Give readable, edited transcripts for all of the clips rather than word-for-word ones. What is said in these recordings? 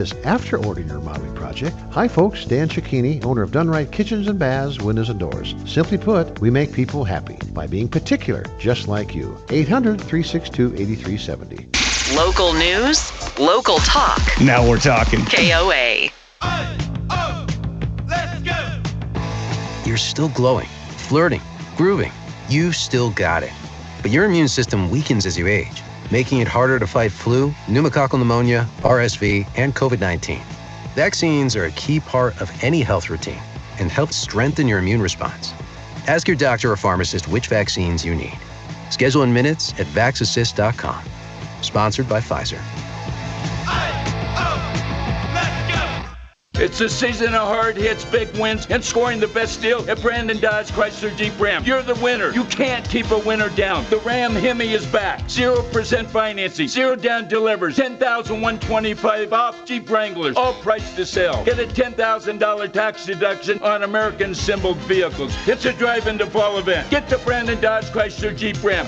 After ordering your remodeling project, hi folks, Dan Cicchini, owner of Done Right Kitchens and Baths, Windows and Doors. Simply put, we make people happy by being particular, just like you. 800-362-8370. Local news, local talk. Now we're talking. KOA. Let's go! You're still glowing, flirting, grooving. You still got it. But your immune system weakens as you age, making it harder to fight flu, pneumococcal pneumonia, RSV, and COVID-19. Vaccines are a key part of any health routine and help strengthen your immune response. Ask your doctor or pharmacist which vaccines you need. Schedule in minutes at vaxassist.com. Sponsored by Pfizer. It's the season of hard hits, big wins, and scoring the best deal at Brandon Dodge Chrysler Jeep Ram. You're the winner. You can't keep a winner down. The Ram Hemi is back. 0% financing, 0 down delivers, $10,125 off Jeep Wranglers, all priced to sell. Get a $10,000 tax deduction on American assembled vehicles. It's a drive into fall event. Get the Brandon Dodge Chrysler Jeep Ram.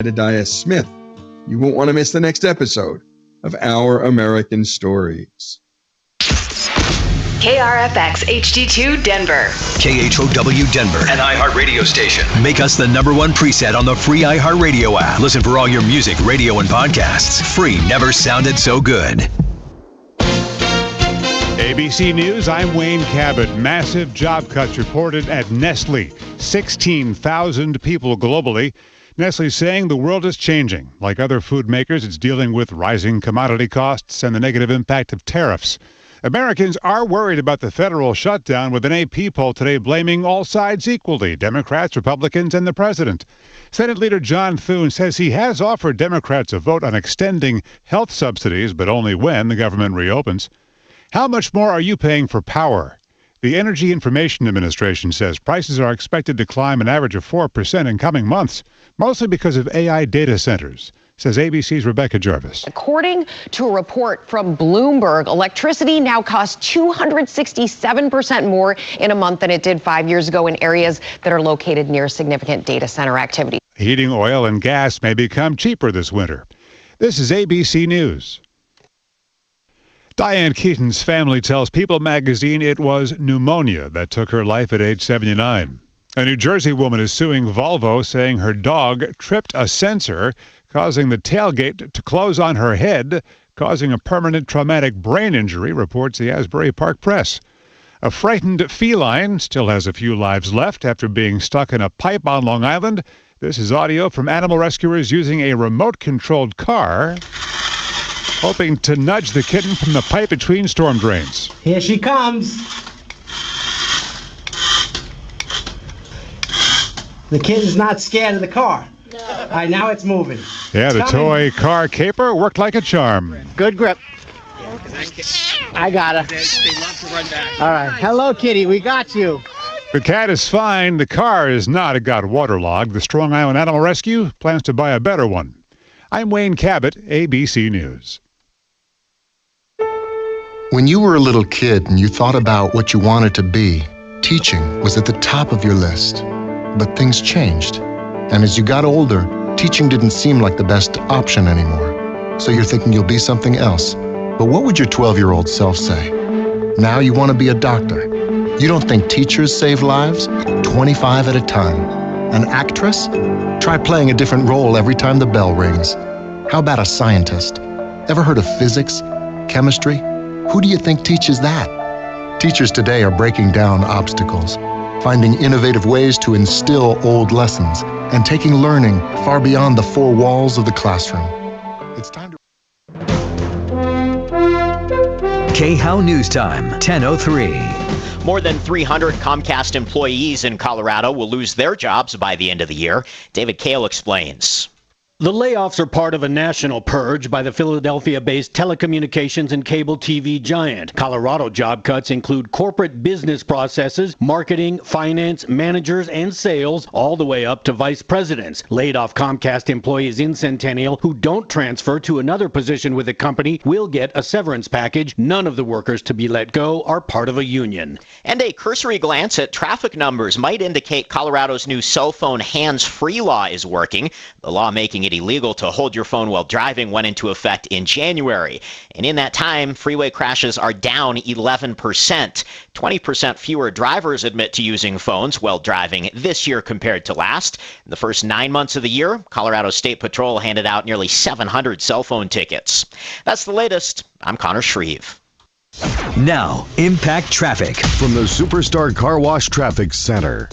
Jedediah Smith. You won't want to miss the next episode of Our American Stories. KRFX HD2 Denver. KHOW Denver, an iHeart radio station. Make us the #1 preset on the free iHeart Radio app. Listen for all your music, radio, and podcasts. Free never sounded so good. ABC News, I'm Wayne Cabot. Massive job cuts reported at Nestle. 16,000 people globally. Nestle's saying the world is changing. Like other food makers, it's dealing with rising commodity costs and the negative impact of tariffs. Americans are worried about the federal shutdown, with an AP poll today blaming all sides equally, Democrats, Republicans, and the president. Senate Leader John Thune says he has offered Democrats a vote on extending health subsidies, but only when the government reopens. How much more are you paying for power? The Energy Information Administration says prices are expected to climb an average of 4% in coming months, mostly because of AI data centers, says ABC's Rebecca Jarvis. According to a report from Bloomberg, electricity now costs 267% more in a month than it did 5 years ago in areas that are located near significant data center activity. Heating oil and gas may become cheaper this winter. This is ABC News. Diane Keaton's family tells People magazine it was pneumonia that took her life at age 79. A New Jersey woman is suing Volvo, saying her dog tripped a sensor, causing the tailgate to close on her head, causing a permanent traumatic brain injury, reports the Asbury Park Press. A frightened feline still has a few lives left after being stuck in a pipe on Long Island. This is audio from animal rescuers using a remote-controlled car, hoping to nudge the kitten from the pipe between storm drains. Here she comes. The kitten's not scared of the car. No. All right, now it's moving. Yeah, the toy car caper worked like a charm. Good grip. I got her. They love to run back. All right. Hello, kitty. We got you. The cat is fine. The car is not. It got waterlogged. The Strong Island Animal Rescue plans to buy a better one. I'm Wayne Cabot, ABC News. When you were a little kid and you thought about what you wanted to be, teaching was at the top of your list. But things changed. And as you got older, teaching didn't seem like the best option anymore. So you're thinking you'll be something else. But what would your 12-year-old self say? Now you want to be a doctor. You don't think teachers save lives? 25 at a time. An actress? Try playing a different role every time the bell rings. How about a scientist? Ever heard of physics? Chemistry? Who do you think teaches that? Teachers today are breaking down obstacles, finding innovative ways to instill old lessons, and taking learning far beyond the four walls of the classroom. It's time to... KHOW News Time, 10:03. More than 300 Comcast employees in Colorado will lose their jobs by the end of the year. David Kale explains. The layoffs are part of a national purge by the Philadelphia-based telecommunications and cable TV giant. Colorado job cuts include corporate business processes, marketing, finance, managers, and sales, all the way up to vice presidents. Laid off Comcast employees in Centennial who don't transfer to another position with the company will get a severance package. None of the workers to be let go are part of a union. And a cursory glance at traffic numbers might indicate Colorado's new cell phone hands-free law is working. The law making it illegal to hold your phone while driving went into effect in January. And in that time, freeway crashes are down 11%. 20% fewer drivers admit to using phones while driving this year compared to last. In the first 9 months of the year, Colorado State Patrol handed out nearly 700 cell phone tickets. That's the latest. I'm Connor Shreve. Now, Impact Traffic from the Superstar Car Wash Traffic Center.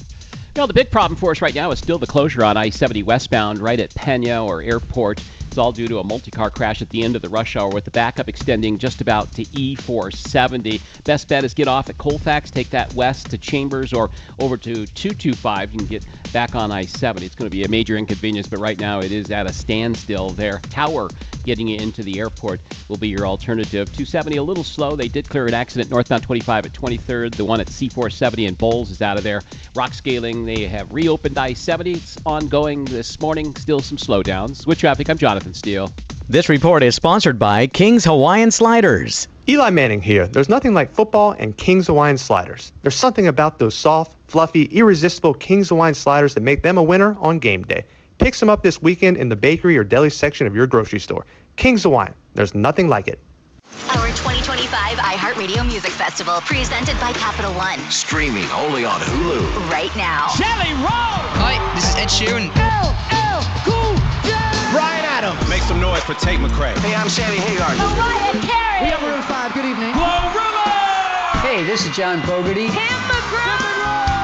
No, the big problem for us right now is still the closure on I-70 westbound right at Pena or Airport. It's all due to a multi-car crash at the end of the rush hour with the backup extending just about to E470. Best bet is get off at Colfax, take that west to Chambers or over to 225. You can get back on I-70. It's going to be a major inconvenience, but right now it is at a standstill there. Tower getting you into the airport will be your alternative. 270 a little slow. They did clear an accident northbound 25 at 23rd. The one at C470 in Bowles is out of there. Rock scaling, they have reopened I-70. It's ongoing this morning. Still some slowdowns. With traffic, I'm Jonathan Steele. This report is sponsored by King's Hawaiian Sliders. Eli Manning here. There's nothing like football and King's Hawaiian Sliders. There's something about those soft, fluffy, irresistible King's Hawaiian Sliders that make them a winner on game day. Pick some up this weekend in the bakery or deli section of your grocery store. King's Hawaiian. There's nothing like it. Our 2025 iHeartRadio Music Festival, presented by Capital One. Streaming only on Hulu. Right now. Shelly Roll! Hi, this is Ed Sheeran. LL Cool J! Brian Adams. Make some noise for Tate McRae. Hey, I'm Sammy Hagar. Mariah Carey. We have Maroon 5. Good evening. Glorilla! Hey, this is John Fogerty. Tim McGraw.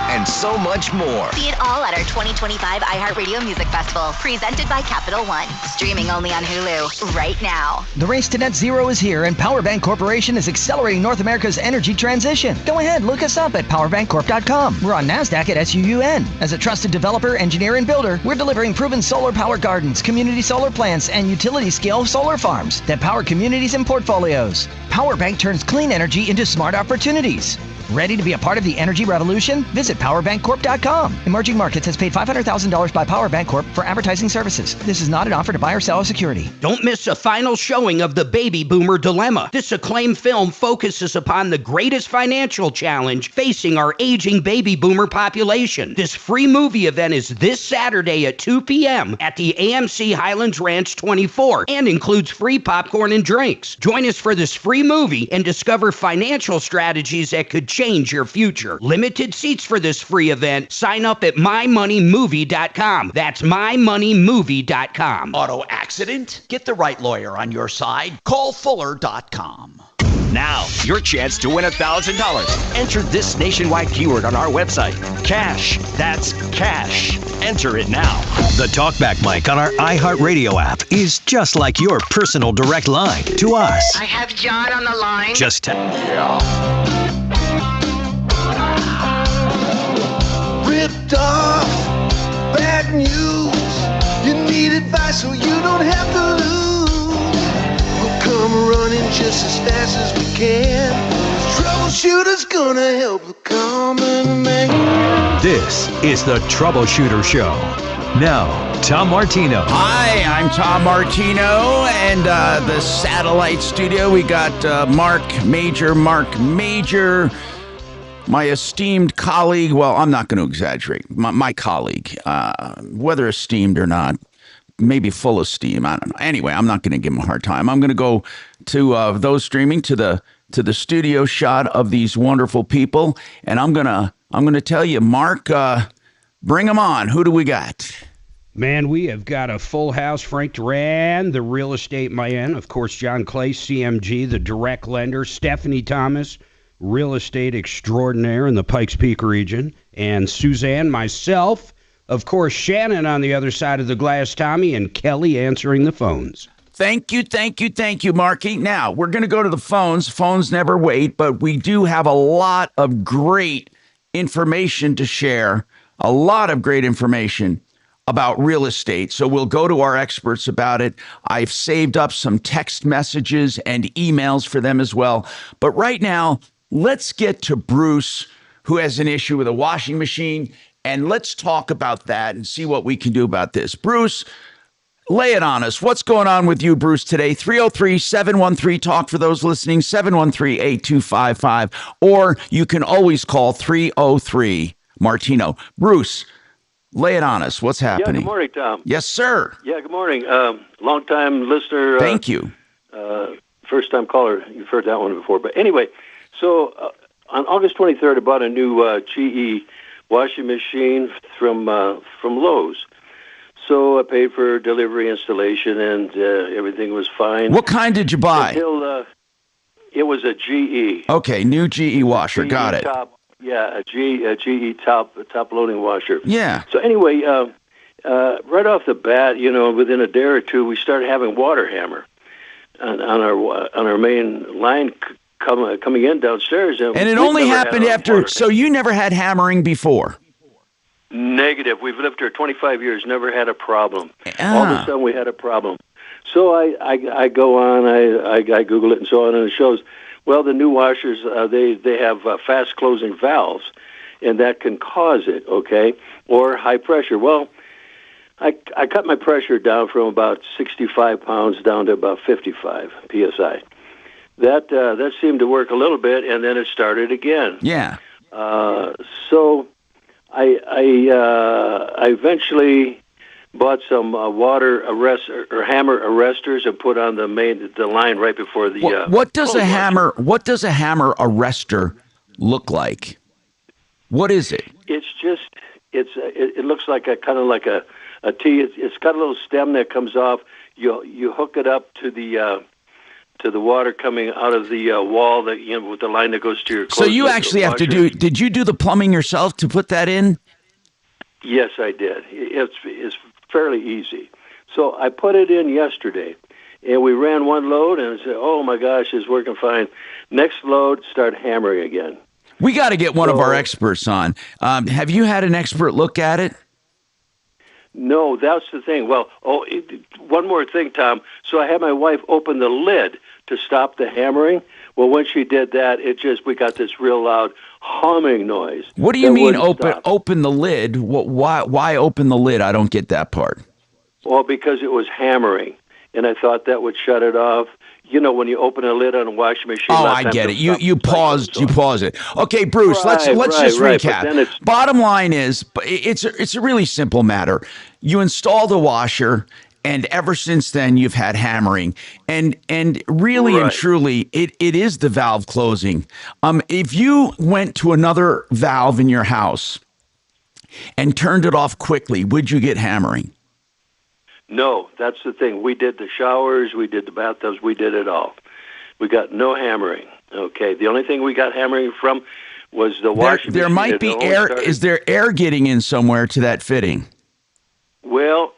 And so much more. See it all at our 2025 iHeartRadio Music Festival, presented by Capital One. Streaming only on Hulu right now. The race to net zero is here, and Powerbank Corporation is accelerating North America's energy transition. Go ahead, look us up at powerbankcorp.com. We're on NASDAQ at SUUN. As a trusted developer, engineer, and builder, we're delivering proven solar power gardens, community solar plants, and utility-scale solar farms that power communities and portfolios. Powerbank turns clean energy into smart opportunities. Ready to be a part of the energy revolution? Visit powerbankcorp.com. Emerging Markets has paid $500,000 by Powerbank Corp for advertising services. This is not an offer to buy or sell a security. Don't miss a final showing of The Baby Boomer Dilemma. This acclaimed film focuses upon the greatest financial challenge facing our aging baby boomer population. This free movie event is this Saturday at 2 p.m. at the AMC Highlands Ranch 24 and includes free popcorn and drinks. Join us for this free movie and discover financial strategies that could change your future. Limited seats for this free event. Sign up at mymoneymovie.com. That's mymoneymovie.com. Auto accident? Get the right lawyer on your side. Call Fuller.com. Now, your chance to win $1,000. Enter this nationwide keyword on our website. Cash. That's cash. Enter it now. The TalkBack mic on our iHeartRadio app is just like your personal direct line to us. I have John on the line. Just ripped off, bad news. You need advice so you don't have to lose. We'll come running just as fast as we can. Troubleshooter's gonna help the common man. This is the Troubleshooter Show. Now, Tom Martino. Hi, I'm Tom Martino, and the satellite studio, we got Marc Mager, my esteemed colleague. Well, I'm not going to exaggerate. My colleague, whether esteemed or not, maybe full of steam. I don't know. Anyway, I'm not going to give him a hard time. I'm going to go to those streaming to the studio shot of these wonderful people, and I'm gonna tell you, Mark, bring them on. Who do we got? Man, we have got a full house. Frank Duran, the real estate man. Of course, John Clay, CMG, the direct lender. Stephanie Thomas, real estate extraordinaire in the Pikes Peak region. And Suzanne, myself. Of course, Shannon on the other side of the glass, Tommy, and Kelly answering the phones. Thank you, Marky. Now, we're going to go to the phones. Phones never wait, but we do have a lot of great information to share. A lot of great information about real estate. So we'll go to our experts about it. I've saved up some text messages and emails for them as well. But right now, let's get to Bruce, who has an issue with a washing machine, and let's talk about that and see what we can do about this. Bruce, lay it on us. What's going on with you, Bruce, today? 303-713-TALK for those listening, 713-8255, or you can always call 303-MARTINO. Bruce, lay it on us. What's happening? Yeah, good morning, Tom. Yes, sir. Yeah, good morning. Long-time listener. Thank you. First-time caller. You've heard that one before. But anyway, so on August 23rd, I bought a new GE washing machine from Lowe's. So I paid for delivery, installation, and everything was fine. What kind did you buy? Until it was a GE. Okay, new GE washer. GE Got it. Top, yeah, a GE top loading washer. Yeah. So anyway, right off the bat, within a day or two, we started having water hammer on our main line coming in downstairs. And it only happened after. So you never had hammering before? Negative. We've lived here 25 years, never had a problem. All of a sudden, we had a problem. So I go on, I Google it and so on, and it shows, well, the new washers, they have fast-closing valves, and that can cause it, okay, or high pressure. Well, I cut my pressure down from about 65 pounds down to about 55 PSI. That seemed to work a little bit, and then it started again. Yeah. So I eventually bought some water arrester or hammer arresters and put on the line right before the. What does a hammer arrestor look like? What is it? It's just it looks like a kind of like a T. It's got a little stem that comes off. You hook it up to the water coming out of the wall that with the line that goes to your clothes. So you actually have to do. Did you do the plumbing yourself to put that in? Yes, I did. It's fairly easy. So I put it in yesterday, and we ran one load, and I said, "Oh my gosh, it's working fine." Next load, start hammering again. We got to get one of our experts on. Have you had an expert look at it? No, that's the thing. Well, one more thing, Tom. So I had my wife open the lid to stop the hammering. Well, when she did that, we got this real loud humming noise. What do you mean open the lid? Why open the lid? I don't get that part. Well, because it was hammering, and I thought that would shut it off. When you open a lid on a washing machine. Oh, I get it. You pause it. Okay, Bruce, let's just recap. Bottom line is, it's a really simple matter. You installed a washer, and ever since then you've had hammering, and really and truly, it is the valve closing. If you went to another valve in your house and turned it off quickly, would you get hammering? No, that's the thing. We did the showers, we did the bathtubs, we did it all. We got no hammering. Okay, the only thing we got hammering from was the washing machine. There might be air. Is there air getting in somewhere to that fitting? Well,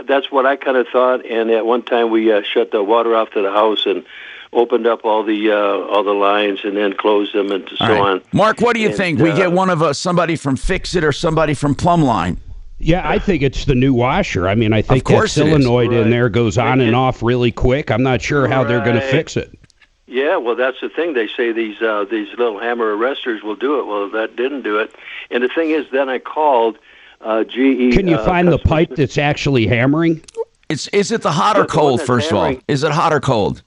that's what I kind of thought. And at one time we shut the water off to the house and opened up all the lines and then closed them and so on. Mark, what do you think? We get one of somebody from Fix It or somebody from Plumbline? Yeah, I think it's the new washer. I mean, I think that solenoid in there goes on and off really quick. I'm not sure how they're going to fix it. Yeah, well, that's the thing. They say these little hammer arresters will do it. Well, that didn't do it. And the thing is, then I called GE. Can you find the pipe that's actually hammering? Is it the hot or cold, first of all? Is it hot or cold?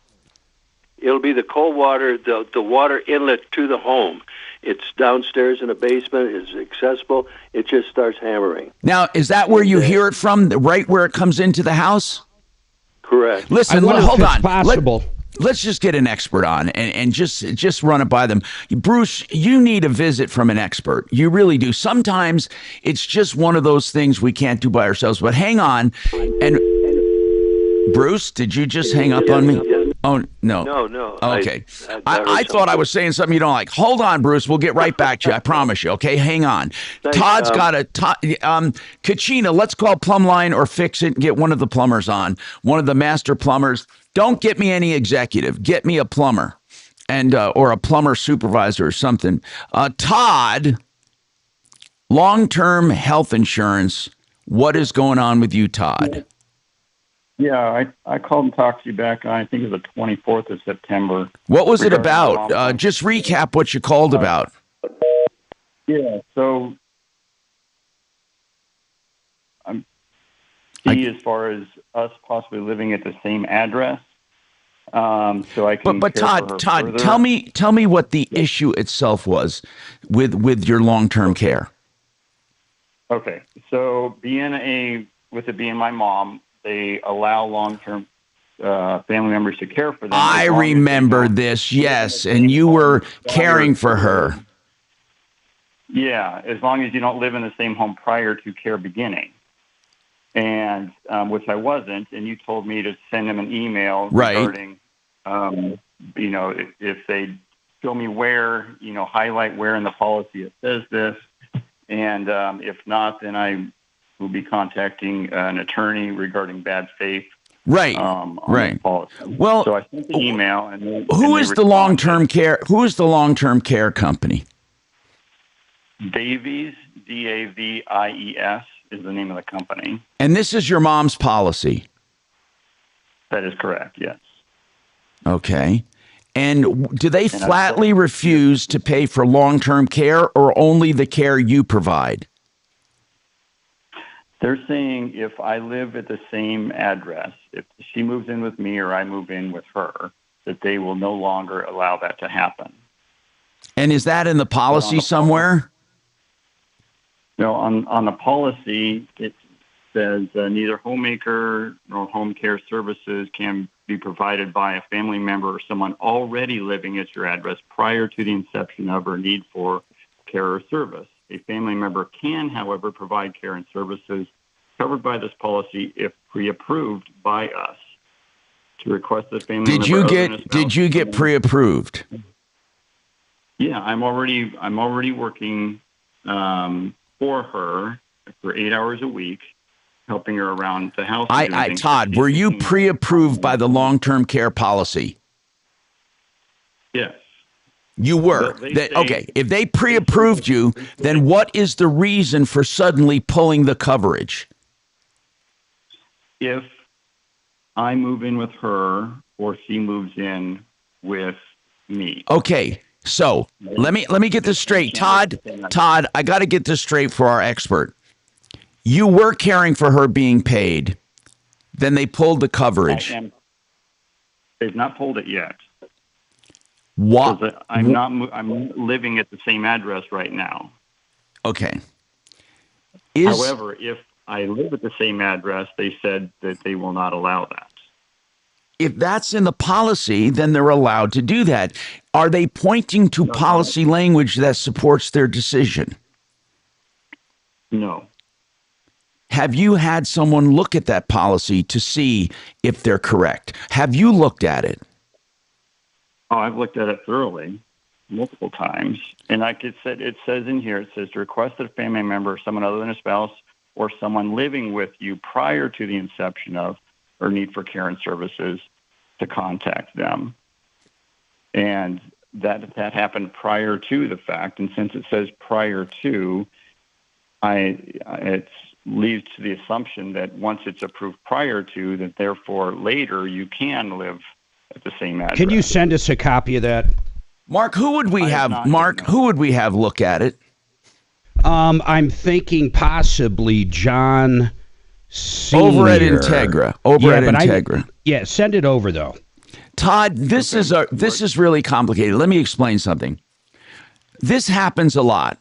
It'll be the cold water, the water inlet to the home. It's downstairs in the basement. It's accessible. It just starts hammering. Now, is that where you hear it from, right where it comes into the house? Correct. Listen, hold on. Let's just get an expert on and just run it by them. Bruce, you need a visit from an expert. You really do. Sometimes it's just one of those things we can't do by ourselves. But hang on. And Bruce, did you just hang up on me? Oh, no. No. Okay. I thought I was saying something you don't like. Hold on, Bruce. We'll get right back to you. I promise you. Okay, hang on. Thanks, Todd's got Kachina, let's call Plumbline or Fix It and get one of the plumbers on. One of the master plumbers. Don't get me any executive. Get me a plumber and or a plumber supervisor or something. Todd, long-term health insurance What is going on with you, Todd? Yeah, I called and talked to you back on, I think it was the 24th of September. What was it about? Just recap what you called about. Yeah, so as far as us possibly living at the same address, so I can. But Todd, tell me what the issue itself was with your long-term care. Okay, so with it being my mom, they allow long-term family members to care for them. I remember this, yes, and you were caring for her. Yeah, as long as you don't live in the same home prior to care beginning. And which I wasn't, and you told me to send them an email regarding, if they show me where, highlight where in the policy it says this, and if not, then I will be contacting an attorney regarding bad faith. Right. The policy. Well, so I sent the email, and who is the long-term care? Who is the long-term care company? Davies, Davies, is the name of the company. And this is your mom's policy? That is correct, yes. Okay. And do they flatly refuse to pay for long-term care or only the care you provide? They're saying if I live at the same address, if she moves in with me or I move in with her, that they will no longer allow that to happen. And is that in the policy somewhere? No, on the policy, it says neither homemaker nor home care services can be provided by a family member or someone already living at your address prior to the inception of or need for care or service. A family member can, however, provide care and services covered by this policy if pre-approved by us. To request the family member. Did you get pre-approved? Yeah, I'm already working for her for 8 hours a week, helping her around the house. Todd, were you pre-approved by the long-term care policy? Yes. You were. Okay, if they pre-approved you, then what is the reason for suddenly pulling the coverage? If I move in with her or she moves in with me. Okay, so let me get this straight. Todd, I got to get this straight for our expert. You were caring for her being paid. Then they pulled the coverage. They've not pulled it yet. What? I'm living at the same address right now. Okay. However, if I live at the same address, they said that they will not allow that. If that's in the policy, then they're allowed to do that. Are they pointing to policy language that supports their decision? No. Have you had someone look at that policy to see if they're correct? Have you looked at it? Oh, I've looked at it thoroughly, multiple times. And like it says in here, it says to request that a family member or someone other than a spouse or someone living with you prior to the inception of or need for care and services to contact them. And that happened prior to the fact. And since it says prior to, it leads to the assumption that once it's approved prior to, that therefore later you can live at the same address. Can you send us a copy of that? Mark, who would we have look at it? I'm thinking possibly John Sr. Over at Integra. Send it over though. Todd, this is really complicated. Let me explain something. This happens a lot.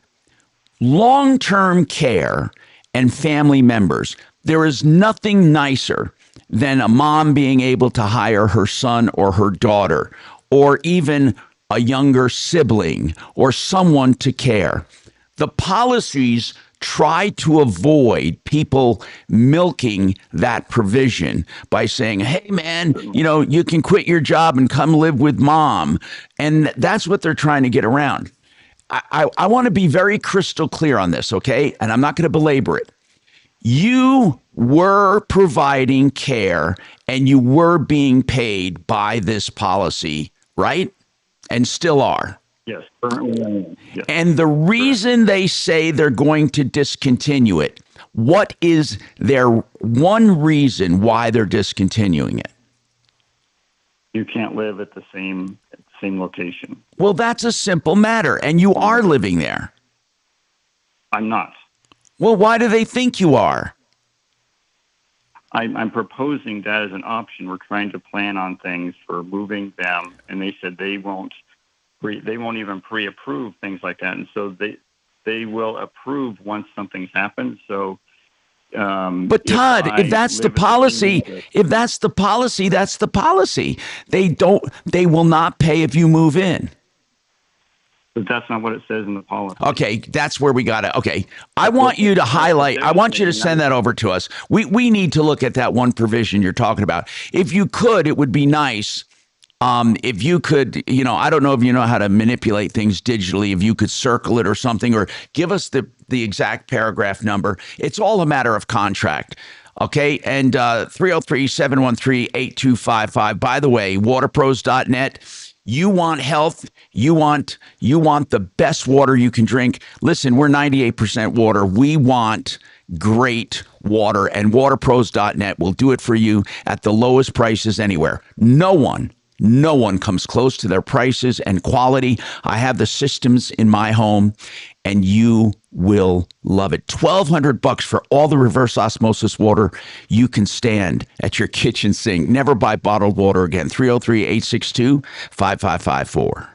Long-term care and family members. There is nothing nicer than a mom being able to hire her son or her daughter, or even a younger sibling or someone to care. The policies try to avoid people milking that provision by saying, hey, man, you can quit your job and come live with mom. And that's what they're trying to get around. I want to be very crystal clear on this, okay? And I'm not going to belabor it. You were providing care and you were being paid by this policy, right? And still are. Yes, currently I am. Yes. And the reason they say they're going to discontinue it, What is their one reason why they're discontinuing it? You can't live at the same location. Well, that's a simple matter, and you are living there. I'm not. Well, why do they think you are? I'm proposing that as an option. We're trying to plan on things for moving them, and they said they won't even pre-approve things like that, and so they will approve once something's happened. So, but Todd, if that's the policy, that's the policy. They will not pay if you move in. But that's not what it says in the policy. Okay, that's where we got it. Okay, I want you to highlight. I want you to send that over to us. We need to look at that one provision you're talking about. If you could, it would be nice. If you could, I don't know if you know how to manipulate things digitally. If you could circle it or something, or give us the exact paragraph number. It's all a matter of contract. Okay, and 303-713-8255. By the way, waterpros.net. You want health. You want the best water you can drink. Listen, we're 98% water. We want great water, and waterpros.net will do it for you at the lowest prices anywhere. No one comes close to their prices and quality. I have the systems in my home, and you will love it. $1,200 for all the reverse osmosis water you can stand at your kitchen sink. Never buy bottled water again. 303-862-5554.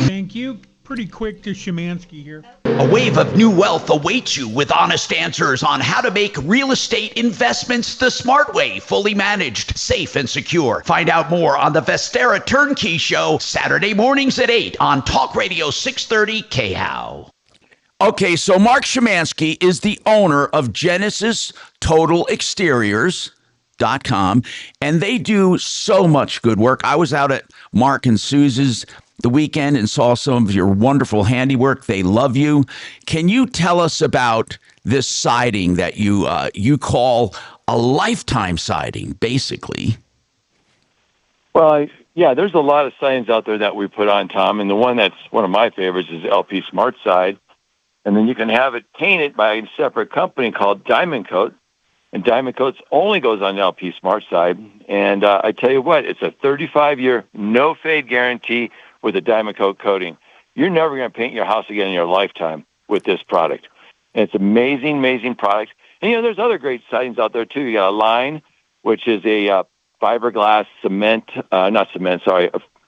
Thank you. Pretty quick to Szymanski here. A wave of new wealth awaits you with honest answers on how to make real estate investments the smart way, fully managed, safe, and secure. Find out more on the Vestera Turnkey Show, Saturday mornings at 8 on Talk Radio 630 KHOW. Okay, so Marc Szymanski is the owner of Genesis Total Exteriors.com, and they do so much good work. I was out at Mark and Suze's the weekend and saw some of your wonderful handiwork. They love you. Can you tell us about this siding that you call a lifetime siding, basically? Well, yeah, there's a lot of sidings out there that we put on, Tom, and the one that's one of my favorites is LP Smart Side. And then you can have it painted by a separate company called Diamond Coat. And Diamond Coat only goes on LP Smart Side. And I tell you what, it's a 35-year no-fade guarantee with a Diamond Coat coating. You're never going to paint your house again in your lifetime with this product. And it's amazing, amazing product. And, there's other great sidings out there, too. You got a Line, which is a fiberglass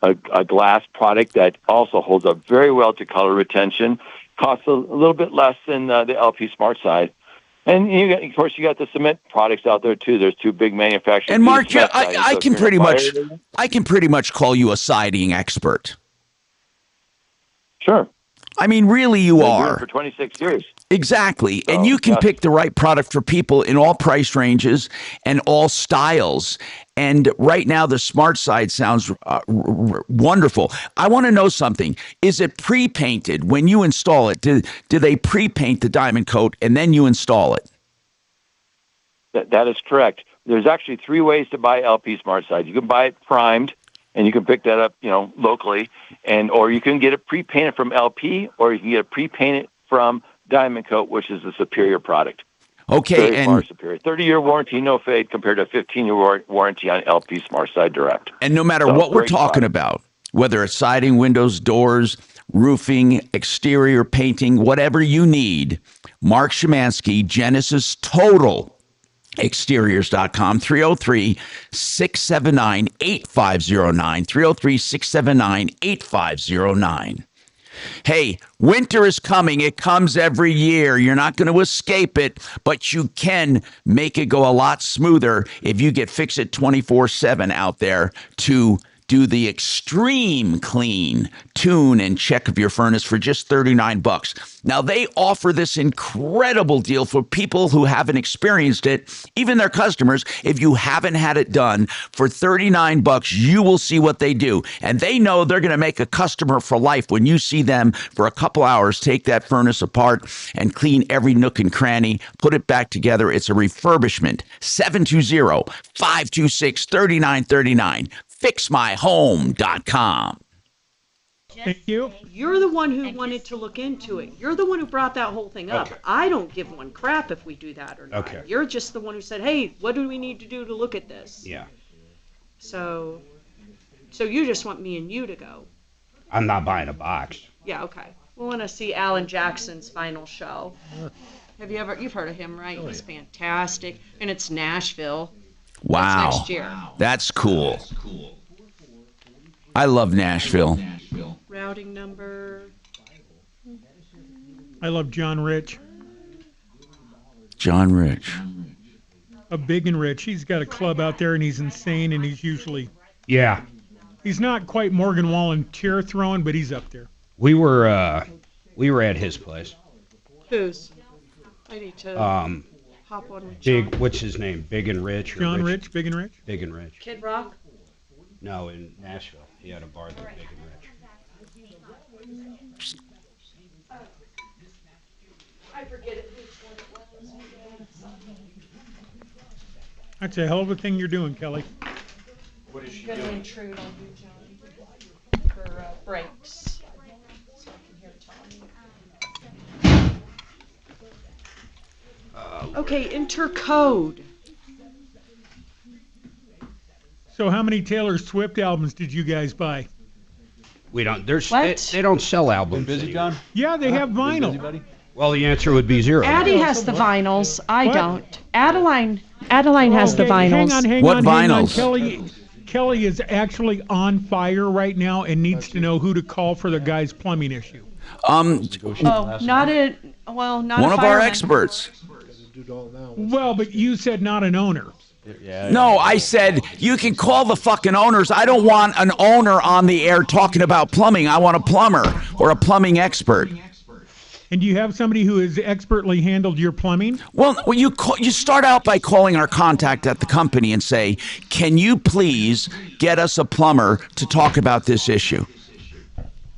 a glass product that also holds up very well to color retention. Costs a little bit less than the LP Smart Side. And of course, you got the cement products out there too. There's two big manufacturers. And Mark, I can pretty much call you a siding expert. Sure. I mean, really, you are. For 26 years. Exactly. And you can pick the right product for people in all price ranges and all styles. And right now, the Smart Side sounds wonderful. I want to know something. Is it pre-painted when you install it? Do they pre-paint the Diamond Coat and then you install it? That is correct. There's actually three ways to buy LP Smart Side. You can buy it primed, and you can pick that up, locally, or you can get it pre-painted from LP, or you can get it pre-painted from Diamond Coat, which is the superior product. Okay, very far superior. 30-year warranty, no fade, compared to a 15-year warranty on LP Smart Side Direct. And no matter what we're talking about, whether it's siding, windows, doors, roofing, exterior painting, whatever you need, Marc Szymanski, Genesis Total Exteriors.com, 303-679-8509, 303-679-8509. Hey, winter is coming. It comes every year. You're not going to escape it, but you can make it go a lot smoother if you get Fix It 24/7 out there to do the extreme clean, tune, and check of your furnace for just $39. Now, they offer this incredible deal for people who haven't experienced it, even their customers. If you haven't had it done, for $39, you will see what they do. And they know they're going to make a customer for life when you see them for a couple hours take that furnace apart and clean every nook and cranny, put it back together. It's a refurbishment. 720-526-3939. FixMyHome.com. Thank you. You're the one who wanted to look into it. You're the one who brought that whole thing up. Okay. I don't give one crap if we do that or not. Okay. You're just the one who said, hey, what do we need to do to look at this? Yeah. So you just want me and you to go. I'm not buying a box. Yeah, okay. We want to see Alan Jackson's final show. You've heard of him, right? He's fantastic. And it's Nashville. Wow. That's next year. That's cool. I love Nashville. Routing number. I love John Rich. John Rich. A Big and Rich. He's got a club out there, and he's insane, and he's usually... Yeah. He's not quite Morgan Wallen chair throwing, but he's up there. We were at his place. Whose? I need to hop on with John. What's his name? Big and Rich? John Rich, Big and Rich? Big and Rich. Kid Rock? No, in Nashville. He had a bar there, Big and Rich. I forget it. That's a hell of a thing you're doing, Kelly. What is she doing? doing? Intrude on you, John, for breaks. So I can hear Tommy. Okay, enter code. So how many Taylor Swift albums did you guys buy? We don't. They don't sell albums. Busy, John? Yeah, they have vinyl. Busy, buddy? Well, the answer would be 0. Addie has the vinyls. I don't. Adeline has the vinyls. Hang on. Vinyls? Kelly is actually on fire right now and needs to know who to call for the guy's plumbing issue. Not one of our experts. Well, but you said not an owner. No, I said you can call the fucking owners. I don't want an owner on the air talking about plumbing. I want a plumber or a plumbing expert. And do you have somebody who has expertly handled your plumbing? Well, you start out by calling our contact at the company and say, "Can you please get us a plumber to talk about this issue?"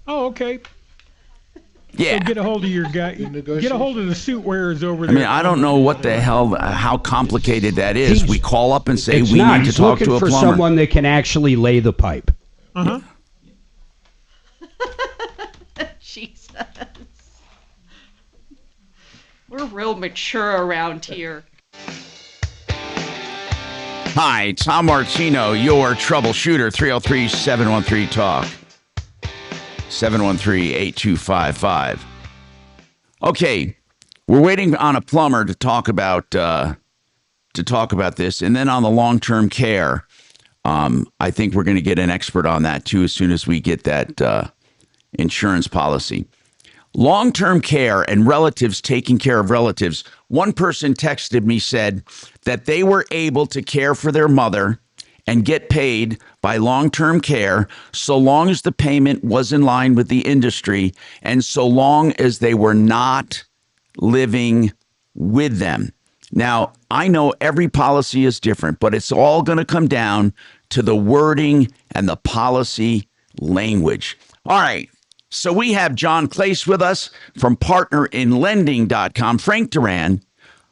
Oh, okay. Yeah. So get a hold of your guy. Get a hold of the suit wearers over I there. mean, I don't know what the hell, how complicated that is. We call up and say It's we not. need to He's talk to a looking for plumber. someone that can actually lay the pipe. Uh-huh. Jesus. We're real mature around here. Hi, Tom Martino, your troubleshooter, 303-713-TALK, 713-8255. Okay, we're waiting on a plumber to talk about this, and then on the long-term care, I think we're going to get an expert on that too as soon as we get that insurance policy. Long-term care and relatives taking care of relatives. One person texted me, said that they were able to care for their mother and get paid by long-term care so long as the payment was in line with the industry and so long as they were not living with them. Now, I know every policy is different, but it's all going to come down to the wording and the policy language. All right. So we have John Clace with us from partnerinlending.com, Frank Duran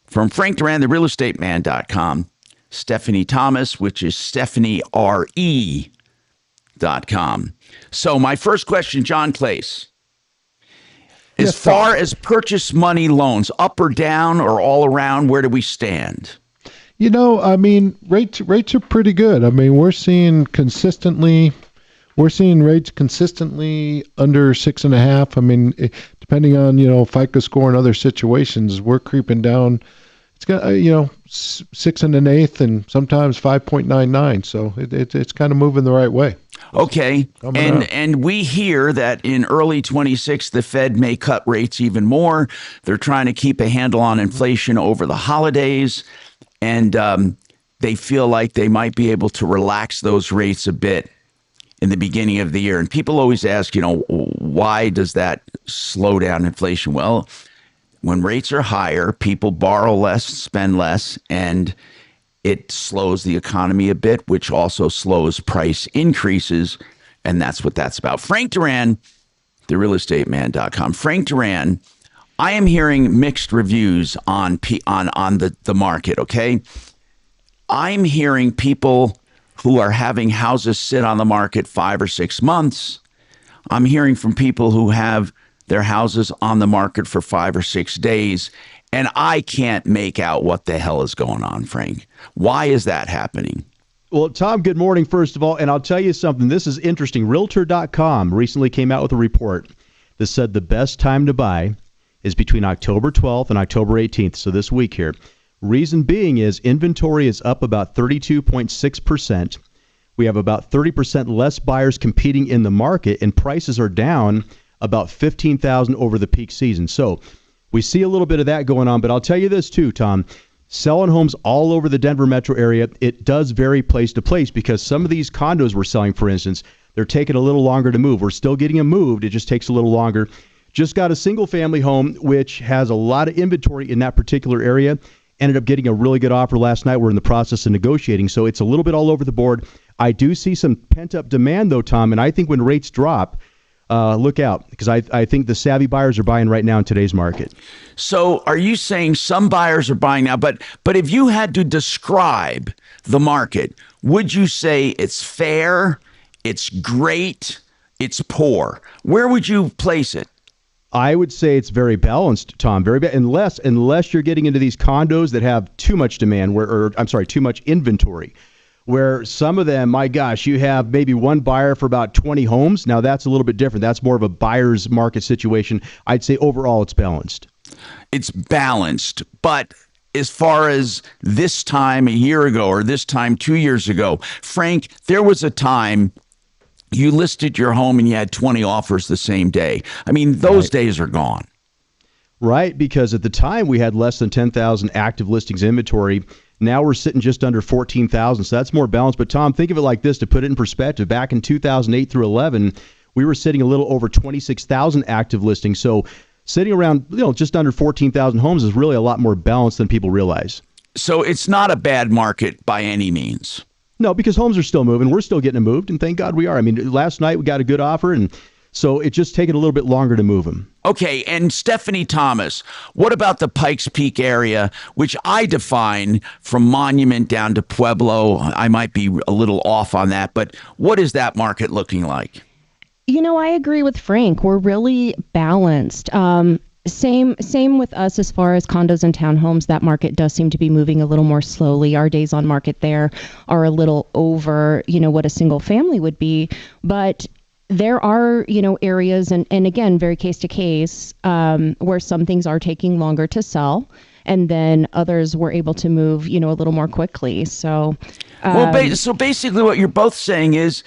from frankduran, Stephanie Thomas, which is StephanieRE.com. So my first question, John Clace, as far as purchase money loans, up or down or all around, where do we stand? You know, I mean, rates are pretty good. I mean, we're seeing rates consistently under 6.5. I mean, depending on, FICO score and other situations, we're creeping down. It's got, 6 1/8 and sometimes 5.99. So it's kind of moving the right way. Okay. And we hear that in early 26, the Fed may cut rates even more. They're trying to keep a handle on inflation over the holidays. And they feel like they might be able to relax those rates a bit in the beginning of the year. And people always ask, why does that slow down inflation? Well, when rates are higher, people borrow less, spend less, and it slows the economy a bit, which also slows price increases. And that's what that's about. Frank Duran, therealestateman.com. Frank Duran, I am hearing mixed reviews on the market, okay? I'm hearing people who are having houses sit on the market 5 or 6 months. I'm hearing from people who have their houses on the market for 5 or 6 days, and I can't make out what the hell is going on, Frank. Why is that happening? Well, Tom, good morning, first of all, and I'll tell you something. This is interesting. Realtor.com recently came out with a report that said the best time to buy is between October 12th and October 18th, so this week here. Reason being is inventory is up about 32.6%. We have about 30% less buyers competing in the market, and prices are down about $15,000 over the peak season. So we see a little bit of that going on, but I'll tell you this too, Tom. Selling homes all over the Denver metro area, it does vary place to place because some of these condos we're selling, for instance, they're taking a little longer to move. We're still getting them moved. It just takes a little longer. Just got a single-family home, which has a lot of inventory in that particular area. Ended up getting a really good offer last night. We're in the process of negotiating, so it's a little bit all over the board. I do see some pent-up demand, though, Tom, and I think when rates drop, look out, because I think the savvy buyers are buying right now in today's market. So are you saying some buyers are buying now, but if you had to describe the market, would you say it's fair, it's great, it's poor? Where would you place it? I would say it's very balanced, Tom. Unless you're getting into these condos that have too much demand, too much inventory, where some of them, my gosh, you have maybe one buyer for about 20 homes. Now that's a little bit different. That's more of a buyer's market situation. I'd say overall it's balanced. It's balanced, but as far as this time a year ago or this time 2 years ago, Frank, there was a time you listed your home and you had 20 offers the same day. I mean, those days are gone. Right, because at the time we had less than 10,000 active listings inventory. Now we're sitting just under 14,000, so that's more balanced. But Tom, think of it like this, to put it in perspective. Back in 2008 through 11, we were sitting a little over 26,000 active listings. So sitting around, just under 14,000 homes is really a lot more balanced than people realize. So it's not a bad market by any means. No, because homes are still moving. We're still getting them moved, and thank God we are. I mean, last night we got a good offer, and so it's just taking a little bit longer to move them. Okay, and Stephanie Thomas, what about the Pikes Peak area, which I define from Monument down to Pueblo? I might be a little off on that, but what is that market looking like? I agree with Frank. We're really balanced. Same with us as far as condos and townhomes. That market does seem to be moving a little more slowly. Our days on market there are a little over, what a single family would be. But there are, areas, and again, very case to case, where some things are taking longer to sell. And then others were able to move, a little more quickly. So, so basically what you're both saying is,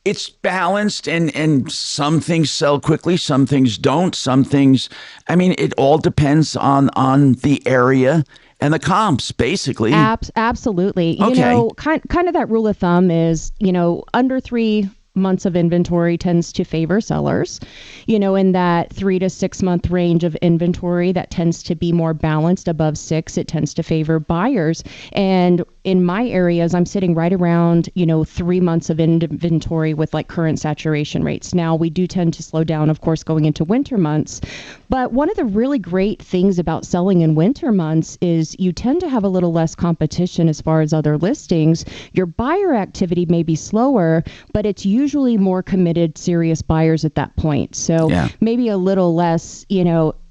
it's balanced, and some things sell quickly, some things don't, some things, it all depends on the area and the comps, basically. Absolutely. Okay. Kind of that rule of thumb is, under 3 months of inventory tends to favor sellers. In that 3 to 6 month range of inventory, that tends to be more balanced. Above 6, it tends to favor buyers. And in my areas, I'm sitting right around, 3 months of inventory with current saturation rates. Now, we do tend to slow down, of course, going into winter months. But one of the really great things about selling in winter months is you tend to have a little less competition as far as other listings. Your buyer activity may be slower, but it's usually more committed, serious buyers at that point. So maybe a little less,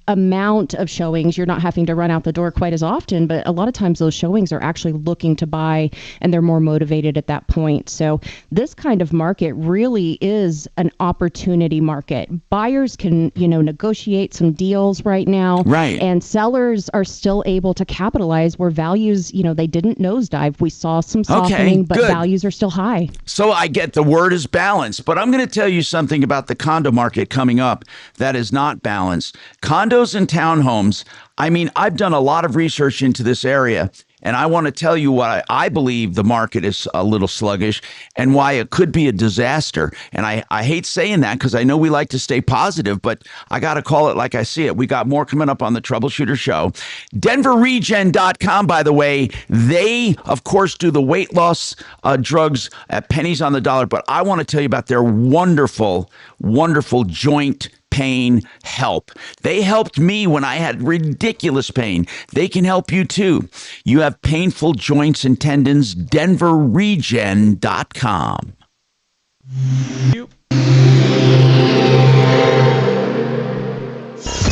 amount of showings. You're not having to run out the door quite as often, but a lot of times those showings are actually looking to buy, and they're more motivated at that point. So this kind of market really is an opportunity market. Buyers can, negotiate some deals right now. Right. And sellers are still able to capitalize where values, they didn't nosedive. We saw some softening, but values are still high. So I get the word is balanced, but I'm going to tell you something about the condo market coming up that is not balanced. Condos and townhomes, I've done a lot of research into this area, and I want to tell you why I believe the market is a little sluggish and why it could be a disaster. And I hate saying that because I know we like to stay positive, but I got to call it like I see it. We got more coming up on the Troubleshooter Show. DenverRegen.com, by the way, they, of course, do the weight loss drugs at pennies on the dollar, but I want to tell you about their wonderful, wonderful joint pain help. They helped me when I had ridiculous pain. They can help you too. You have painful joints and tendons, DenverRegen.com.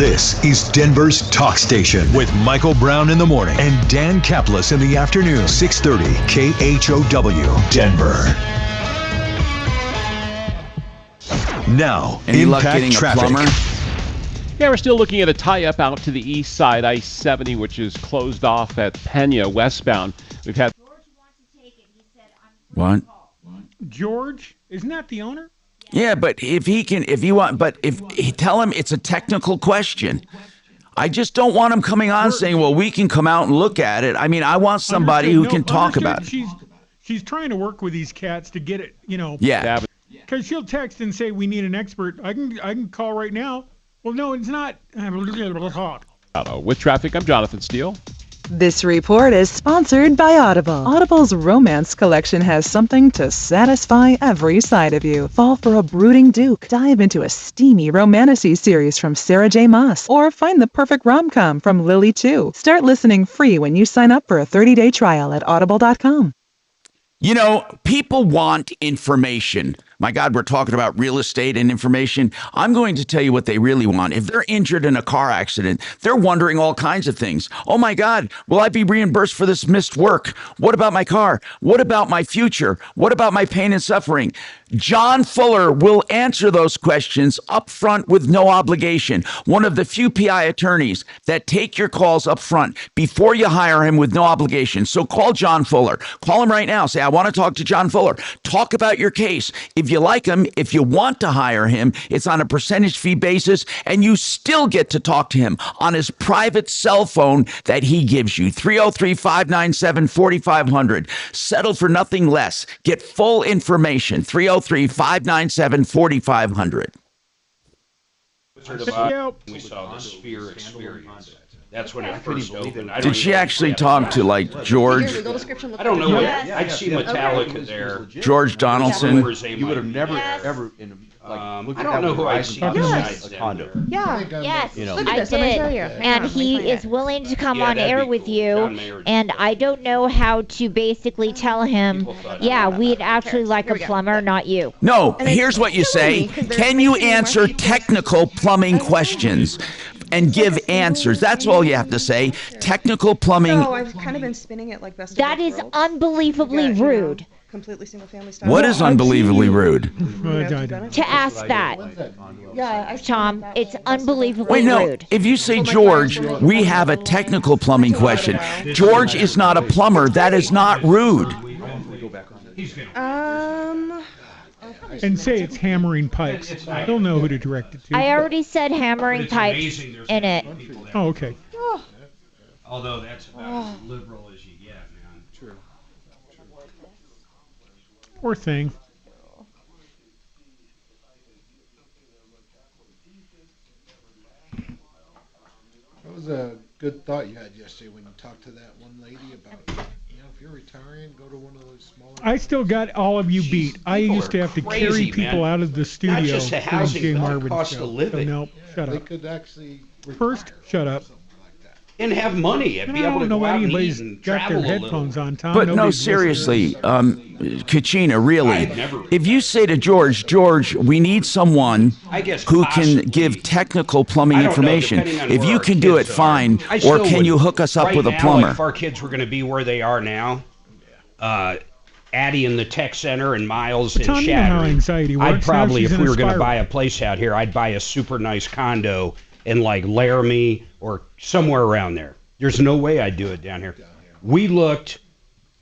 This is Denver's Talk Station with Michael Brown in the morning and Dan Kaplis in the afternoon. 630 KHOW, Denver. Now, Any luck impact getting traffic. a plumber? Yeah, we're still looking at a tie-up out to the east side, I-70, which is closed off at Pena westbound. We've had... What? George, isn't that the owner? Yeah, but if tell him it's a technical question. I just don't want him coming on saying, well, we can come out and look at it. I mean, I want somebody who can talk about it. She's trying to work with these cats to get it, Yeah. Because she'll text and say, we need an expert. I can call right now. Well, no, it's not. With traffic, I'm Jonathan Steele. This report is sponsored by Audible. Audible's romance collection has something to satisfy every side of you. Fall for a brooding duke. Dive into a steamy romantasy series from Sarah J. Maas. Or find the perfect rom-com from Lily Chu. Start listening free when you sign up for a 30-day trial at audible.com. You know, people want information. My God, we're talking about real estate and information. I'm going to tell you what they really want. If they're injured in a car accident, they're wondering all kinds of things. Oh my God, will I be reimbursed for this missed work? What about my car? What about my future? What about my pain and suffering? John Fuller will answer those questions up front with no obligation. One of the few PI attorneys that take your calls up front before you hire him with no obligation. So call John Fuller. Call him right now. Say, I want to talk to John Fuller. Talk about your case. If you like him, if you want to hire him, it's on a percentage fee basis, and you still get to talk to him on his private cell phone that he gives you. 303-597-4500. Settle for nothing less. Get full information. 303-597-4500. We saw the Sphere experience. That's when it first opened. Did she actually talk to, like, George? I don't know. I'd see Metallica there. George Donaldson? You would have never, ever, I don't know who I see besides a condo. Yeah, yes, Look I did. And he is willing to come on air with you, and I don't know how to basically tell him, we'd actually like a plumber, not you. No, here's what you say. Can you answer technical plumbing questions? And give answers. That's all you have to say. Technical plumbing. So I've kind of been spinning it like best of That both is worlds. unbelievably rude. Completely single family style. What is unbelievably rude? To ask that. Yeah, Tom, it's unbelievably Wait, no. rude. If you say, George, we have a technical plumbing question. George is not a plumber. That is not rude. And say it's hammering pipes. He'll know who to direct it to. I already said hammering pipes in it. Oh, okay. Although that's about as liberal as you get, man. True. Poor thing. That was a good thought you had yesterday when you talked to that one lady about, if you're retiring, go to one of those smaller. I still got all of you beat. I used to have to carry people out of the studio. Not just the housing, Jay but the Marvin cost show. of living. So, no, shut They up. could actually First, shut up. And have money and be I able to don't know go why out and anybody's eat and got travel their a headphones little. on, Tom. But no, Nobody's seriously, Kachina, really, if you say to George, we need someone who can give technical plumbing information. If you can do it, fine. Or can you hook us up with a plumber? If our kids were going to be where they are now, Addie in the tech center and Miles in Tom, you know how Shattering, anxiety works. I'd probably, Now she's if in we a were going to spiral. buy a place out here, I'd buy a super nice condo in like Laramie or somewhere around there. There's no way I'd do it down here. We looked,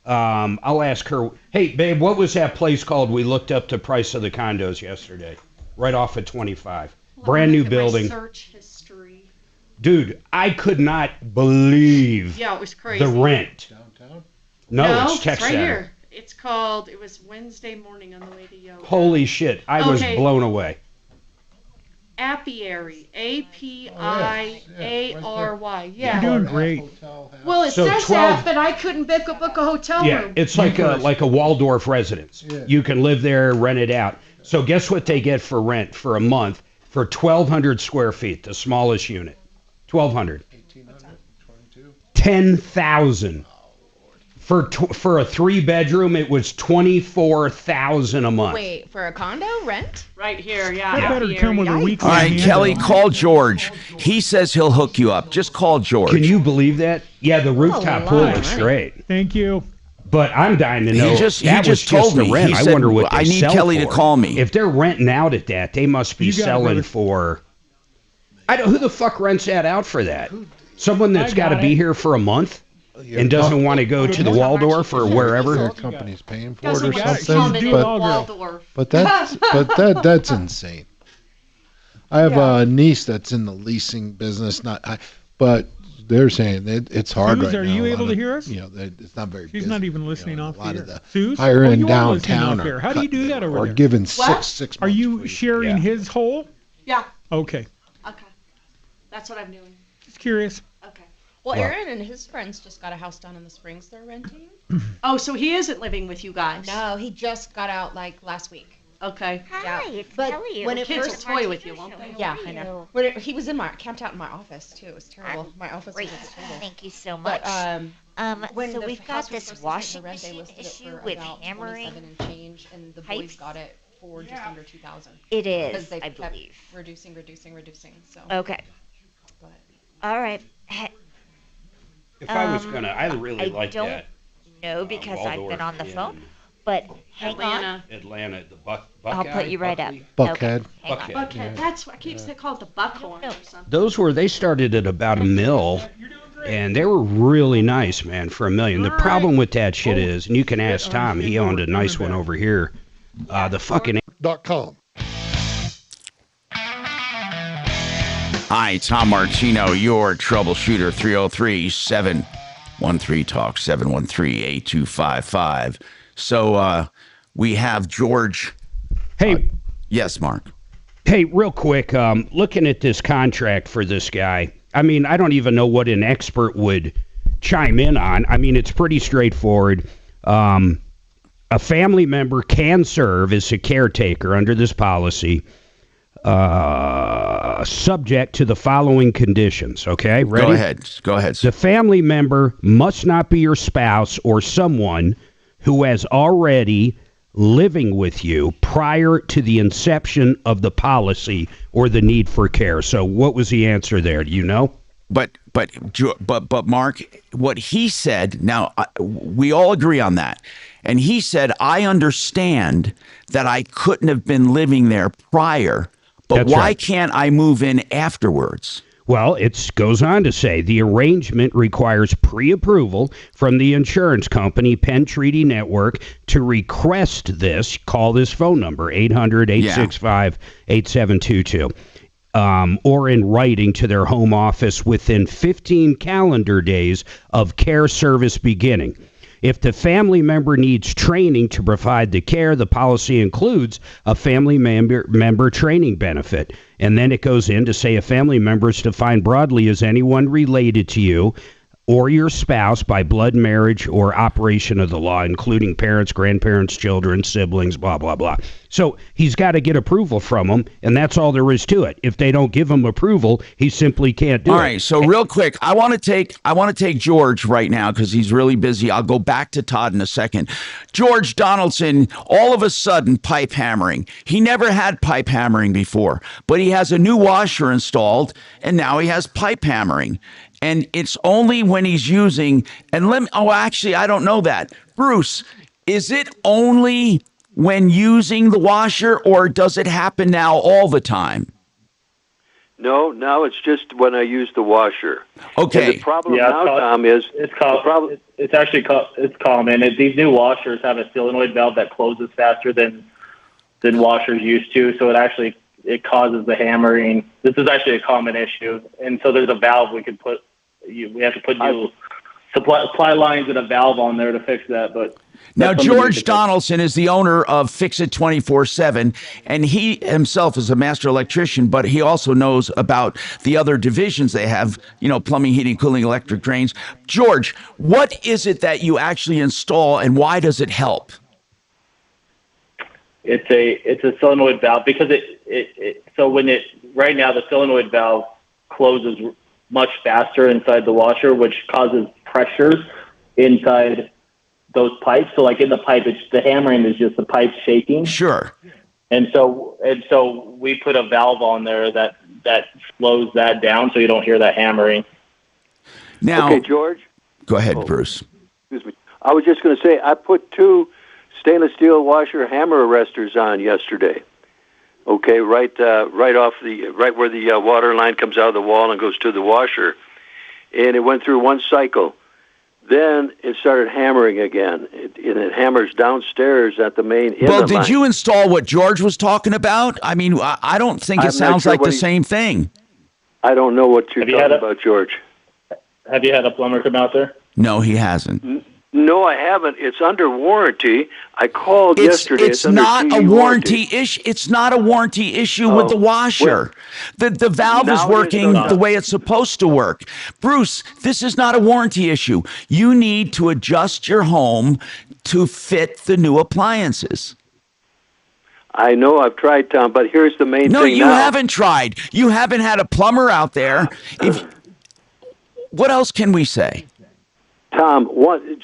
I'll ask her, hey, babe, what was that place called? We looked up the price of the condos yesterday, right off at 25. Brand new building. Search history. Dude, I could not believe Yeah, it was crazy. the rent. Downtown? No, it's tech right center. here. It's called, it was Wednesday morning on the way to yoga. Holy shit, I was Okay. blown away. Apiary. A-P-I-A-R-Y. Yeah. You're doing great. Well, it So says 12 that, but I couldn't book a hotel Yeah, room. it's like a Waldorf residence. Yeah. You can live there, rent it out. So guess what they get for rent for a month for 1,200 square feet, the smallest unit. 1,200. 1,800, 22. 10,000 For a 3-bedroom, it was $24,000 a month. Wait, for a condo rent? Right here, yeah. That better come with a weekly All right, handle. Kelly, call George. He says he'll hook you up. Just call George. Can you believe that? Yeah, the rooftop pool looks great. Thank you. But I'm dying to know. He just told me. the rent. He I said, wonder what they I need sell Kelly for. to call me. If they're renting out at that, they must be selling for. Who the fuck rents that out for that? Someone that's got to be here for a month and doesn't want to go to the Waldorf or wherever. Their company's paying for it or Got something. Waldorf. But that's insane. I have a niece that's in the leasing business, but they're saying it's hard Suze, right now. are you able to hear us? It's not very. She's busy. not even listening off a lot the of air. the Suze? higher end you are listening downtown off are air. How do you do that over or there? giving What? 6 Are months you free. sharing his hole? Yeah. Okay. Okay. That's what I'm doing. Just curious. Okay. Well, Aaron and his friends just got a house down in the Springs they're renting. Oh, so he isn't living with you guys? No, he just got out like last week. Okay. Hi, it's But Kelly. when it Kids first will toy with you, won't they? Yeah, I know. When he was camped out in my office too. It was terrible. My office Great. was terrible. Thank you so much. But when So the we've house got was this first washing listed for rent, they machine listed it issue for with about hammering 27 and change, and the boys pipes. got it for just under 2,000. It Because is, they I kept believe. reducing. So. Okay. But All right. If I was gonna, I really like don't that. know because I've been Waldorf on the in phone. But hang on. Atlanta, the I'll Buckeye. put you right up. Buckhead. Okay, hang on. Buckhead. Buckhead. That's what I keep saying. Call it the Buckhorn or something. Those they started at about $1 million, and they were really nice, man, for $1 million. The problem with that shit is, and you can ask Tom, he owned a nice one over here. The fucking. .com. Hi, Tom Martino, your troubleshooter, 303-713-TALK, 713-8255. So we have George. Hey. Yes, Mark. Hey, real quick, looking at this contract for this guy, I mean, I don't even know what an expert would chime in on. I mean, it's pretty straightforward. A family member can serve as a caretaker under this policy, subject to the following conditions. Okay, ready? Go ahead. The family member must not be your spouse or someone who has already living with you prior to the inception of the policy or the need for care. So what was the answer there? Do you know? But Mark, what he said, now we all agree on that. And he said, I understand that I couldn't have been living there prior, but That's why right. can't I move in afterwards? Well, it goes on to say the arrangement requires pre-approval from the insurance company, Penn Treaty Network, to request this. Call this phone number, 800-865-8722, or in writing to their home office within 15 calendar days of care service beginning. If the family member needs training to provide the care, the policy includes a family member training benefit. And then it goes in to say a family member is defined broadly as anyone related to you or your spouse by blood, marriage, or operation of the law, including parents, grandparents, children, siblings, blah, blah, blah. So he's got to get approval from them, and that's all there is to it. If they don't give him approval, he simply can't do it. All right, so real quick, I want to take George right now because he's really busy. I'll go back to Todd in a second. George Donaldson, all of a sudden, pipe hammering. He never had pipe hammering before, but he has a new washer installed, and now he has pipe hammering. And it's only when he's using, I don't know that. Bruce, is it only when using the washer, or does it happen now all the time? No, now it's just when I use the washer. Okay. And the problem Tom, is it's common. These new washers have a solenoid valve that closes faster than washers used to, so it causes the hammering. This is actually a common issue, and so there's a valve we have to put new supply lines and a valve on there to fix that. But now George Donaldson is the owner of Fix It 24/7, and he himself is a master electrician, but he also knows about the other divisions they have, plumbing, heating, cooling, electric drains. George, what is it that you actually install, and why does it help? It's a solenoid valve because right now the solenoid valve closes much faster inside the washer, which causes pressures inside those pipes. So like in the pipe, the hammering is just the pipe shaking. Sure. And so we put a valve on there that slows that down, so you don't hear that hammering. Now, okay, George. Go ahead, Bruce. Excuse me. I was just going to say I put 2 stainless steel washer hammer arresters on yesterday. Okay, right where the water line comes out of the wall and goes to the washer, and it went through one cycle. Then it started hammering again, and it hammers downstairs at the main inlet Well, did line. you install what George was talking about? I mean, I don't think it sounds like the same thing. I don't know what you're talking about, George. Have you had a plumber come out there? No, he hasn't. No, I haven't. It's under warranty. I called yesterday. It's not a warranty issue. It's not a warranty issue with the washer. The valve is working the way it's supposed to work. Bruce, this is not a warranty issue. You need to adjust your home to fit the new appliances. I know I've tried, Tom, but here's the main thing. No, you haven't tried. You haven't had a plumber out there. What else can we say? Tom,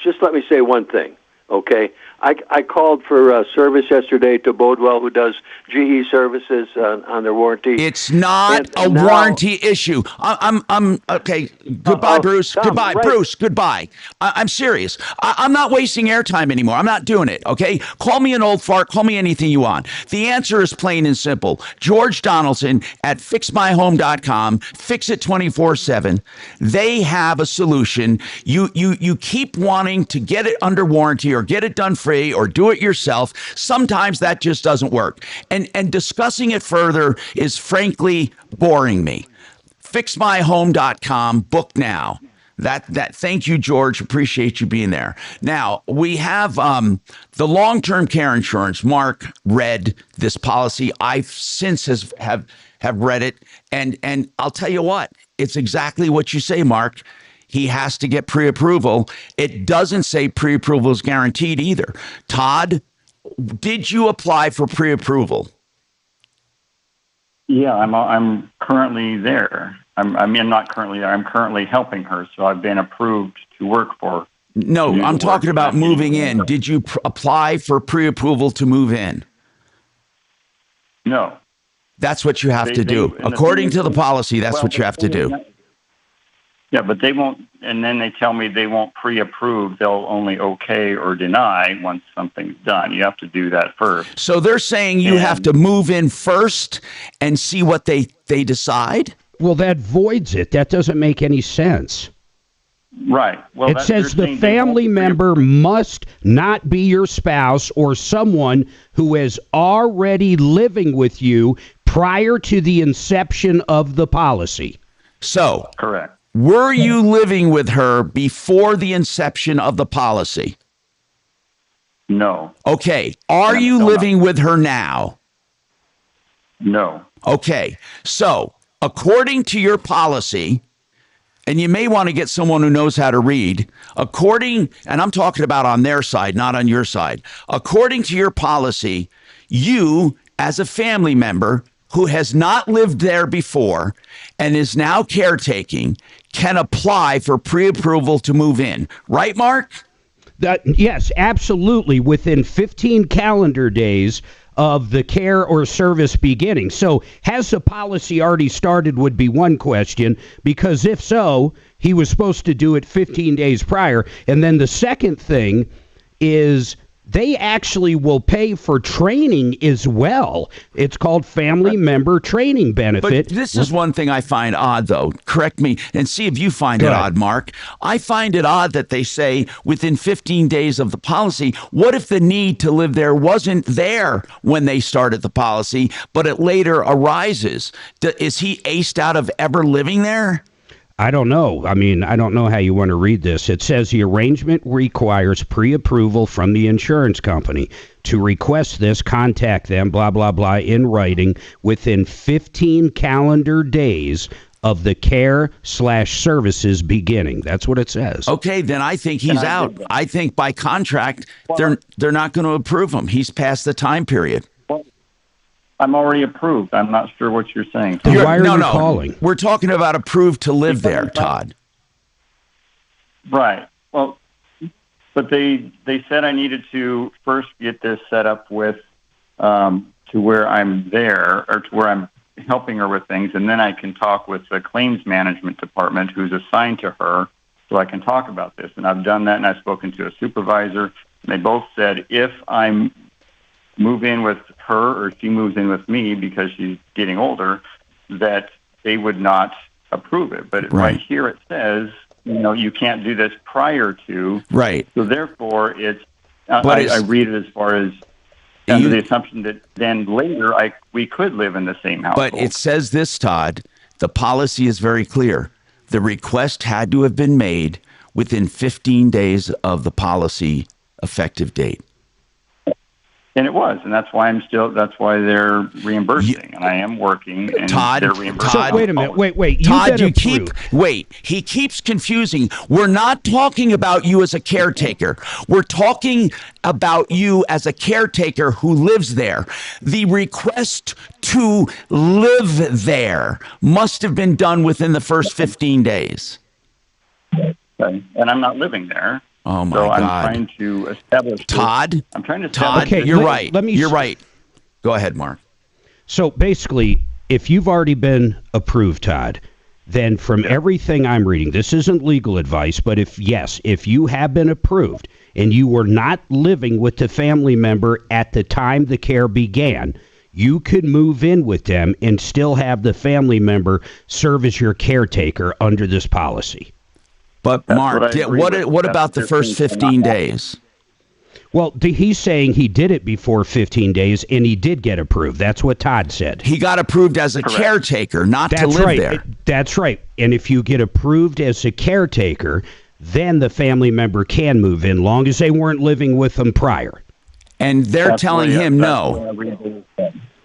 just let me say one thing, okay? I called for service yesterday to Bodwell, who does GE services on their warranty. It's not a warranty issue. I'm okay. Goodbye, Bruce. Tom, goodbye, right. Bruce. Goodbye. I'm serious. I'm not wasting airtime anymore. I'm not doing it. Okay. Call me an old fart. Call me anything you want. The answer is plain and simple. George Donaldson at fixmyhome.com. Fix it 24/7. They have a solution. You keep wanting to get it under warranty or get it done free or do it yourself. Sometimes that just doesn't work. And discussing it further is frankly boring me. Fixmyhome.com. Book now. Thank you, George. Appreciate you being there. Now, we have the long-term care insurance. Mark read this policy. I since have read it. And I'll tell you what, it's exactly what you say, Mark. He has to get pre-approval. It doesn't say pre-approval is guaranteed either. Todd, did you apply for pre-approval? Yeah, I'm currently there. I'm not currently there. I'm currently helping her, so I've been approved to work for her. No, I'm talking about moving in. Did you apply for pre-approval to move in? No. That's what you have to do. According to the policy, that's what you have to do. Yeah, but they won't, and then they tell me they won't pre-approve. They'll only okay or deny once something's done. You have to do that first. So they're saying you have to move in first and see what they decide? Well, that voids it. That doesn't make any sense. Right. Well, it says the family member must not be your spouse or someone who is already living with you prior to the inception of the policy. So, correct. Were you living with her before the inception of the policy? No. Okay. Are you living with her now? No. Okay. So, according to your policy, and you may want to get someone who knows how to read, and I'm talking about on their side, not on your side. According to your policy, you, as a family member who has not lived there before and is now caretaking, can apply for pre-approval to move in. Right, Mark? Yes, absolutely. Within 15 calendar days of the care or service beginning. So has the policy already started would be one question, because if so, he was supposed to do it 15 days prior. And then the second thing is they actually will pay for training as well. It's called Family Member Training Benefit. But this is one thing I find odd, though. Correct me and see if you find it odd, Mark. I find it odd that they say within 15 days of the policy. What if the need to live there wasn't there when they started the policy, but it later arises? Is he aced out of ever living there? I don't know. I mean, I don't know how you want to read this. It says the arrangement requires pre-approval from the insurance company. To request this, contact them, blah, blah, blah, in writing within 15 calendar days of the care/services beginning. That's what it says. Okay, then I think he's out. I think by contract, they're not going to approve him. He's past the time period. I'm already approved. I'm not sure what you're saying. Why are you calling? We're talking about approved to live there, Todd. Right. Well, But they said I needed to first get this set up with to where I'm there, or to where I'm helping her with things, and then I can talk with the claims management department who's assigned to her, so I can talk about this. And I've done that, and I've spoken to a supervisor, and they both said if I move in with her or she moves in with me because she's getting older, that they would not approve it. But right here it says, you can't do this prior to. Right. So therefore, it's I read it as far as under the assumption that then later we could live in the same household. But it says this, Todd. The policy is very clear. The request had to have been made within 15 days of the policy effective date. And it was, and that's why they're reimbursing, and I am working, and they're reimbursing. So wait a minute, wait. Todd, he keeps confusing. We're not talking about you as a caretaker. We're talking about you as a caretaker who lives there. The request to live there must have been done within the first 15 days. Okay. And I'm not living there. Oh my God! God! I'm trying to establish. Todd, I'm trying to. Todd, you're right. You're right. Go ahead, Mark. So basically, if you've already been approved, Todd, then from everything I'm reading, this isn't legal advice, but if you have been approved and you were not living with the family member at the time the care began, you could move in with them and still have the family member serve as your caretaker under this policy. But Mark, what about the first 15 days? Well, he's saying he did it before 15 days, and he did get approved. That's what Todd said. He got approved as a caretaker, not to live there. That's right. And if you get approved as a caretaker, then the family member can move in, long as they weren't living with them prior. And they're telling him no.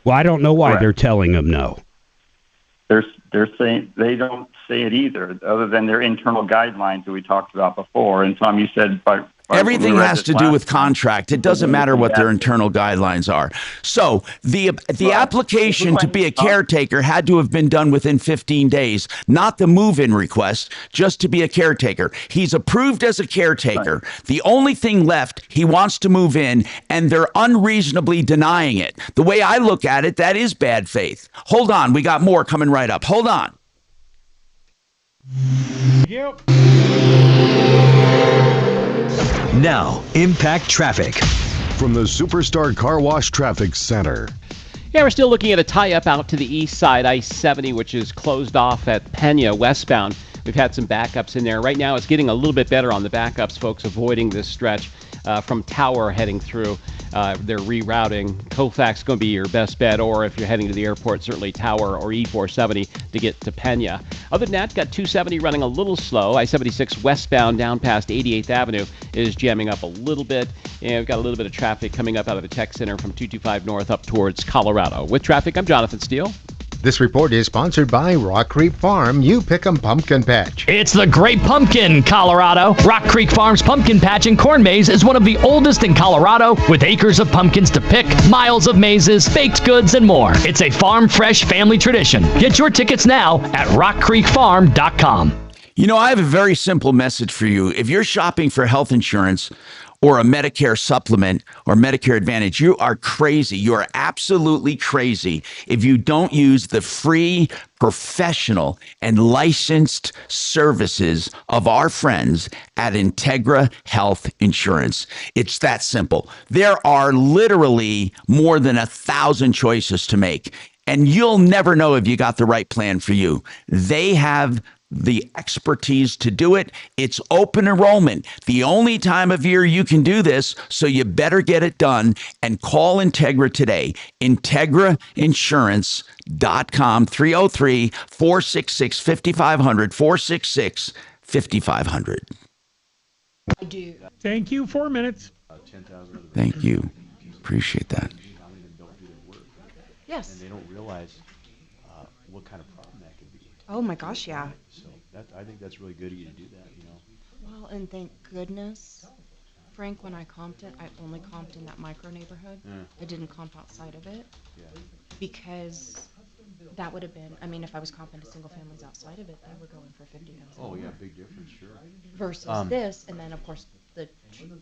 Well, I don't know why they're telling him no. They're saying they don't say it either, other than their internal guidelines that we talked about before. And Tom, you said everything has to do with contract. It doesn't matter what their internal guidelines are. So the application to be a caretaker had to have been done within 15 days, not the move-in request, just to be a caretaker. He's approved as a caretaker. Right. The only thing left, he wants to move in, and they're unreasonably denying it. The way I look at it, that is bad faith. Hold on. We got more coming right up. Hold on. Yep. Now, impact traffic from the Superstar Car Wash Traffic Center. Yeah, we're still looking at a tie-up out to the east side, I-70, which is closed off at Pena westbound. We've had some backups in there. Right now, it's getting a little bit better on the backups, folks, avoiding this stretch from Tower heading through. They're rerouting. Colfax going to be your best bet, or if you're heading to the airport, certainly Tower or E470 to get to Pena. Other than that, got 270 running a little slow. I-76 westbound down past 88th Avenue is jamming up a little bit. And we've got a little bit of traffic coming up out of the tech center from 225 north up towards Colorado. With traffic, I'm Jonathan Steele. This report is sponsored by Rock Creek Farm. You pick 'em pumpkin patch. It's the Great Pumpkin, Colorado. Rock Creek Farm's pumpkin patch and corn maze is one of the oldest in Colorado, with acres of pumpkins to pick, miles of mazes, baked goods, and more. It's a farm fresh family tradition. Get your tickets now at rockcreekfarm.com. You know, I have a very simple message for you. If you're shopping for health insurance or a Medicare supplement or Medicare Advantage, you are crazy. You are absolutely crazy if you don't use the free, professional, and licensed services of our friends at Integra Health Insurance. It's that simple. There are literally more than 1,000 choices to make, and you'll never know if you got the right plan for you. They have the expertise to do it. It's open enrollment, the only time of year you can do this, so you better get it done and call Integra today. IntegraInsurance.com, 303-466-5500, 466-5500. I do. Thank you. 4 minutes. Thank you. Appreciate that. Yes. And they don't realize what kind of problem that could be. Oh my gosh, yeah. So I think that's really good of you to do that, you know. Well, and thank goodness, Frank, when I comped it, I only comped in that micro neighborhood. Yeah. I didn't comp outside of it. Yeah. Because that would have been, I mean, if I was comping to single families outside of it, they were going for 50,000. Oh yeah, big difference, sure. Versus this, and then of course the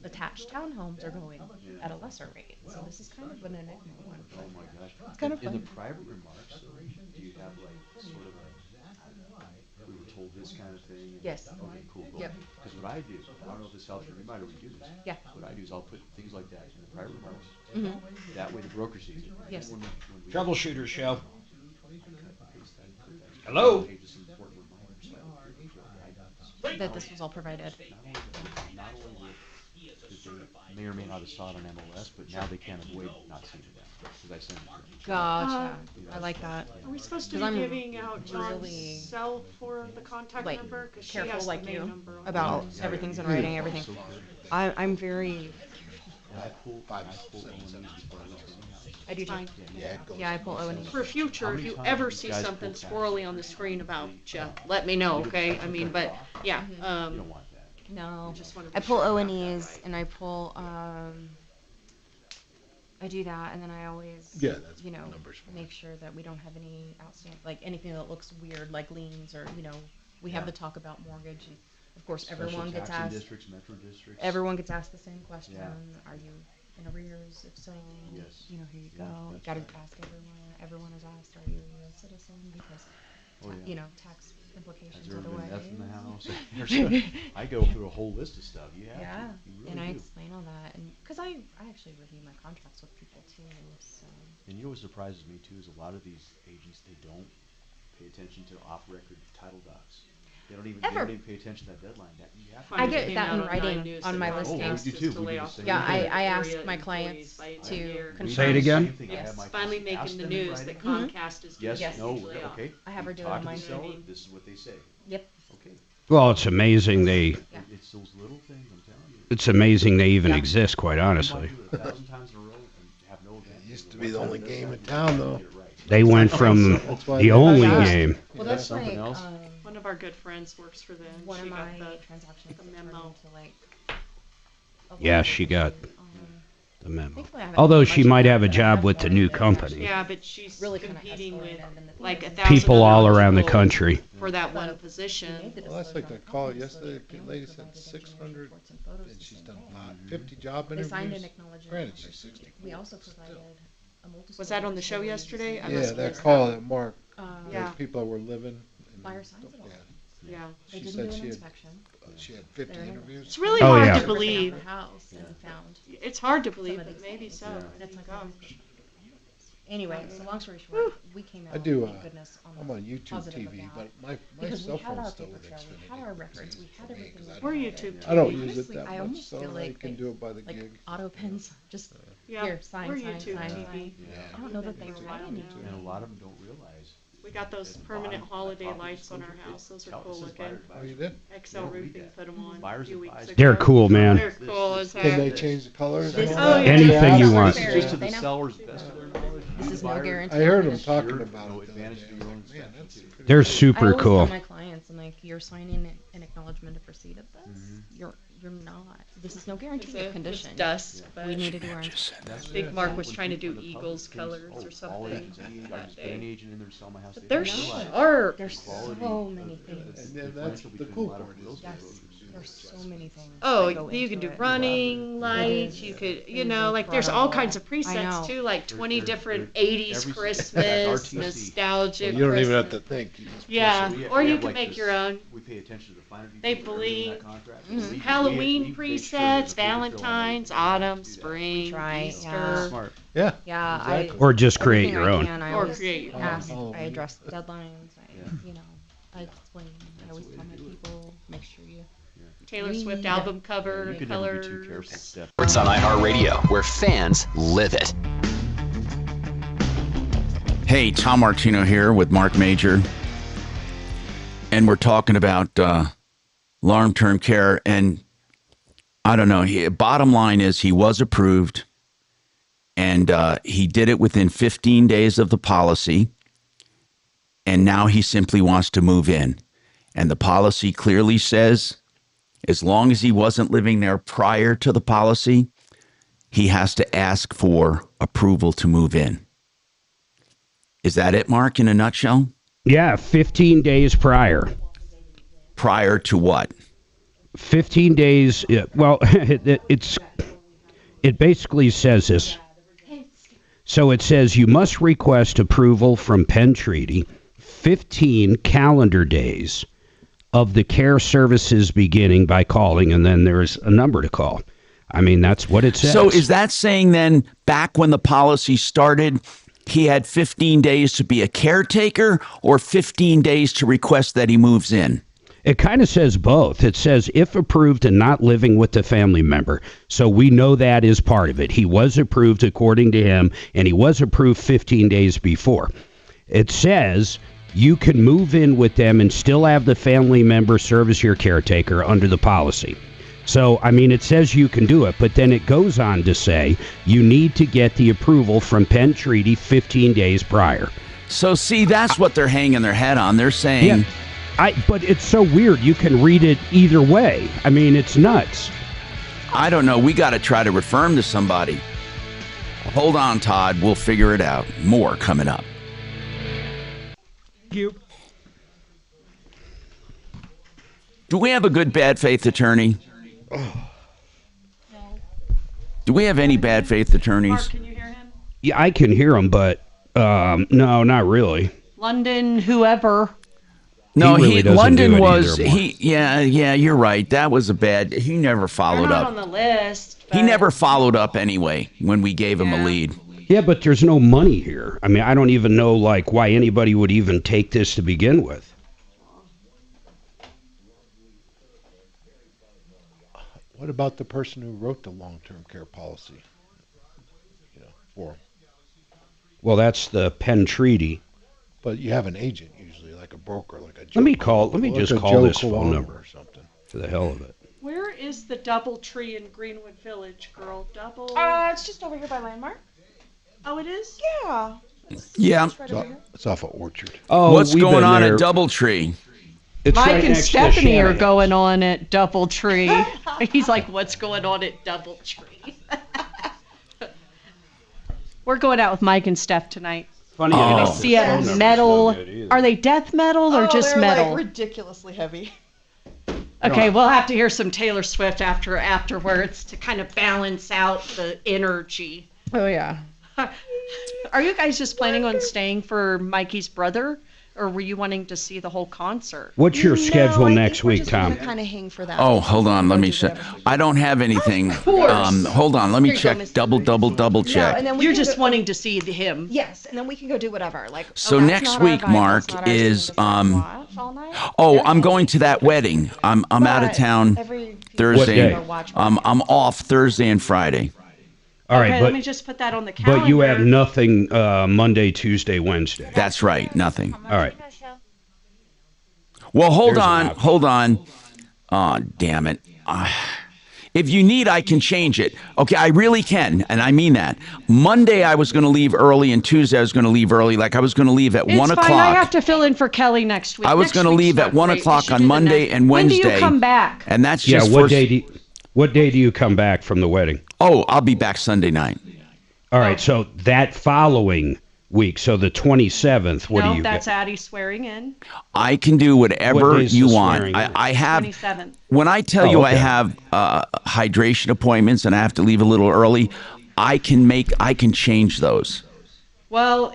attached townhomes are going at a lesser rate. So this is kind of an enigma one. Oh my gosh. It's kind of in fun. the private remarks, do you have like sort of we were told this kind of thing? Yes. Okay, cool. Yep. Because what I do, I don't know if this helps you, you might already do this. Yeah. What I do is I'll put things like that in the private remarks. Mm-hmm. That way the broker sees it. Yes. When we Troubleshooter Show. Hello. That this was all provided. Not only they may or may not have saw it on MLS, but now they can't avoid not seeing it because I send it to them. Gotcha. I like that. Are we supposed to 'Cause be I'm giving out John's really, cell for the contact like, number? Because she careful has like the main you number. about everything's in writing, everything. I'm very I pull O&Es before I leave the I do too. Fine. Yeah, I pull O&E. For future, if you ever see something squirrely on the screen about you, let me know, okay? I mean, but yeah. No, just wanted to I be pull sure about O&Es that, right? and I pull. I do that, and then I always, that's you know, numbers for make sure that we don't have any outstanding, like anything that looks weird, like liens or we have the talk about mortgage, and of course everyone gets asked. Districts, metro districts. Everyone gets asked the same question: Yeah. Are you in arrears? If so, Yes. here you go. You got to ask everyone. Everyone is asked: Are you a U.S. citizen? Because tax implications Has there ever been otherwise. meth in the house? I go through a whole list of stuff. You have Yeah, to. You really and I do. explain all that, and because I actually review my contracts with people too. So. And you know what surprises me too is a lot of these agents, they don't pay attention to off-record title docs. They don't even pay attention to that deadline. You have to I do get that in on writing 9 News on my that listing. Oh, we do too. We do the same Yeah, thing. I ask Area my employees clients by to year. confirm. Say it again? Yes, Ask finally making the them in news that writing. Comcast is Yes, doing no, usually off. okay. I have her You do it talk on to the mine. seller, this is what they say. Yep. Okay. Well, it's amazing they. It's those little things, I'm telling you. It's amazing they even exist, quite honestly. 1,000 times in a row and have no advantage. It used to be the only game in town, though. They went from That's why the they- only Yeah. game. Well, that's Something like else? One of our good friends works for them. one She of got my the transactions. the that memo. turned into, like, a lot Yeah, of she different, got the memo. thankfully I haven't Although done she much might of have a that, but job I've with the learned new that company. Yeah, but she's really kinda competing with escalated, and the like thing is- 1,000 People all other around the people country. for that one But position. Well, that's like that call yesterday. The lady said 600, and she's done 50 job They interviews. signed an acknowledgement. Granted, she's 60. We also provided a multi. Was that on the show yesterday? I Yeah, must have that missed call that Mark. Yeah. Those people that were living. Fire signs it all. Yeah. They She didn't said do an she had, inspection. she had 50 They're- interviews. It's really Oh, hard yeah. to believe. The house and found It's hard to believe, some of but these maybe things. so. And it's like, Gosh. anyway, so long story short, we came out. I do. Thank goodness, on I'm the on YouTube positive TV, about but my because cell we had our phone's still paper with trail, Xfinity. we had our records, we had everything. Or we YouTube had. I don't TV. use it Honestly, that I much, almost so feel I like can they- do it by the like gig. auto pens, just Yeah, here, sign, we're sign, YouTube sign, TV. sign. I don't know that they write anymore. And a lot of them don't realize. We got those permanent holiday lights on our house. Those are cool looking. Oh, you did? XL Roofing put them on a few weeks ago. They're cool, man. They're cool as heck. Can they change the colors? This- and all that? yeah. Anything you want. It's just to They the know. seller's best of their knowledge. This is no Buyer- guarantee. I heard I'm them gonna- talking about No it. the other advantage day. to I your was own like, man, inspection, that's too. pretty They're cool. I super always cool. tell my clients, I'm like, you're signing an acknowledgement of receipt of this. You're not. This is no guarantee of condition. It's dust, We but need to do our. I think Mark was trying to do Eagles colors or All something agents, I that just put any day. agent in there and sell my house. But They they're don't realize sharp. There's quality. so many things. And then that's differential the between cool a lot of part real is. estate Yes, brokers do. there's so many things. Oh, that go you can into do it. running lights. You could, you know, like there's all kinds of I know. presets too, like 20 They're- different they're- 80s every- Christmas, RTC. nostalgic. Well, you don't even have Christmas. to think. You just push Yeah, it. or We you have can like make this- your own. We pay attention to the finer They details that are in bleed. that contract. Mhm. We- Halloween we make sure presets, there's a paper trail on Valentine's, everything. autumn, Do that. spring, Try, Easter. yeah. Smart. Yeah. Yeah, Exactly. Or just create everything your I own. can, I Or always create your own. ask. Oh, I yeah. address deadlines. Yeah. I explain. I always tell my people, make sure you. Taylor Swift Read. album cover, You can never be too colors. careful, Steph. It's on iHeartRadio, where fans live it. Hey, Tom Martino here with Marc Mager. And we're talking about long-term care. And I don't know, bottom line is he was approved. And he did it within 15 days of the policy. And now he simply wants to move in. And the policy clearly says, as long as he wasn't living there prior to the policy, he has to ask for approval to move in. Is that it, Mark, in a nutshell? Yeah, 15 days prior. Prior to what? 15 days. Well, it basically says this. So it says you must request approval from Penn Treaty 15 calendar days of the care services beginning by calling, and then there's a number to call. I mean, that's what it says. So is that saying then back when the policy started, he had 15 days to be a caretaker or 15 days to request that he moves in? It kind of says both. It says if approved and not living with the family member. So we know that is part of it. He was approved according to him, and he was approved 15 days before. It says you can move in with them and still have the family member serve as your caretaker under the policy. So, I mean, it says you can do it, but then it goes on to say you need to get the approval from Penn Treaty 15 days prior. So, see, that's what they're hanging their head on. They're saying... Yeah, but it's so weird. You can read it either way. I mean, it's nuts. I don't know. We got to try to refer him to somebody. Hold on, Todd. We'll figure it out. More coming up. Thank you. Do we have a good bad faith attorney? Do we have any bad faith attorneys? Mark, can you hear him? Yeah, I can hear him, but no, not really. London, whoever. No, really London was yeah, you're right. That was a bad. He never followed They're not up. on the list. He never followed up anyway when we gave him a lead. Yeah, but there's no money here. I mean, I don't even know like why anybody would even take this to begin with. What about the person who wrote the long-term care policy? For him. Well, that's the Penn Treaty. But you have an agent usually, like a broker, like a. Let me just call this phone number or something. For the hell of it. Where is the DoubleTree in Greenwood Village, girl? It's just over here by Landmark. Oh, it is? Yeah. Yeah. It's off of Orchard. Oh, what's going on at DoubleTree? Mike and Stephanie are going on at DoubleTree. He's like, what's going on at DoubleTree? We're going out with Mike and Steph tonight. Funny. You're going to see a metal. Are they death metal or just they're metal? Like ridiculously heavy. Okay, we'll have to hear some Taylor Swift afterwards to kind of balance out the energy. Oh, yeah. Are you guys just planning on staying for Mikey's brother? Or were you wanting to see the whole concert? What's your schedule next week, Tom? Kind of hang for that. Oh, hold on. Let me check. I don't have anything. Hold on. Let me check. Double check. And then you're just wanting to see him. Yes, and then we can go do whatever. Like. So next week, Mark, is I'm going to that wedding. I'm out of town Thursday. I'm off Thursday and Friday. All right, okay, let me just put that on the calendar. But you have nothing Monday, Tuesday, Wednesday. That's right, nothing. All right. Well, hold on. Oh, damn it. If you need, I can change it. Okay, I really can, and I mean that. Monday I was going to leave early, and Tuesday I was going to leave early. Like I was going to leave at 1 o'clock. It's fine. I have to fill in for Kelly next week. I was going to leave at 1 o'clock on Monday and Wednesday. When do you come back? And that's just what day do you come back from the wedding? Oh, I'll be back Sunday night. All right, so that following week, so the 27th, what do you get? No, that's Addie swearing in. I can do whatever you want. I have 27th. When I tell you I have hydration appointments and I have to leave a little early, I can change those. Well,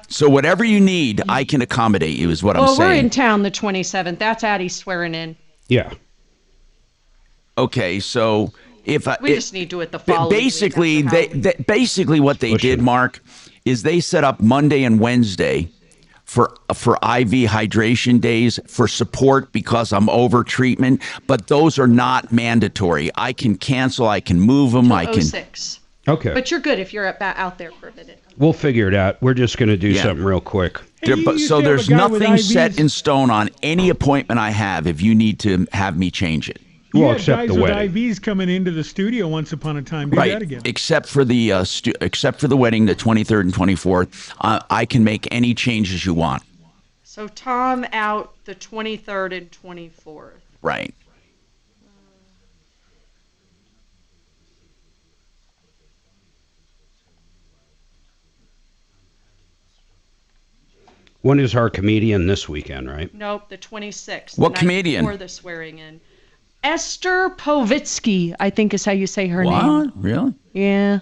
So whatever you need, I can accommodate you is what I'm saying. Well, we're in town the 27th. That's Addie swearing in. Yeah. Okay, so we just need to do it the following basically week. Basically what they did, Mark, is they set up Monday and Wednesday for IV hydration days for support because I'm over treatment, but those are not mandatory. I can cancel, I can move them, I can. 06. Okay. But you're good if you're out there for a minute. We'll figure it out. We're just going to do something real quick. So there's nothing set in stone on any appointment I have if you need to have me change it. You had guys with IVs coming into the studio once upon a time. Do that again. Except for the wedding, the 23rd and 24th, I can make any changes you want. So Tom out the 23rd and 24th. Right. When is our comedian this weekend, right? Nope, the 26th. What comedian? Before the swearing in. Esther Povitsky, I think is how you say her name. What? Really? Yeah.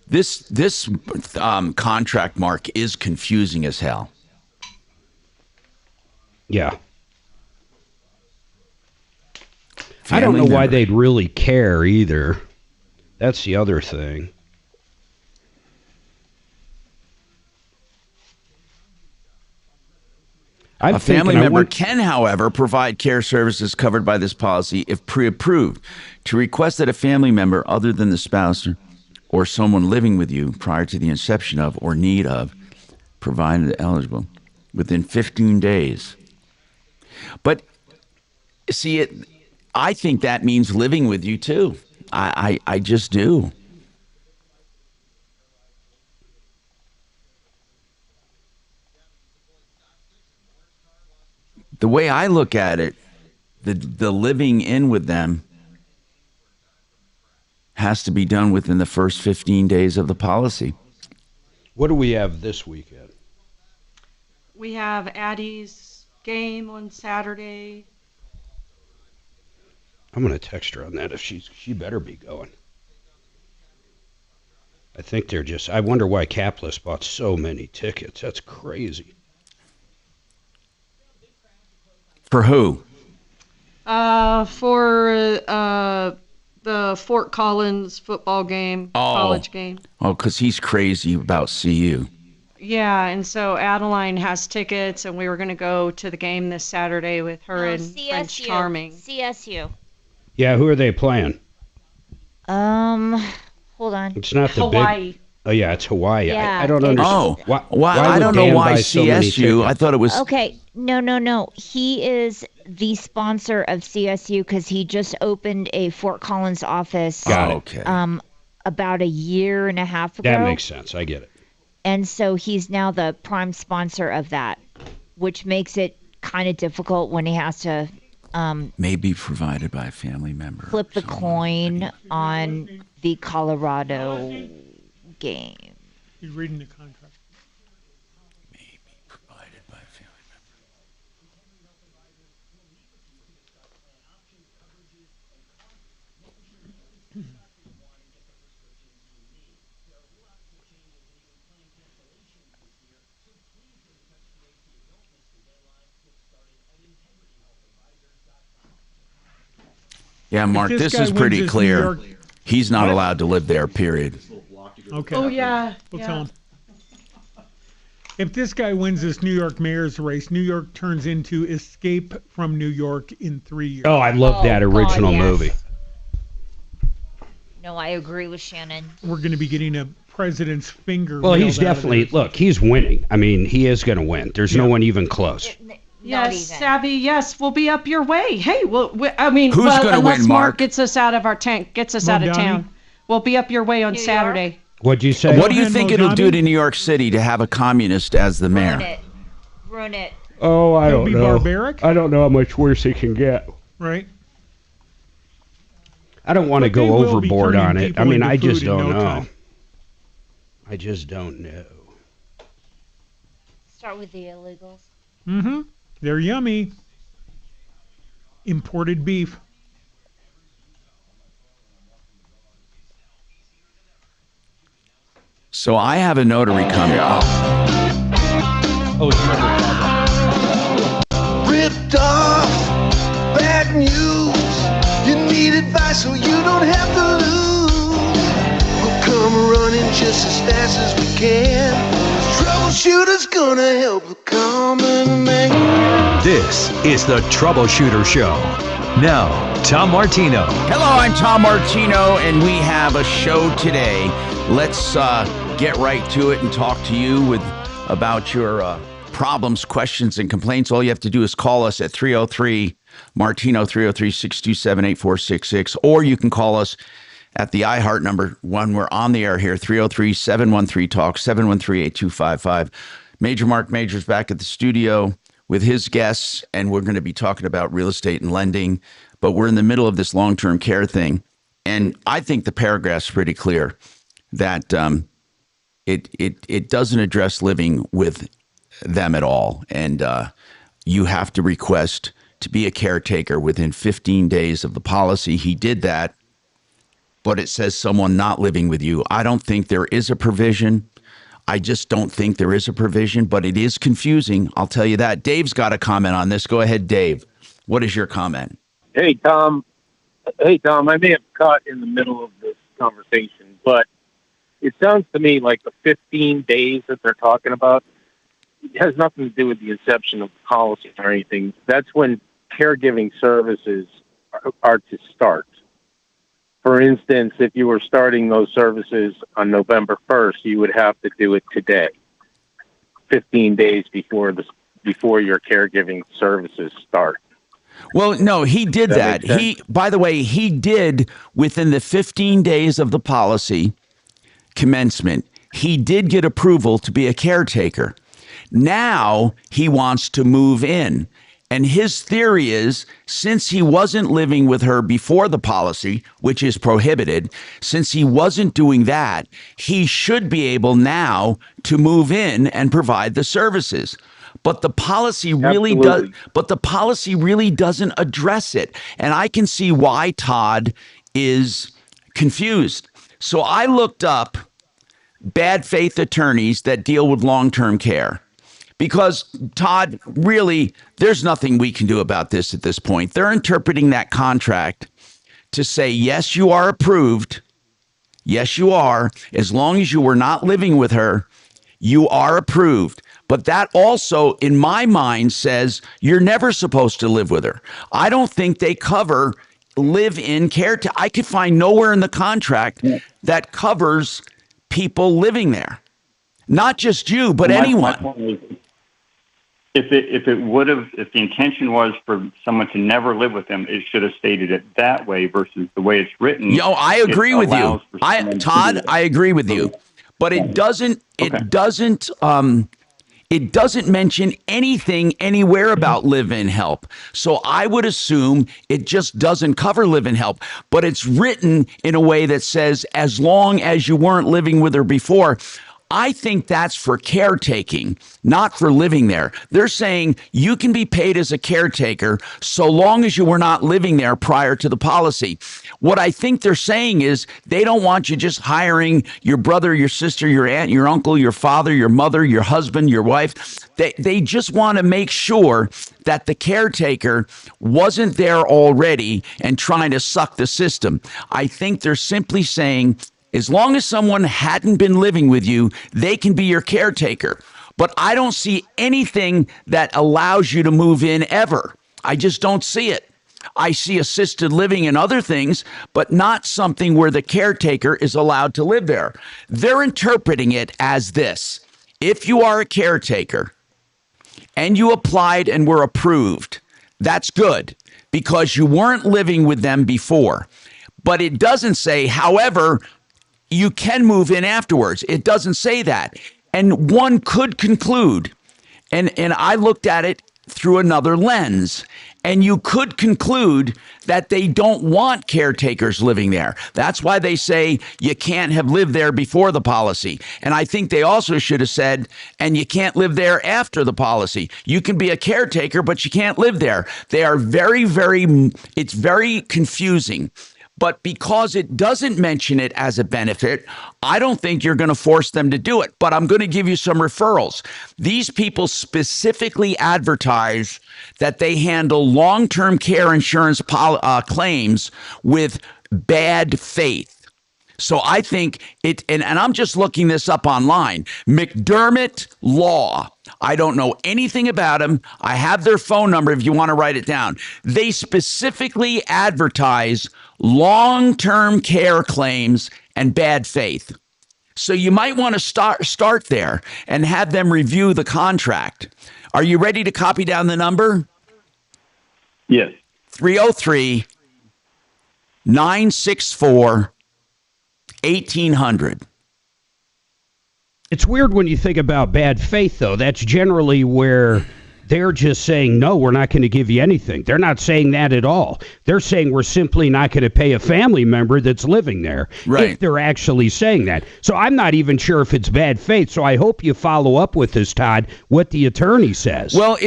This contract, Mark, is confusing as hell. Yeah. I don't know why they'd really care either. That's the other thing. A family member can, however, provide care services covered by this policy if pre-approved. To request that a family member other than the spouse or someone living with you prior to the inception of or need of, provided eligible, within 15 days. But see, I think that means living with you too. I just do. The way I look at it, the living in with them has to be done within the first 15 days of the policy. What do we have this weekend? We have Addie's game on Saturday. I'm going to text her on that if she better be going. I think they're just, I wonder why Capless bought so many tickets. That's crazy. For who? For the Fort Collins football game, college game. Oh, because he's crazy about CU. Yeah, and so Adeline has tickets, and we were going to go to the game this Saturday with her and French Charming. CSU. Yeah, who are they playing? Hold on. It's not the Hawaii. big. Oh yeah, it's Hawaii. Yeah, I don't understand. Why I don't know why CSU. I thought it was. Okay, no. He is the sponsor of CSU because he just opened a Fort Collins office. Got it. Okay. About a year and a half ago. That makes sense. I get it. And so he's now the prime sponsor of that, which makes it kind of difficult when he has to maybe provided by a family member. Flip the coin on the Colorado game. He's reading the contract. Maybe provided by a family member. Yeah, Mark, this is pretty clear. He's not allowed to live there, period. Okay. Oh, yeah. We'll tell him. If this guy wins this New York mayor's race, New York turns into Escape from New York in 3 years. Oh, I love that original movie. No, I agree with Shannon. We're going to be getting a president's finger. Well, he's definitely, look, he's winning. I mean, he is going to win. There's no one even close. Yes, Sabby, yes, we'll be up your way. Hey, I mean, who's going to unless win, Mark Mark gets us out of our tank, gets us out of town. We'll be up your way on Saturday. What'd you say? What do you think it'll do to New York City to have a communist as the mayor? Ruin it. Oh, I don't know. Barbaric? I don't know how much worse it can get. Right. I don't want to go overboard on it. I mean, I just don't know. Time. I just don't know. Start with the illegals. Mm-hmm. They're yummy. Imported beef. So I have a notary coming. Oh, ripped off, bad news. You need advice so you don't have to lose. We'll come running just as fast as we can. Troubleshooter's gonna help the common man. This is the Troubleshooter Show. Now, Tom Martino. Hello, I'm Tom Martino, and we have a show today. Let's get right to it and talk to you about your problems, questions, and complaints. All you have to do is call us at 303-MARTINO, 303-627-8466, or you can call us at the iHeart number when we're on the air here, 303-713-TALK, 713-8255. Major Marc Mager's back at the studio with his guests, and we're going to be talking about real estate and lending, but we're in the middle of this long-term care thing, and I think the paragraph's pretty clear that it doesn't address living with them at all. And you have to request to be a caretaker within 15 days of the policy. He did that, but it says someone not living with you. I don't think there is a provision. I just don't think there is a provision, but it is confusing. I'll tell you that. Dave's got a comment on this. Go ahead, Dave. What is your comment? Hey, Tom. I may have caught in the middle of this conversation, but it sounds to me like the 15 days that they're talking about, it has nothing to do with the inception of the policy or anything. That's when caregiving services are to start. For instance, if you were starting those services on November 1st, you would have to do it today, 15 days before your caregiving services start. Well, no, he did that. By the way, he did within the 15 days of the policy commencement. He did get approval to be a caretaker. Now he wants to move in. And his theory is, since he wasn't living with her before the policy, which is prohibited, since he wasn't doing that, he should be able now to move in and provide the services. But the policy really does. But the policy really doesn't address it. And I can see why Todd is confused. So I looked up bad faith attorneys that deal with long-term care. Because, Todd, really, there's nothing we can do about this at this point. They're interpreting that contract to say, yes, you are approved. Yes, you are. As long as you were not living with her, you are approved. But that also, in my mind, says you're never supposed to live with her. I don't think they cover live-in care. I could find nowhere in the contract that covers people living there. Not just you, but anyone. If the intention was for someone to never live with them, it should have stated it that way versus the way it's written. Yo, I agree with you. Todd, I agree with you. But it doesn't mention anything anywhere about live-in help. So I would assume it just doesn't cover live-in help. But it's written in a way that says, as long as you weren't living with her before. I think that's for caretaking, not for living there. They're saying you can be paid as a caretaker so long as you were not living there prior to the policy. What I think they're saying is they don't want you just hiring your brother, your sister, your aunt, your uncle, your father, your mother, your husband, your wife. They just want to make sure that the caretaker wasn't there already and trying to suck the system. I think they're simply saying, as long as someone hadn't been living with you, they can be your caretaker. But I don't see anything that allows you to move in ever. I just don't see it. I see assisted living and other things, but not something where the caretaker is allowed to live there. They're interpreting it as this. If you are a caretaker and you applied and were approved, that's good because you weren't living with them before. But it doesn't say, however, you can move in afterwards. It doesn't say that. And one could conclude, and I looked at it through another lens, and you could conclude that they don't want caretakers living there. That's why they say you can't have lived there before the policy. And I think they also should have said, and you can't live there after the policy. You can be a caretaker, but you can't live there. They are it's very confusing. But because it doesn't mention it as a benefit, I don't think you're going to force them to do it. But I'm going to give you some referrals. These people specifically advertise that they handle long-term care insurance claims with bad faith. So I think it, and I'm just looking this up online, McDermott Law. I don't know anything about them. I have their phone number if you want to write it down. They specifically advertise long-term care claims and bad faith. So you might want to start there and have them review the contract. Are you ready to copy down the number? Yes. 303-964-1800. It's weird when you think about bad faith, though. That's generally where They're just saying, no, we're not going to give you anything. They're not saying that at all. They're saying we're simply not going to pay a family member that's living there. Right. If they're actually saying that. So I'm not even sure if it's bad faith. So I hope you follow up with this, Todd, what the attorney says. Well,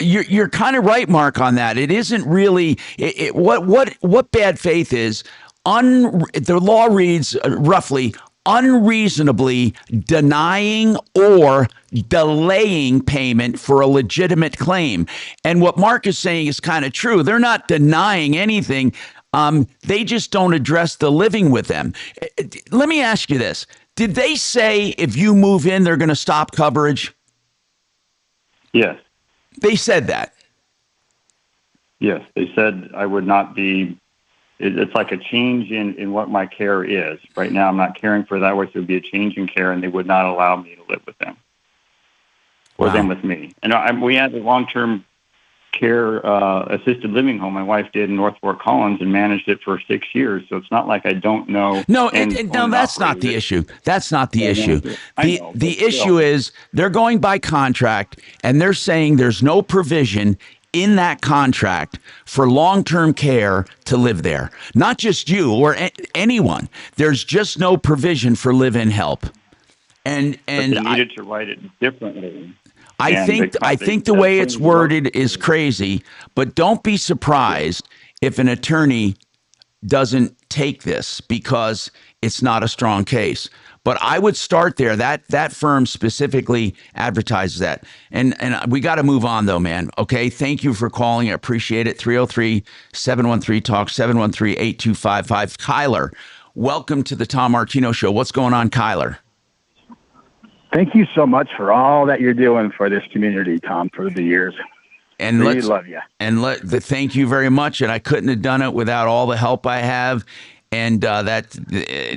you're kind of right, Mark, on that. It isn't really what bad faith is. The law reads roughly unreasonably denying or delaying payment for a legitimate claim. And what Mark is saying is kind of true. They're not denying anything. They just don't address the living with them. Let me ask you this. Did they say if you move in, they're going to stop coverage? Yes. They said that. Yes. They said I would not be. It's like a change in what my care is. Right now, I'm not caring for that, which would be a change in care, and they would not allow me to live with them or them with me. And we had a long-term care assisted living home my wife did in North Fort Collins and managed it for 6 years. So it's not like I don't know. No, that's not the issue. That's not the issue. The issue is they're going by contract, and they're saying there's no provision in that contract for long-term care to live there. Not just you or anyone. There's just no provision for live-in help. And they needed to write it differently. I think the way it's worded is crazy, but don't be surprised if an attorney doesn't take this because it's not a strong case. But I would start there. That firm specifically advertises that. And we got to move on, though, man. Okay? Thank you for calling. I appreciate it. 303-713-TALK, 713-8255. Kyler, welcome to the Tom Martino Show. What's going on, Kyler? Thank you so much for all that you're doing for this community, Tom, for the years. And we love you. And thank you very much. And I couldn't have done it without all the help I have. And that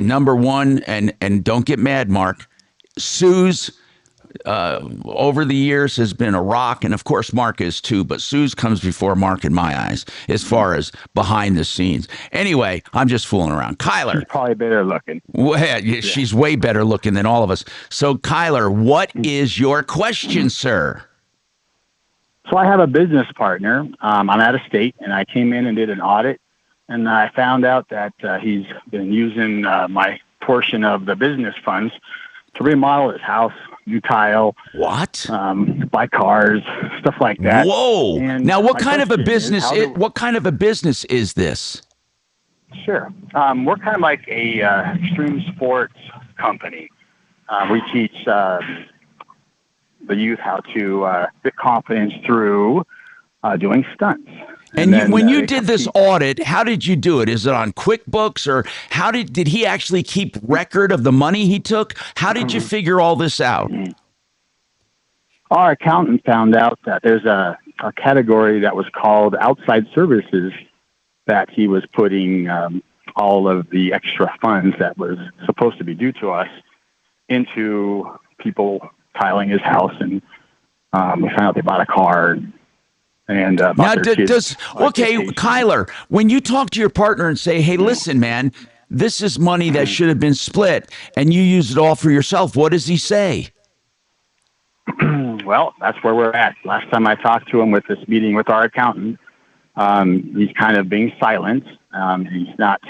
number one, and don't get mad, Mark, Sue's over the years has been a rock, and of course Mark is too, but Sue's comes before Mark in my eyes as far as behind the scenes. Anyway, I'm just fooling around. Kyler. She's probably better looking. Well, she's way better looking than all of us. So Kyler, what is your question, sir? So I have a business partner. I'm out of state, and I came in and did an audit. And I found out that he's been using my portion of the business funds to remodel his house, new tile. What? Buy cars, stuff like that. Whoa! And now, what kind of a business? What kind of a business is this? Sure, we're kind of like a extreme sports company. We teach the youth how to get confidence through doing stunts. And when you did this audit, how did you do it? Is it on QuickBooks, or how did he actually keep record of the money he took? How did you figure all this out? Our accountant found out that there's a category that was called outside services that he was putting all of the extra funds that was supposed to be due to us into people tiling his house, and we found out they bought a car. And now, Kyler, when you talk to your partner and say, hey, listen, man, this is money that should have been split, and you use it all for yourself, what does he say? Well, that's where we're at. Last time I talked to him with this meeting with our accountant, he's kind of being silent. He's not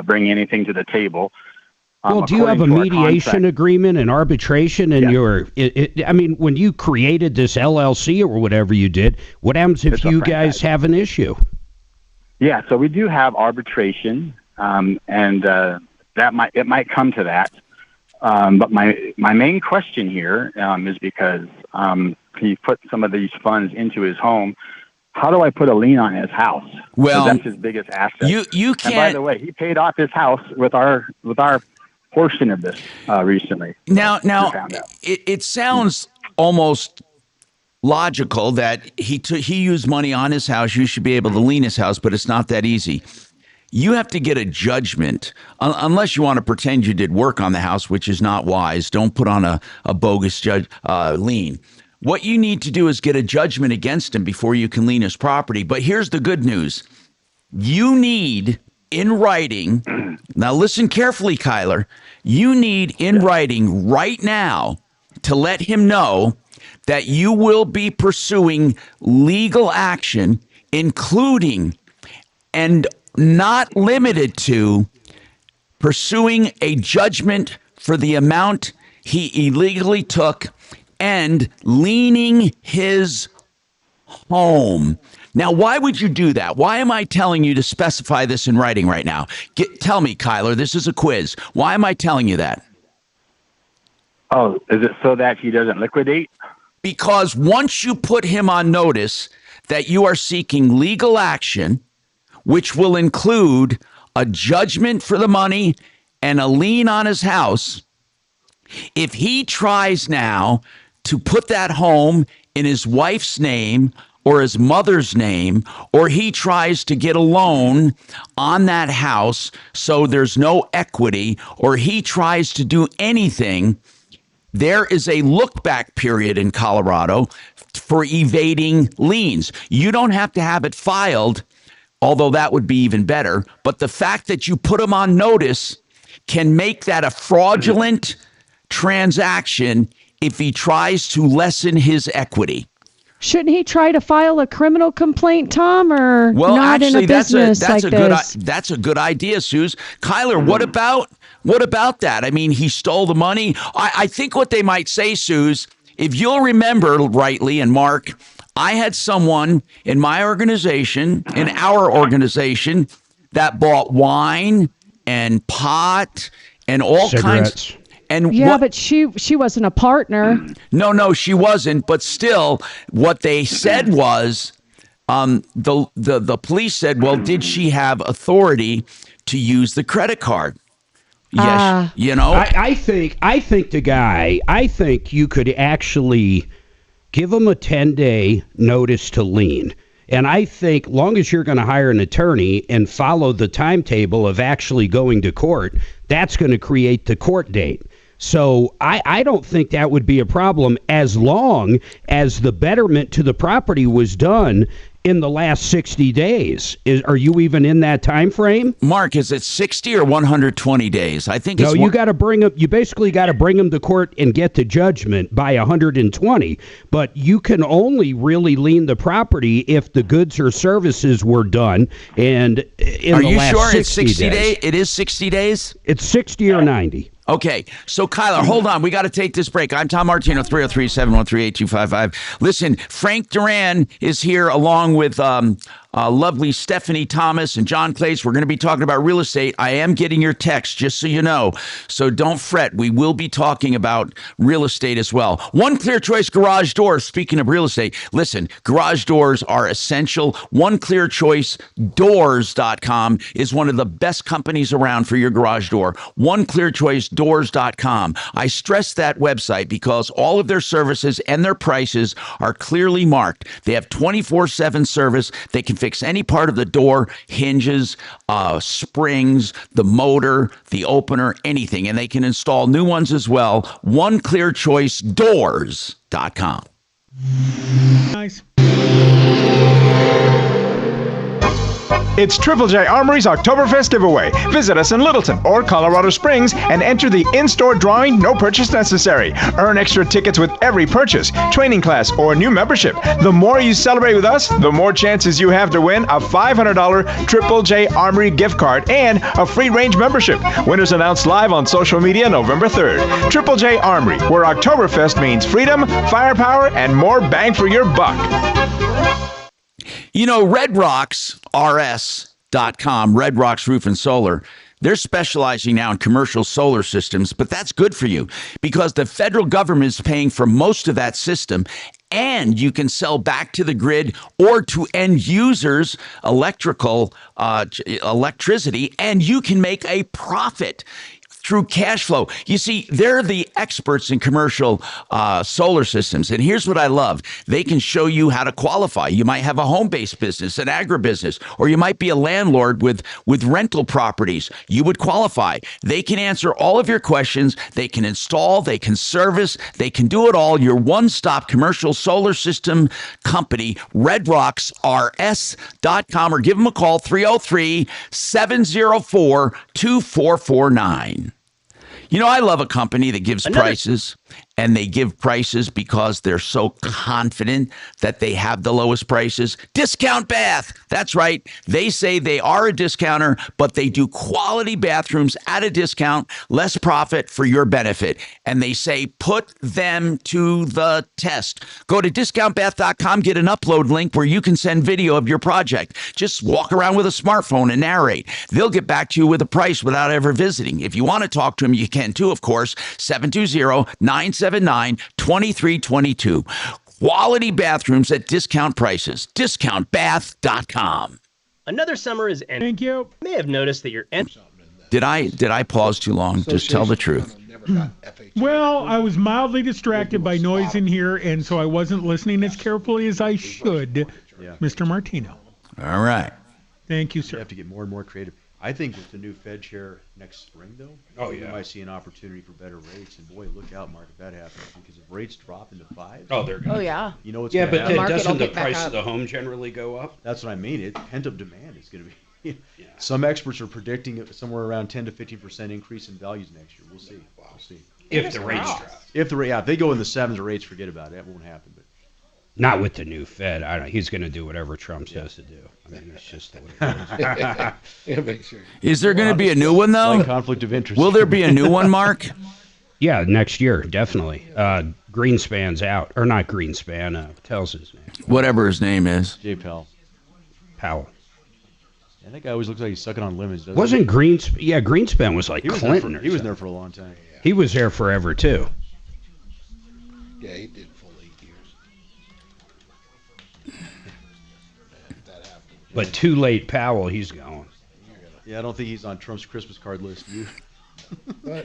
bringing anything to the table. Well, do you have a mediation agreement and arbitration in your? I mean, when you created this LLC or whatever you did, what happens if you guys have an issue? Yeah, so we do have arbitration, and that might come to that. But my main question here is because he put some of these funds into his home. How do I put a lien on his house? Well, that's his biggest asset. You can't. And by the way, he paid off his house with our portion of this recently. Now, it sounds almost logical that he used money on his house. You should be able to lien his house, but it's not that easy. You have to get a judgment, unless you want to pretend you did work on the house, which is not wise. Don't put on a bogus lien. What you need to do is get a judgment against him before you can lien his property. But here's the good news. You need in writing, now listen carefully, Kyler, you need in writing right now to let him know that you will be pursuing legal action, including and not limited to pursuing a judgment for the amount he illegally took and liening his home. Now, why would you do that? Why am I telling you to specify this in writing right now? Tell me, Kyler, this is a quiz. Why am I telling you that? Oh, is it so that he doesn't liquidate? Because once you put him on notice that you are seeking legal action, which will include a judgment for the money and a lien on his house, if he tries now to put that home in his wife's name or his mother's name, or he tries to get a loan on that house so there's no equity, or he tries to do anything, there is a look back period in Colorado for evading liens. You don't have to have it filed, although that would be even better. But the fact that you put him on notice can make that a fraudulent transaction if he tries to lessen his equity. Shouldn't he try to file a criminal complaint, Tom, or well, not actually, in a business like this? That's a good idea, Suze. Kyler, what about that? I mean, he stole the money. I think what they might say, Suze, if you'll remember rightly, and Mark, I had someone in my organization, in our organization, that bought wine and pot and all kinds. And but she wasn't a partner. No, she wasn't. But still, what they said was, the police said, well, did she have authority to use the credit card? Yes, I think you could actually give him a 10-day notice to lien. And I think long as you're going to hire an attorney and follow the timetable of actually going to court, that's going to create the court date. So I don't think that would be a problem as long as the betterment to the property was done in the last 60 days. Are you even in that time frame? Mark, is it 60 or 120 days? I think it's you got to bring him. You basically got to bring him to court and get the judgment by 120. But you can only really lien the property if the goods or services were done. And are you sure it's 60 days? It is 60 days? It's 60 or 90. Okay, so Kyler, hold on. We got to take this break. I'm Tom Martino, 303-713-8255. Listen, Frank Duran is here along with lovely Stephanie Thomas and John Clace. We're going to be talking about real estate. I am getting your text, just so you know. So don't fret. We will be talking about real estate as well. One Clear Choice Garage Doors. Speaking of real estate, listen, garage doors are essential. One Clear Choice Doors.com is one of the best companies around for your garage door. One Clear Choice Doors.com. I stress that website because all of their services and their prices are clearly marked. They have 24/7 service. They can fix any part of the door, hinges, springs, the motor, the opener, anything. And they can install new ones as well. OneClearChoiceDoors.com. Nice. It's Triple J Armory's Oktoberfest giveaway. Visit us in Littleton or Colorado Springs and enter the in-store drawing, no purchase necessary. Earn extra tickets with every purchase, training class, or new membership. The more you celebrate with us, the more chances you have to win a $500 Triple J Armory gift card and a free range membership. Winners announced live on social media November 3rd. Triple J Armory, where Oktoberfest means freedom, firepower, and more bang for your buck. You know, RedRocksRS.com, Red Rocks Roof and Solar, they're specializing now in commercial solar systems, but that's good for you because the federal government is paying for most of that system, and you can sell back to the grid or to end users electricity, and you can make a profit through cash flow. You see, they're the experts in commercial solar systems. And here's what I love. They can show you how to qualify. You might have a home-based business, an agribusiness, or you might be a landlord with rental properties. You would qualify. They can answer all of your questions. They can install, they can service, they can do it all. Your one-stop commercial solar system company, RedRocksRS.com, or give them a call, 303-704-2449. You know, I love a company that gives prices. and they give prices because they're so confident that they have the lowest prices. Discount Bath. That's right. They say they are a discounter, but they do quality bathrooms at a discount, less profit for your benefit. And they say put them to the test. Go to discountbath.com, get an upload link where you can send video of your project. Just walk around with a smartphone and narrate. They'll get back to you with a price without ever visiting. If you want to talk to them, you can too, of course. 720-979-2322. Quality bathrooms at discount prices. Discountbath.com. Another summer is ending. Thank you. You may have noticed that your Did I pause too long? Just tell the truth. Well, I was mildly distracted by noise in here, and so I wasn't listening as carefully as I should, Mr. Martino. All right. Thank you, You sir. have to get more and more creative. I think with the new Fed chair next spring, though, you might see an opportunity for better rates. And boy, look out, Mark, if that happens, because if rates drop into 5, they're gonna. Oh, yeah. You know what's Yeah, gonna but happen? then doesn't the pick back price up. of the home generally go up? That's what I mean. Pent-up demand is going to be. Some experts are predicting somewhere around 10 to 15% increase in values next year. We'll see. We'll see. If the rates drop. If they go in the 7s or 8s, forget about it. That won't happen. But Not with the new Fed. I don't. He's going to do whatever Trump says to do. I mean, it's just the way it is. Is there going to be a new one, though? Like conflict of interest. Will there be a new one, Mark? Yeah, next year, definitely. Greenspan's out. Or not Greenspan. Tells his name. Whatever his name is. Jay Powell. Powell. And that guy always looks like he's sucking on lemons, doesn't Wasn't Greenspan? Yeah, Greenspan was like he? Clinton. He was there for a long time. He was there forever, too. Yeah, he did full 8 years. But too late, Powell, he's gone. Yeah, I don't think he's on Trump's Christmas card list.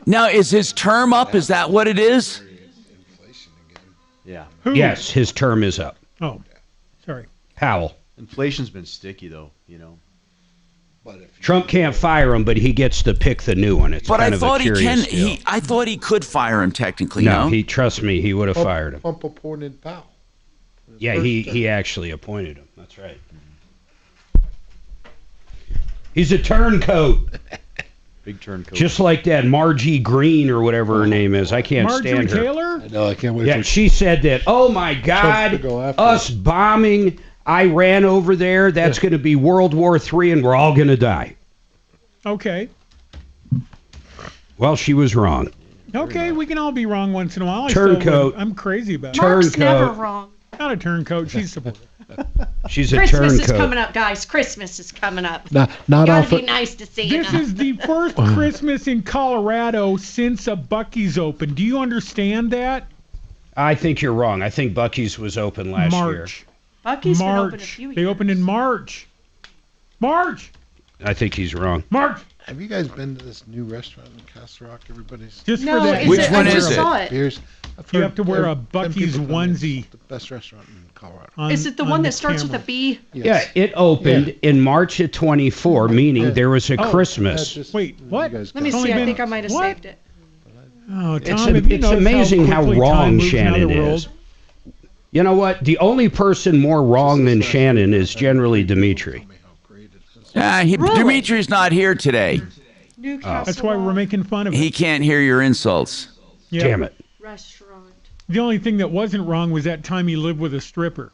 Now, is his term up? Is that what it is? Yeah. Yes, his term is up. Oh, sorry. Powell. Inflation's been sticky, though, Trump can't fire him, but he gets to pick the new one. It's But kind I of thought a he curious can. deal. I thought he could fire him technically. No, No, trust me, he would have fired him. Trump appointed Powell. Yeah, he actually appointed him. That's right. He's a turncoat. Big turncoat. Just like that Margie Green or whatever her name is. I can't stand her. Taylor? I know. I can't wait. Yeah, she said that. Oh my God, go after us bombing Iran over there. That's going to be World War III, and we're all going to die. Okay. Well, she was wrong. Okay, we can all be wrong once in a while. Turncoat. I'm crazy about it. Mark's never Turncoat. wrong. Not a turncoat. She's supportive. She's a Christmas is turncoat. coming up, guys. Christmas is coming up. Not Gotta off. be nice to see you. This is the first Christmas in Colorado since a Buc-ee's opened. Do you understand that? I think you're wrong. I think Buc-ee's was open last year. March. Buc-ee's been open a March. few They years. opened in March. March. I think he's wrong. March. Have you guys been to this new restaurant in Castle Rock? Everybody's Just No, for that. is Which it, one I is just it? saw it. Here's, I've You heard have to wear a 10 Buc-ee's people tell me it's onesie. The best restaurant in Colorado. Is it the one that starts with a B? Yeah, it opened in March of 24, meaning there was a Oh, Christmas. Wait, what? guys Let me It's see. only I been- think I might have what? saved it. Oh, It's, Tom, if you it's notice amazing how quickly time wrong moves now Shannon the world. is. You know what? The only person more wrong than Shannon is generally Dimitri. Really? Dimitri's not here today. Newcastle That's why we're making fun of it. He can't hear your insults. Yeah. Damn it. Restaurant. The only thing that wasn't wrong was that time he lived with a stripper.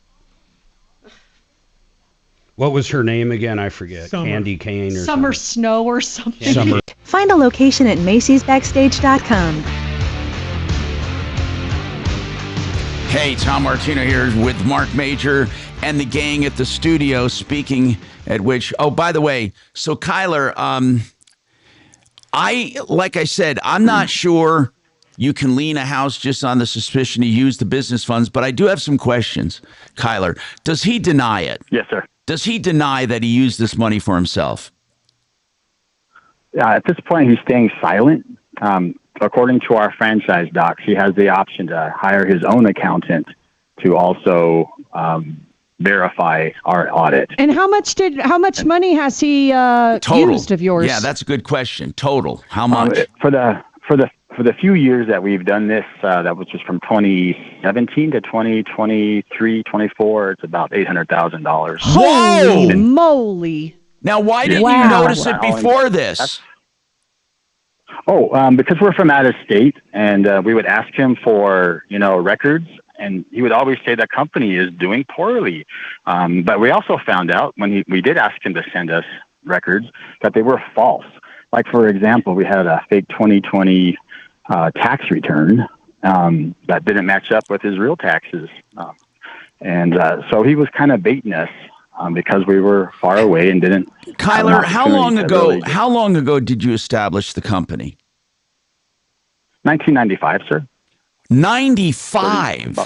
What was her name again? I forget. Summer. Candy Cane or Summer Snow or something. something. Summer. Find a location at Macy'sBackstage.com. Hey, Tom Martino here with Marc Mager and the gang at the studio, speaking at which, oh, by the way, so Kyler, like I said, I'm not sure you can lien a house just on the suspicion he used the business funds, but I do have some questions. Kyler, does he deny it? Yes, sir. Does he deny that he used this money for himself? At this point, he's staying silent. According to our franchise docs, he has the option to hire his own accountant to also verify our audit. And how much money has he used of yours? Yeah, that's a good question. Total. How much? For the few years that we've done this, that was just from 2017 to 2023, 24, it's about $800,000. Holy moly! Now, why didn't Wow. you notice it before this? Because we're from out of state, and we would ask him for, records, and he would always say the company is doing poorly. But we also found out when we did ask him to send us records that they were false. Like, for example, we had a fake 2020 tax return that didn't match up with his real taxes. So he was kind of baiting us because we were far away and didn't. Kyler, how long ago did you establish the company? 1995, sir. 95?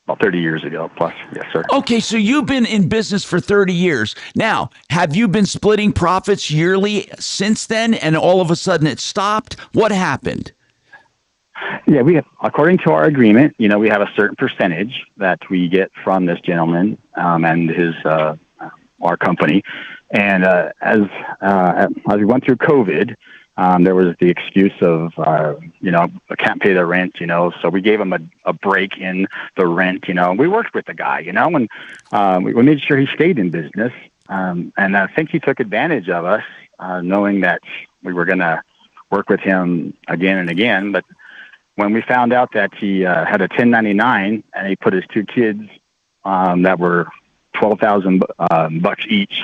About 30 years ago plus. Yes, sir. Okay, so you've been in business for 30 years. Now, have you been splitting profits yearly since then, and all of a sudden it stopped? What happened? Yeah, we have, according to our agreement, we have a certain percentage that we get from this gentleman and his our company. And as we went through COVID, there was the excuse of, I can't pay the rent, so we gave him a break in the rent, We worked with the guy, and we made sure he stayed in business. And I think he took advantage of us, knowing that we were going to work with him again and again. But when we found out that he had a 1099 and he put his two kids that were $12,000 each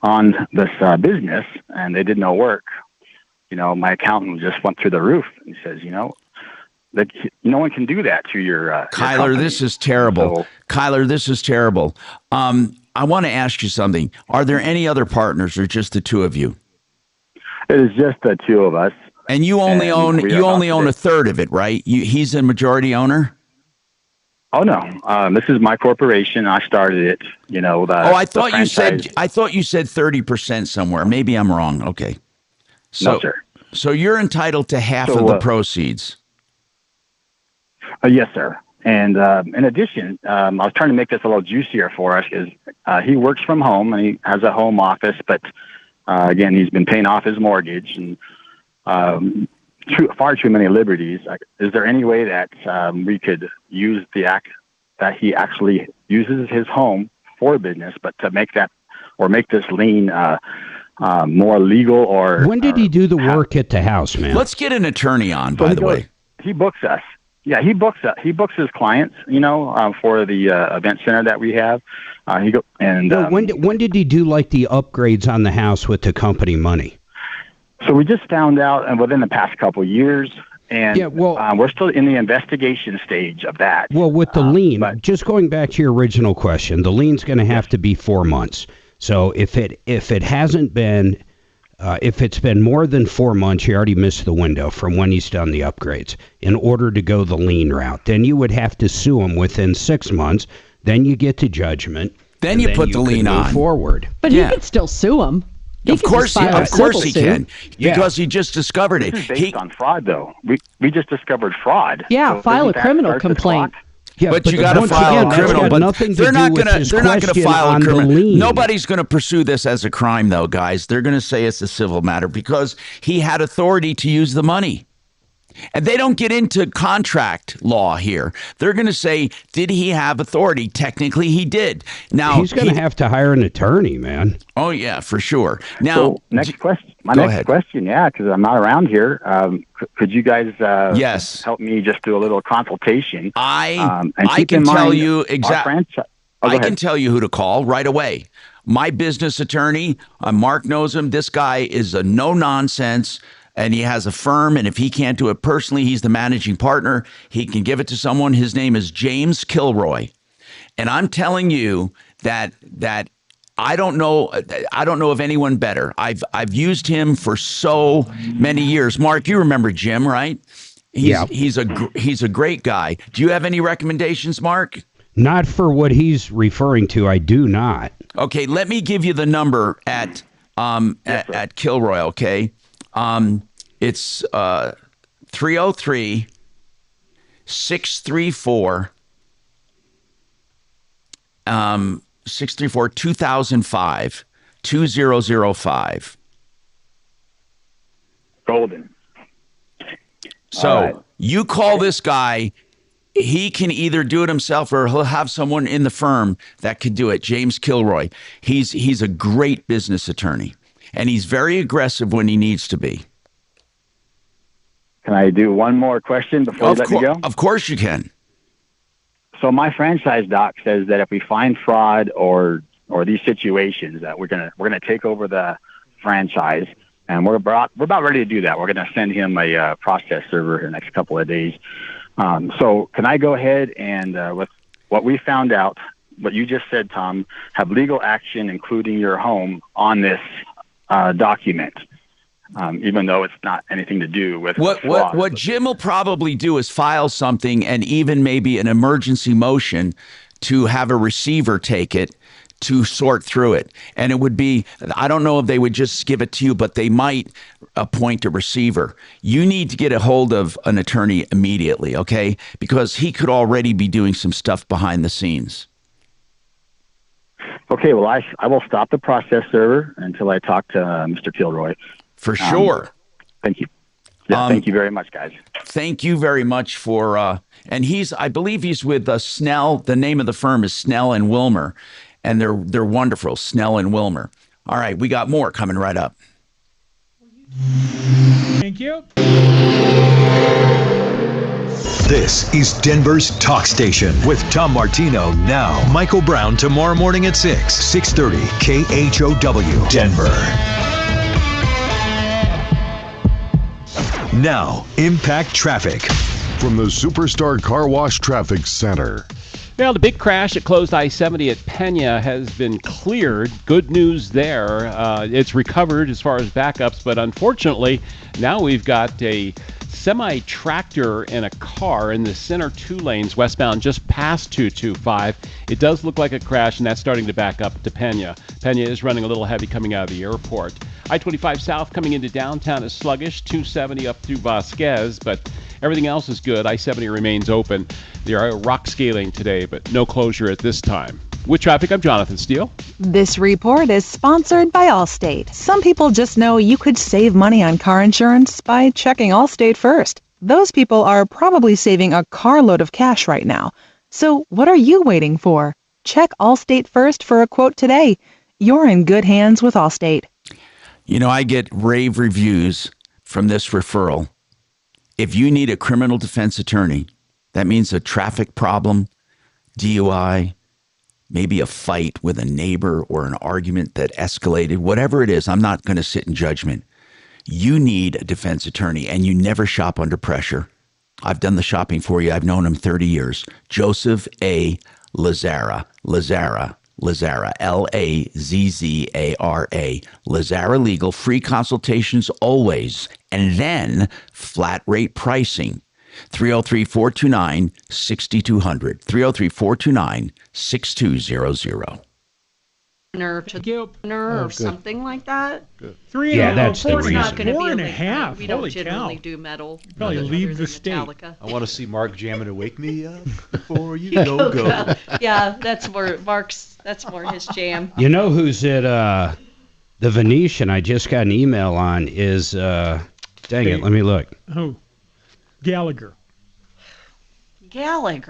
on this business, and they did no work, my accountant just went through the roof. He says, that no one can do that to your Kyler, this is terrible. So, Kyler, this is terrible. I want to ask you something. Are there any other partners, or just the two of you? It is just the two of us. And you only own a third of it, right? He's a majority owner? Oh no, this is my corporation. I started it. I thought you said 30% somewhere. Maybe I'm wrong. Okay. No, sir. So you're entitled to half of the proceeds. Yes, sir. And in addition, I was trying to make this a little juicier for us. Is he works from home and he has a home office, but again, he's been paying off his mortgage and far too many liberties. Is there any way that we could use the act that he actually uses his home for business, but to make this lien more legal? Or when did he do the work at the house, man? Let's get an attorney on. By the way, he books us. Yeah, he books his clients. For the event center that we have. When did he do like the upgrades on the house with the company money? So we just found out, and within the past couple of years, and we're still in the investigation stage of that. Well, with the lien, just going back to your original question, the lien's going to have to be 4 months. So if it hasn't been, if it's been more than 4 months, you already missed the window from when he's done the upgrades. In order to go the lien route, then you would have to sue him within 6 months. Then you get to judgment. Then you put the lien on forward. But he could still sue him. Of course he can, because he just discovered it. This is based on fraud, though. We just discovered fraud. Yeah, so file a criminal complaint. Yeah, but you got to file a criminal. But they're not going to file a criminal. Nobody's going to pursue this as a crime, though, guys. They're going to say it's a civil matter because he had authority to use the money. And they don't get into contract law here. They're going to say, did he have authority? Technically, he did. Now he's going to have to hire an attorney, man. Oh yeah, for sure. Now, so next question. Next question, yeah, because I'm not around here. Could you guys help me just do a little consultation? I can tell you exactly. I can tell you who to call right away. My business attorney, Mark knows him. This guy is a no nonsense. And he has a firm, and if he can't do it personally, he's the managing partner. He can give it to someone. His name is James Kilroy. And I'm telling you that I don't know of anyone better. I've used him for so many years. Mark, you remember Jim, right? He's a great guy. Do you have any recommendations, Mark? Not for what he's referring to. I do not. Okay, let me give you the number at Kilroy, okay? It's 303 634 2005 2005. Golden. So you call this guy. He can either do it himself or he'll have someone in the firm that could do it. James Kilroy. He's a great business attorney. And he's very aggressive when he needs to be. Can I do one more question before you let me go? Of course you can. So my franchise doc says that if we find fraud or these situations, that we're gonna take over the franchise, and we're about ready to do that. We're gonna send him a process server in the next couple of days. So can I go ahead and with what we found out, what you just said, Tom, have legal action, including your home, on this document? Even though it's not anything to do with fraud. What Jim will probably do is file something, and even maybe an emergency motion to have a receiver take it to sort through it. And it would be, I don't know if they would just give it to you, but they might appoint a receiver. You need to get a hold of an attorney immediately, okay? Because he could already be doing some stuff behind the scenes. Okay, well, I will stop the process server until I talk to Mr. Kilroy. For sure. Thank you. Yeah, thank you very much, guys. Thank you very much for, and I believe he's with Snell. The name of the firm is Snell and Wilmer, and they're wonderful, Snell and Wilmer. All right, we got more coming right up. Thank you. This is Denver's Talk Station with Tom Martino now. Michael Brown tomorrow morning at 6:30 KHOW Denver. Now, Impact Traffic. From the Superstar Car Wash Traffic Center. Well, the big crash that closed I-70 at Pena has been cleared. Good news there. It's recovered as far as backups, but unfortunately, now we've got a semi-tractor and a car in the center two lanes westbound just past 225. It does look like a crash, and that's starting to back up to Pena. Pena is running a little heavy coming out of the airport. I-25 south coming into downtown is sluggish, 270 up through Vasquez, but everything else is good. I-70 remains open. There are rock scaling today, but no closure at this time. With traffic, I'm Jonathan Steele. This report is sponsored by Allstate. Some people just know you could save money on car insurance by checking Allstate first. Those people are probably saving a carload of cash right now. So what are you waiting for? Check Allstate first for a quote today. You're in good hands with Allstate. You know, I get rave reviews from this referral. If you need a criminal defense attorney, that means a traffic problem, DUI, maybe a fight with a neighbor or an argument that escalated, whatever it is, I'm not going to sit in judgment. You need a defense attorney, and you never shop under pressure. I've done the shopping for you. I've known him 30 years. Joseph A. Lazzara, Lazzara, Lazzara Legal, free consultations always, and then flat rate pricing. 303-429-6200, 303-429-6200. Nerve to or something like that. Good. That's the reason. Not gonna be 4.5. We don't Holy generally cow. do metal. Probably leave the state. Metallica. I want to see Mark jamming to Wake Me Up Before You Go. Yeah, that's more his jam. You know who's at the Venetian? I just got an email on is dang it, let me look. Oh, Gallagher. Carrot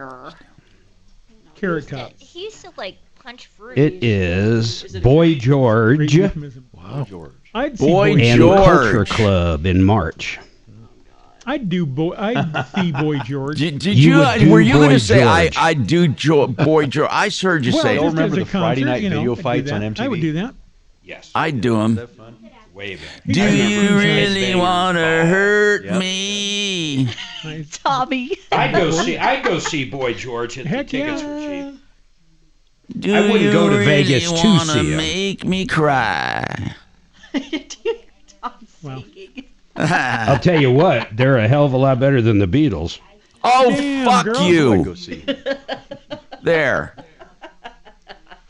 Top. He used to punch fruit. It is Boy George. Wow. I'd see Boy Boy and George. Culture Club in March. I'd see Boy George. Were you going to say I'd do Boy George? I heard you say. I don't remember the Friday night video fights on MTV. I would do that. Yes. I'd do them. Way back. Do you really want to hurt me? Tommy. I'd go see Boy George if the tickets were cheap. Do I wouldn't go to Vegas really to see him. Make me cry. Wow. I'll tell you what, they're a hell of a lot better than the Beatles. Oh, Damn, fuck girl. you. Go see. There.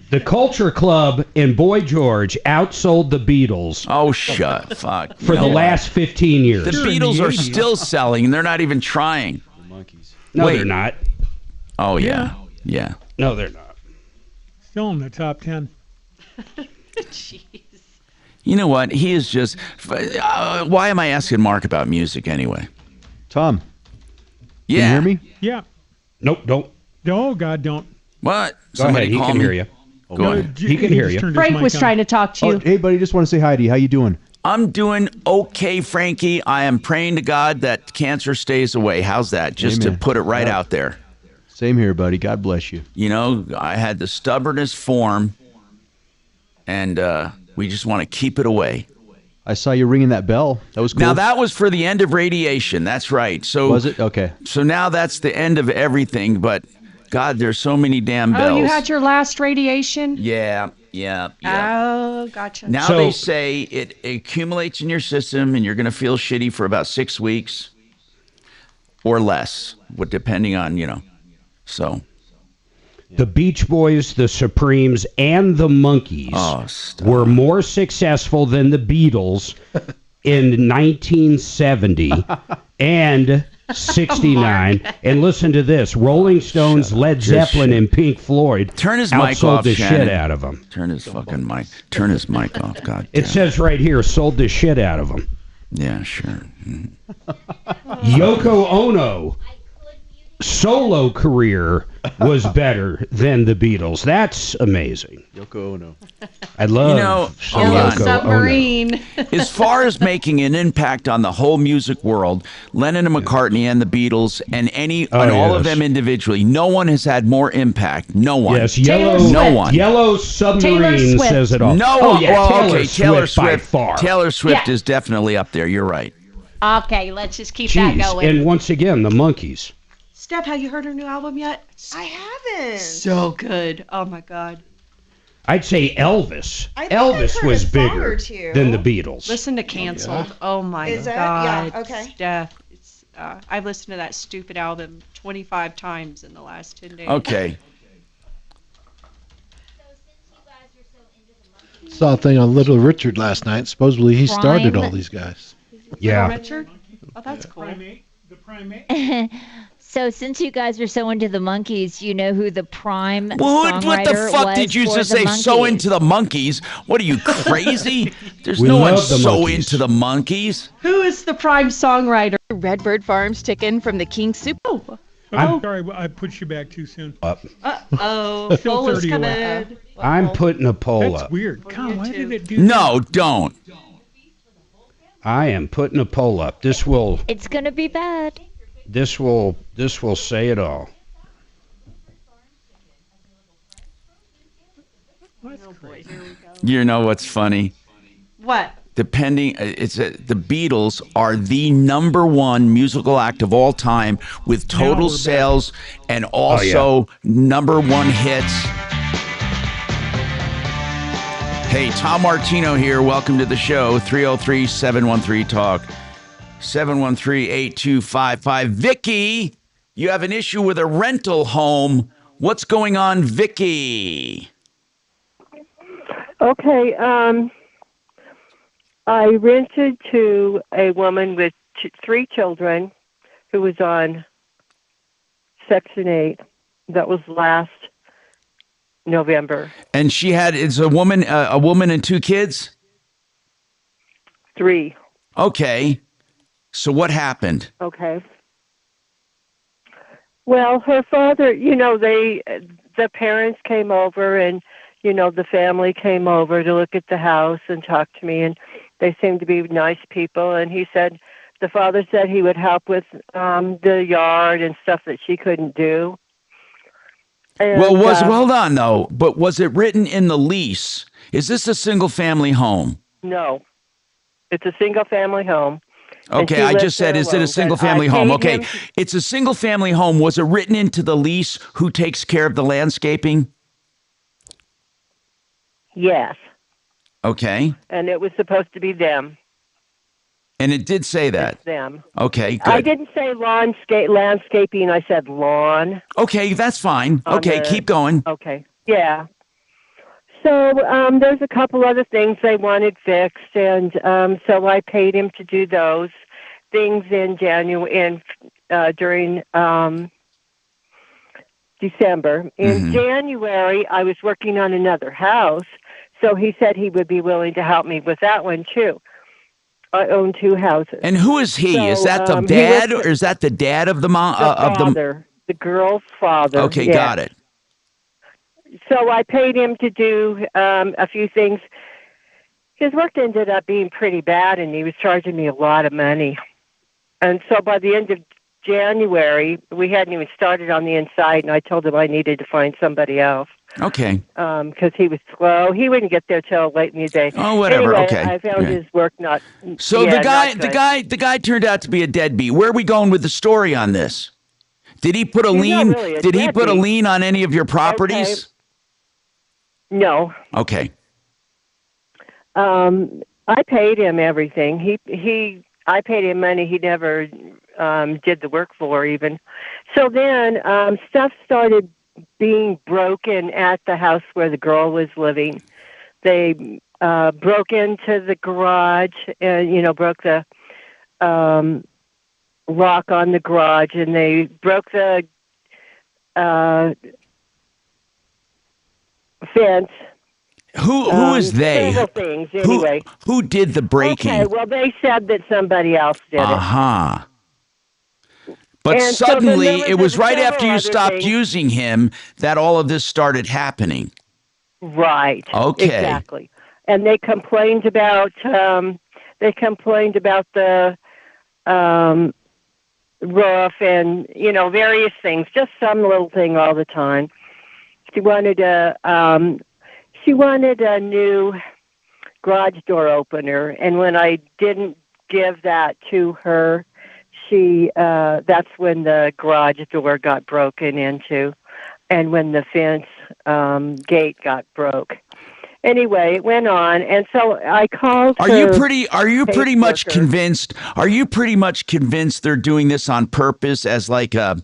The Culture Club and Boy George outsold the Beatles. Oh, fuck. For the last 15 years. The Beatles are still selling, and they're not even trying. The Monkees. No, Wait. they're not. Oh, yeah. No, they're not. Still in the top 10. Jeez. You know what? He is just... why am I asking Mark about music anyway? Tom. Yeah. Can you hear me? Yeah. Nope, don't. Oh, God, don't. What? Go ahead, he can hear you. Go ahead. He can hear you. Turned his Frank mic was on. trying to talk to you. Oh, hey, buddy, just want to say hi to you. How you doing? I'm doing okay, Frankie. I am praying to God that cancer stays away. How's that? Just Amen. to put it right out there. Same here, buddy. God bless you. You know, I had the stubbornest form, and we just want to keep it away. I saw you ringing that bell. That was cool. Now, that was for the end of radiation. That's right. So was it? Okay. So now that's the end of everything, but God, there's so many damn bells. Oh, you had your last radiation? Yeah. Oh, gotcha. Now they say it accumulates in your system, and you're going to feel shitty for about 6 weeks or less, depending on, so. The Beach Boys, the Supremes, and the Monkees were more successful than the Beatles in 1970 and 69. And listen to this. Rolling Stones, Led Zeppelin, and Pink Floyd Turn his mic outsold off, the Shannon. shit out of them. Turn his fucking mic. Turn his mic off, God. It says right here, sold the shit out of them. Yeah, sure. Yoko Ono solo career was better than the Beatles. That's amazing. Yoko Ono. I love Yellow Submarine. As far as making an impact on the whole music world, Lennon and McCartney and the Beatles and all of them individually, no one has had more impact. No one. Yes, no one. Yellow Submarine says it all. No oh, one. yeah, Well, Taylor okay, Taylor Swift by Swift. far. Taylor Swift Yeah. is definitely up there. You're right. Okay, let's just keep that Jeez, going. and once again, the Monkees. Steph, have you heard her new album yet? I haven't. So good. Oh my God. I'd say Elvis. I think I've Elvis heard was a song bigger or two. than the Beatles. Listen to Canceled. Oh my Is it? God. Yeah, okay. Steph, it's, I've listened to that stupid album 25 times in the last 10 days. Okay. Saw a thing on Little Richard last night. Supposedly he started Prime. all these guys. Yeah. Richard? Oh, that's cool. The primate. So since you guys are so into the Monkees, you know who the prime What the songwriter fuck was did you for just the say? So Monkees? into the monkeys? What are you, crazy? There's We no one love the so Monkees. into the monkeys. Who is the prime songwriter? Redbird Farms chicken from the King Soup. Oh, I'm sorry, I put you back too soon. uh-oh. Still Poll is 30 coming. away. I'm putting a poll That's up. weird. God, why did it do No, don't. I am putting a poll up. This will It's gonna be bad. say it all. Oh boy, here we go. You know what's funny? What? The Beatles are the number one musical act of all time with total we're sales and also number one hits. Hey, Tom Martino here. Welcome to the show. 303-713-TALK. 713-8255. Vicky, you have an issue with a rental home. What's going on, Vicky? Okay, I rented to a woman with 3 children who was on Section 8. That was last November. And she is a woman and 2 kids? 3. Okay. So what happened? Okay. Well, her father, the parents came over and, the family came over to look at the house and talk to me, and they seemed to be nice people. And the father said he would help with the yard and stuff that she couldn't do. And, hold on though, but was it written in the lease? Is this a single family home? No, it's a single family home. Okay, I just said, is it a single family home? Okay, it's a single family home. Was it written into the lease who takes care of the landscaping? Yes. Okay. And it was supposed to be them. And it did say that. It's them. Okay, good. I didn't say landscaping. I said lawn. Okay, that's fine. Okay, keep going. Okay. Yeah. So there's a couple other things they wanted fixed, and so I paid him to do those things in January during December. In January, I was working on another house, so he said he would be willing to help me with that one too. I own 2 houses. And who is he? So, is that the dad, or is that the dad of the mom? The girl's father. Okay, yeah. got it. So I paid him to do a few things. his work ended up being pretty bad, and he was charging me a lot of money. And so by the end of January, we hadn't even started on the inside, and I told him I needed to find somebody else. Okay. Because he was slow. He wouldn't get there till late in the day. Oh, whatever. Anyway, Okay. I found his work not. So yeah, the guy turned out to be a deadbeat. Where are we going with the story on this? Did he put a lien? Really Did he put a lien on any of your properties? Okay. No. Okay. I paid him everything. I paid him money he never did the work for even. So then stuff started being broken at the house where the girl was living. They broke into the garage and, broke the lock on the garage, and they broke the fence. Who is they? Several things, anyway. Who did the breaking? Okay, well, they said that somebody else did it. Uh-huh. But And so suddenly, then it was right after you other stopped things. using him that all of this started happening. Right. Okay. Exactly. And they complained about the roof and various things. Just some little thing all the time. She wanted a new garage door opener, and when I didn't give that to her, that's when the garage door got broken into, and when the fence gate got broke. Anyway, it went on, and so I called. Are you pretty much convinced? Are you pretty much convinced they're doing this on purpose as like a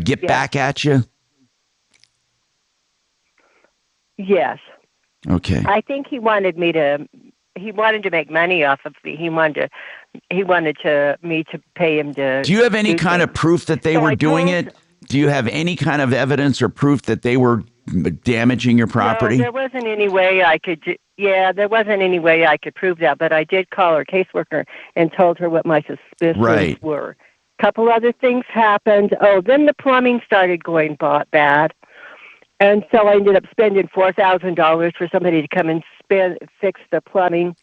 get back at you? Yes. Okay. I think he wanted to make money off of me. He wanted me to pay him to. Do you have any kind of proof that they were doing it? Do you have any kind of evidence or proof that they were damaging your property? No, there wasn't any way I could. There wasn't any way I could prove that. But I did call her caseworker and told her what my suspicions were. A couple other things happened. Oh, then the plumbing started going bad. And so I ended up spending $4,000 for somebody to come and fix the plumbing.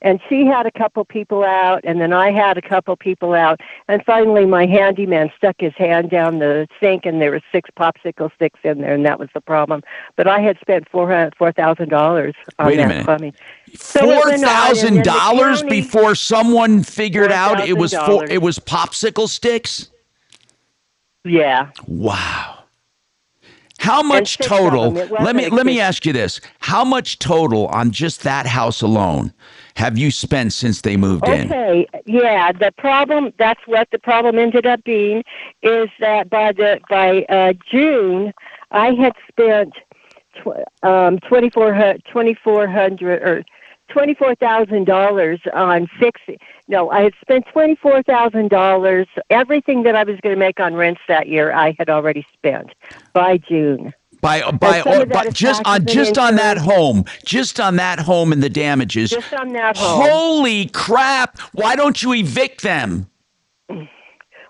And she had a couple people out, and then I had a couple people out. And finally, my handyman stuck his hand down the sink, and there were 6 popsicle sticks in there, and that was the problem. But I had spent $4,000 on that plumbing. $4,000 before someone figured out it was popsicle sticks? Yeah. Wow. How much total? Let me ask you this. How much total on just that house alone have you spent since they moved in? Okay, yeah. That's what the problem ended up being, is that by June, I had spent $24,000 on fixing. No, I had spent $24,000. Everything that I was going to make on rents that year, I had already spent by June. Just on that home and the damages. Just on that home. Holy crap! Why don't you evict them?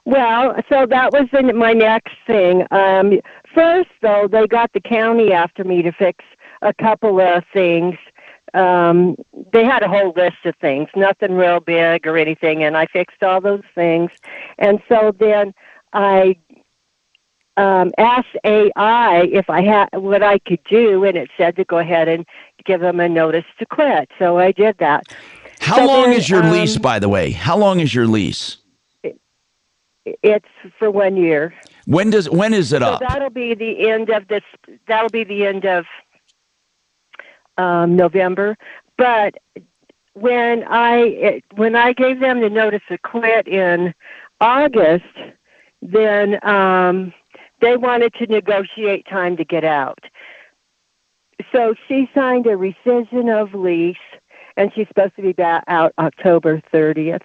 Well, so that was my next thing. First, though, they got the county after me to fix a couple of things. They had a whole list of things, nothing real big or anything, and I fixed all those things. And so then I asked AI if I had what I could do, and it said to go ahead and give them a notice to quit. So I did that. How long is your lease, by the way? How long is your lease? It's for 1 year. When is it up? So that'll be the end of this. That'll be the end of November. But when I gave them the notice to quit in August, then they wanted to negotiate time to get out. So she signed a rescission of lease, and she's supposed to be back out October 30th.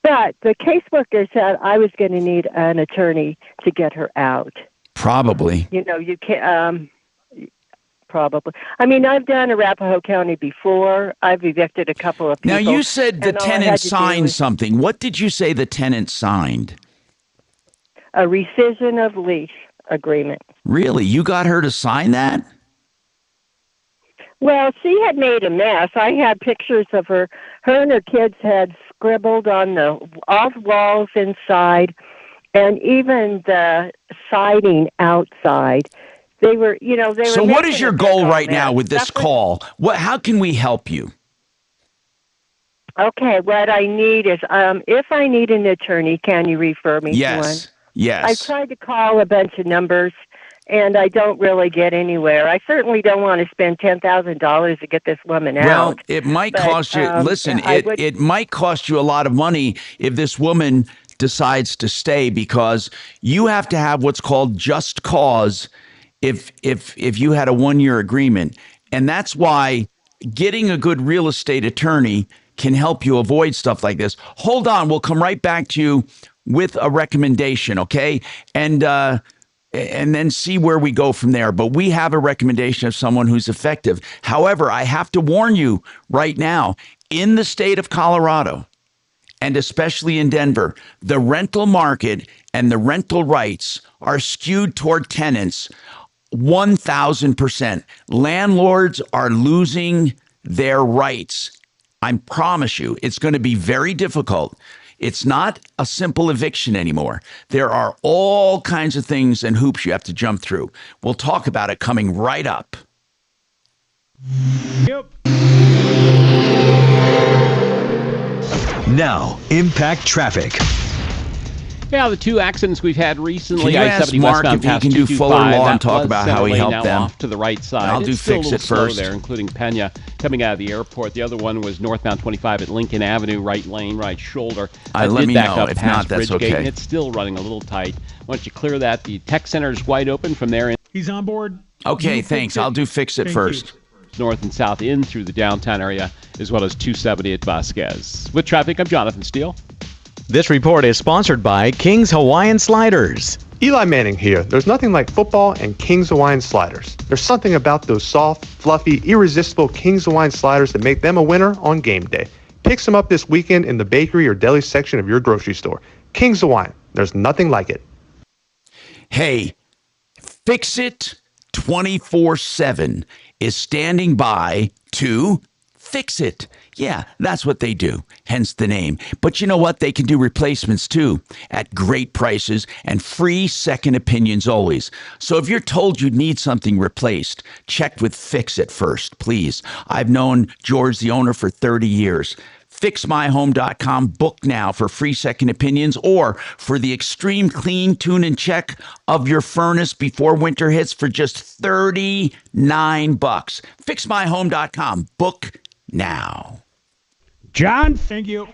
But the caseworker said I was going to need an attorney to get her out. Probably. You can't. Probably. I mean, I've done Arapahoe County before. I've evicted a couple of people. Now, you said the tenant signed something. What did you say the tenant signed? A rescission of lease agreement. Really? You got her to sign that? Well, she had made a mess. I had pictures of her. Her and her kids had scribbled on all the walls inside, and even the siding outside. They were, So what is your goal right mess. now with this call? How can we help you? Okay, what I need is, if I need an attorney, can you refer me to one? Yes. I've tried to call a bunch of numbers, and I don't really get anywhere. I certainly don't want to spend $10,000 to get this woman out. Well, it might cost you. Listen, it might cost you a lot of money if this woman decides to stay, because you have to have what's called just cause if you had a 1-year agreement, and that's why getting a good real estate attorney can help you avoid stuff like this. Hold on, we'll come right back to you with a recommendation, okay? And then see where we go from there. But we have a recommendation of someone who's effective. However, I have to warn you right now, in the state of Colorado, and especially in Denver, the rental market and the rental rights are skewed toward tenants 1,000%. Landlords are losing their rights. I promise you, it's going to be very difficult. It's not a simple eviction anymore. There are all kinds of things and hoops you have to jump through. We'll talk about it coming right up. Yep. Now, Impact Traffic. Yeah, the two accidents we've had recently. Can you ask Mark if he can do Fuller Law and talk about how he helped them? Off to the right side. I'll do Fix It first. There, including Pena coming out of the airport. The other one was northbound 25 at Lincoln Avenue, right lane, right shoulder. Let me know. If not, that's okay. And it's still running a little tight. Once you clear that, the tech center is wide open from there. He's on board. Okay, thanks. I'll do Fix It first. North and south in through the downtown area, as well as 270 at Vasquez. With traffic, I'm Jonathan Steele. This report is sponsored by King's Hawaiian Sliders. Eli Manning here. There's nothing like football and King's Hawaiian Sliders. There's something about those soft, fluffy, irresistible King's Hawaiian Sliders that make them a winner on game day. Pick some up this weekend in the bakery or deli section of your grocery store. King's Hawaiian. There's nothing like it. Hey, Fix It 24/7 is standing by to fix it. Yeah, that's what they do, hence the name. But you know what? They can do replacements too at great prices and free second opinions always. So if you're told you need something replaced, check with Fix It first, please. I've known George, the owner, for 30 years. FixMyHome.com. Book now for free second opinions or for the extreme clean, tune, and check of your furnace before winter hits for just $39. FixMyHome.com. Book now. John, thank you.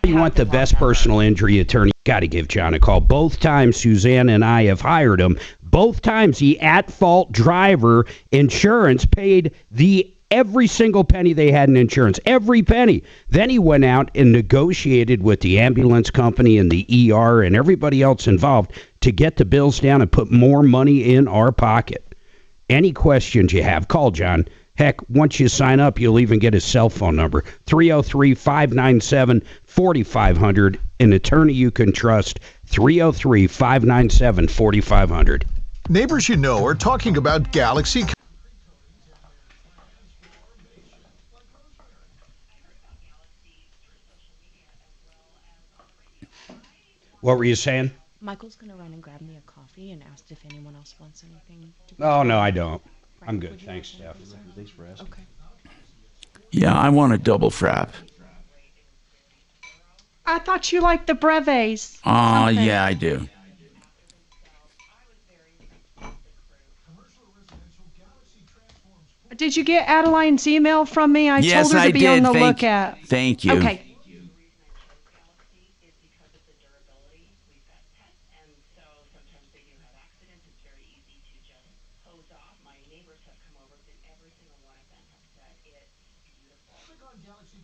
You want the best personal injury attorney? Got to give John a call. Both times Suzanne and I have hired him. Both times the at-fault driver insurance paid every single penny they had in insurance, every penny. Then he went out and negotiated with the ambulance company and the ER and everybody else involved to get the bills down and put more money in our pocket. Any questions you have, call John. Heck, once you sign up, you'll even get his cell phone number, 303-597-4500. An attorney you can trust, 303-597-4500. Neighbors you know are talking about Galaxy. What were you saying? Michael's going to run and grab me a coffee and asked if anyone else wants anything. Oh, no, I don't. I'm good. Thanks, Steph. Okay. Yeah, I want a double frap. I thought you liked the brevets. Oh, yeah, I do. Did you get Adeline's email from me? I Yes, told her to I be did. on the lookout. Thank you. Okay.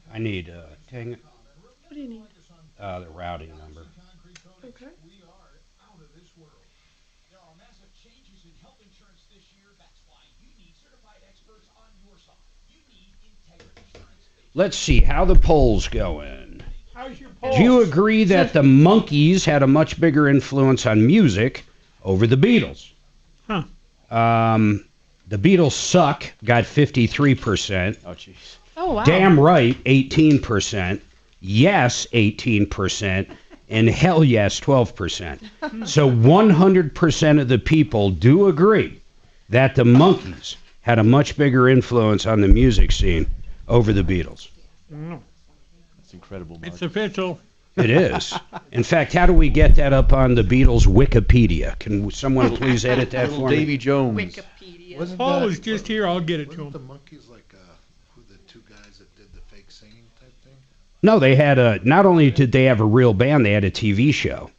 I need dang it. What do you need? The routing number. Okay. Let's see how the poll's going. How's your Do you agree that the Monkees had a much bigger influence on music over the Beatles? Huh. The Beatles Suck got 53%. Oh, jeez. Oh, wow. Damn Right, 18%. Yes, 18%. And Hell Yes, 12%. So 100% of the people do agree that the Monkees had a much bigger influence on the music scene over the Beatles. That's incredible, Mark. It's official. It is. In fact, how do we get that up on the Beatles Wikipedia? Can someone please edit that for me? Davy Jones. Wikipedia. Paul was just here. I'll get it to him. The Monkees like who the two guys that did the fake singing type thing? No, they had a. Not only did they have a real band, they had a TV show.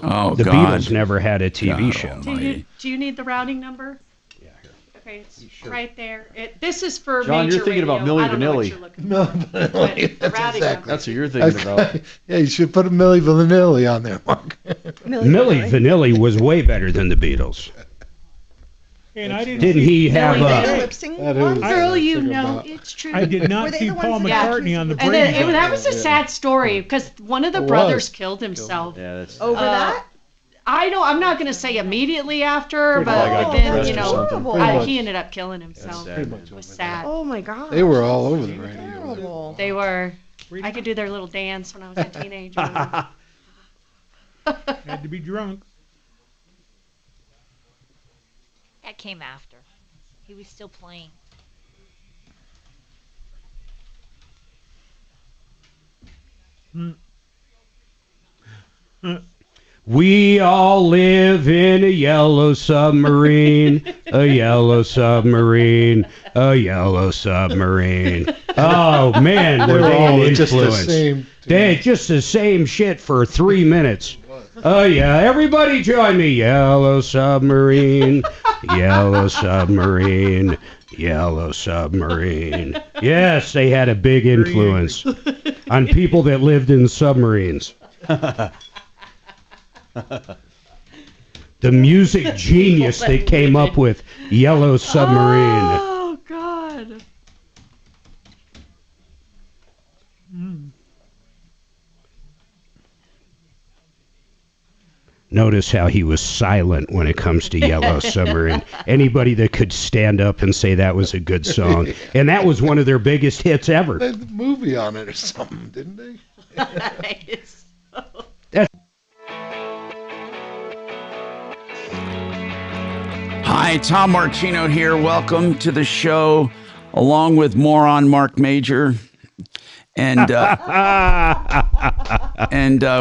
Oh, the God. Beatles never had a TV show. Do you need the routing number? Yeah, here. Okay, it's right there. This is for John, major you're thinking radio. about Milli I don't know what Vanilli. you're looking for. Milli Vanilli. But routing number. That's what you're thinking about. Yeah, you should put a Milli Vanilli on there, Mark. Milli Vanilli was way better than the Beatles. And I Didn't he have a? lip sync That one? is Girl, something you to think know about. it's true. I did Were not they see the ones Paul that- McCartney on the And Brady Bunch. that was a sad story because one of the It brothers was. killed himself. Yeah, that's. Over that? I know. I'm not going to say immediately after, Pretty much. but got then depressed you or know, something. Pretty much. he ended up killing himself. That's sad. It was sad. Oh my god. They were all over the radio. Terrible. They were. I could do their little dance when I was a teenager. Had to be drunk. That came after. He was still playing. We all live in a yellow submarine, a yellow submarine, a yellow submarine. Oh man, were They're they all an just the influence? same. They just the same shit for 3 minutes. Oh yeah, everybody join me. Yellow submarine, yellow submarine, yellow submarine. Yes, they had a big influence on people that lived in submarines. The music genius that came up with Yellow Submarine. Oh God. Notice how he was silent when it comes to Yellow Submarine. Anybody that could stand up and say that was a good song. And that was one of their biggest hits ever. They had a movie on it or something, didn't they? Hi, Tom Martino here. Welcome to the show, along with moron Marc Mager. And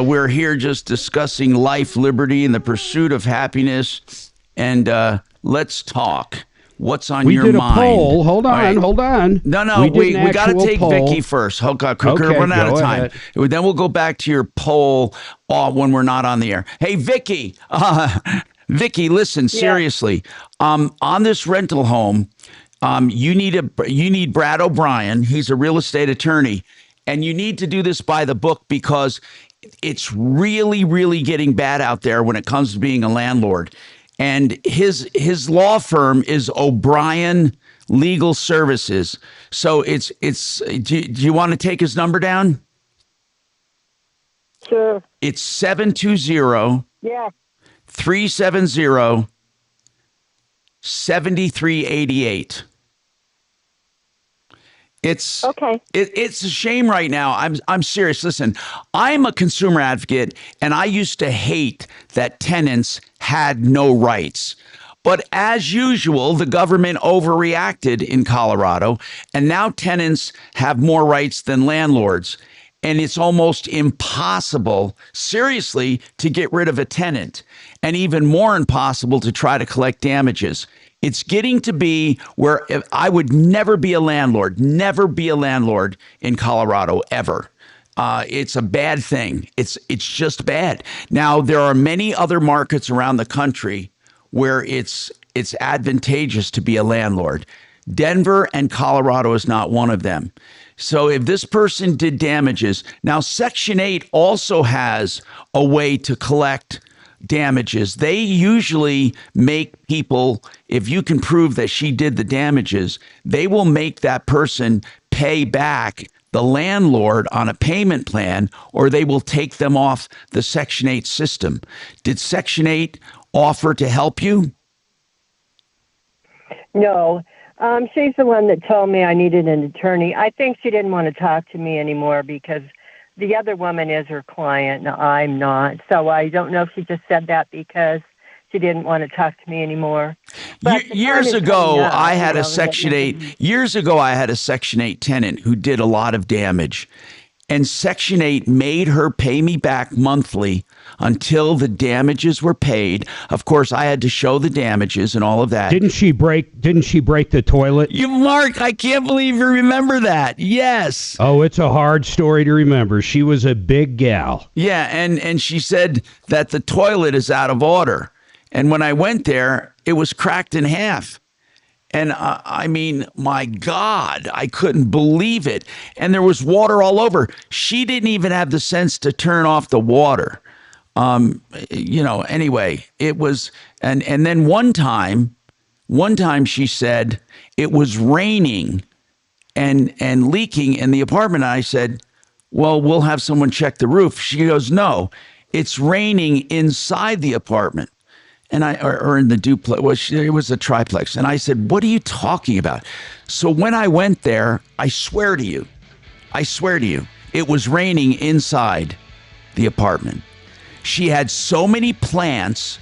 we're here just discussing life, liberty, and the pursuit of happiness. And let's talk. What's on your We did a mind? poll. Hold on, All right. hold on. No, We we did an got to actual take poll. Vicky first. Hold on, quicker, Okay, run out of go time. ahead. Then we'll go back to your poll when we're not on the air. Hey, Vicky. Vicky, listen, seriously. On this rental home, you need Brad O'Brien. He's a real estate attorney, and you need to do this by the book because it's really, really getting bad out there when it comes to being a landlord. And his law firm is O'Brien Legal Services. So it's. Do you want to take his number down? Sure. It's 720. Yeah. 370-7388. It's okay. It's a shame right now. I'm serious. Listen, I'm a consumer advocate, and I used to hate that tenants had no rights. But as usual, the government overreacted in Colorado, and now tenants have more rights than landlords. And it's almost impossible, seriously, to get rid of a tenant, and even more impossible to try to collect damages. It's getting to be where I would never be a landlord in Colorado, ever. It's a bad thing. It's just bad. Now, there are many other markets around the country where it's advantageous to be a landlord. Denver and Colorado is not one of them. So if this person did damages, now Section 8 also has a way to collect damages. They usually make people, if you can prove that she did the damages, they will make that person pay back the landlord on a payment plan, or they will take them off the Section 8 system. Did Section 8 offer to help you? No. She's the one that told me I needed an attorney. I think she didn't want to talk to me anymore because the other woman is her client and I'm not. So I don't know if she just said that because she didn't want to talk to me anymore. But Years ago, I had a Section 8. Years ago, I had a Section 8 tenant who did a lot of damage. And Section 8 made her pay me back monthly until the damages were paid. Of course, I had to show the damages and all of that. Didn't she break the toilet? Mark, I can't believe you remember that. Yes. Oh, it's a hard story to remember. She was a big gal. Yeah, and she said that the toilet is out of order. And when I went there, it was cracked in half. And I mean, my God, I couldn't believe it. And there was water all over. She didn't even have the sense to turn off the water. Anyway, it was, and then one time she said it was raining and leaking in the apartment. And I said, well, we'll have someone check the roof. She goes, no, it's raining inside the apartment. And or in the duplex, it was a triplex. And I said, what are you talking about? So when I went there, I swear to you, it was raining inside the apartment. She had so many plants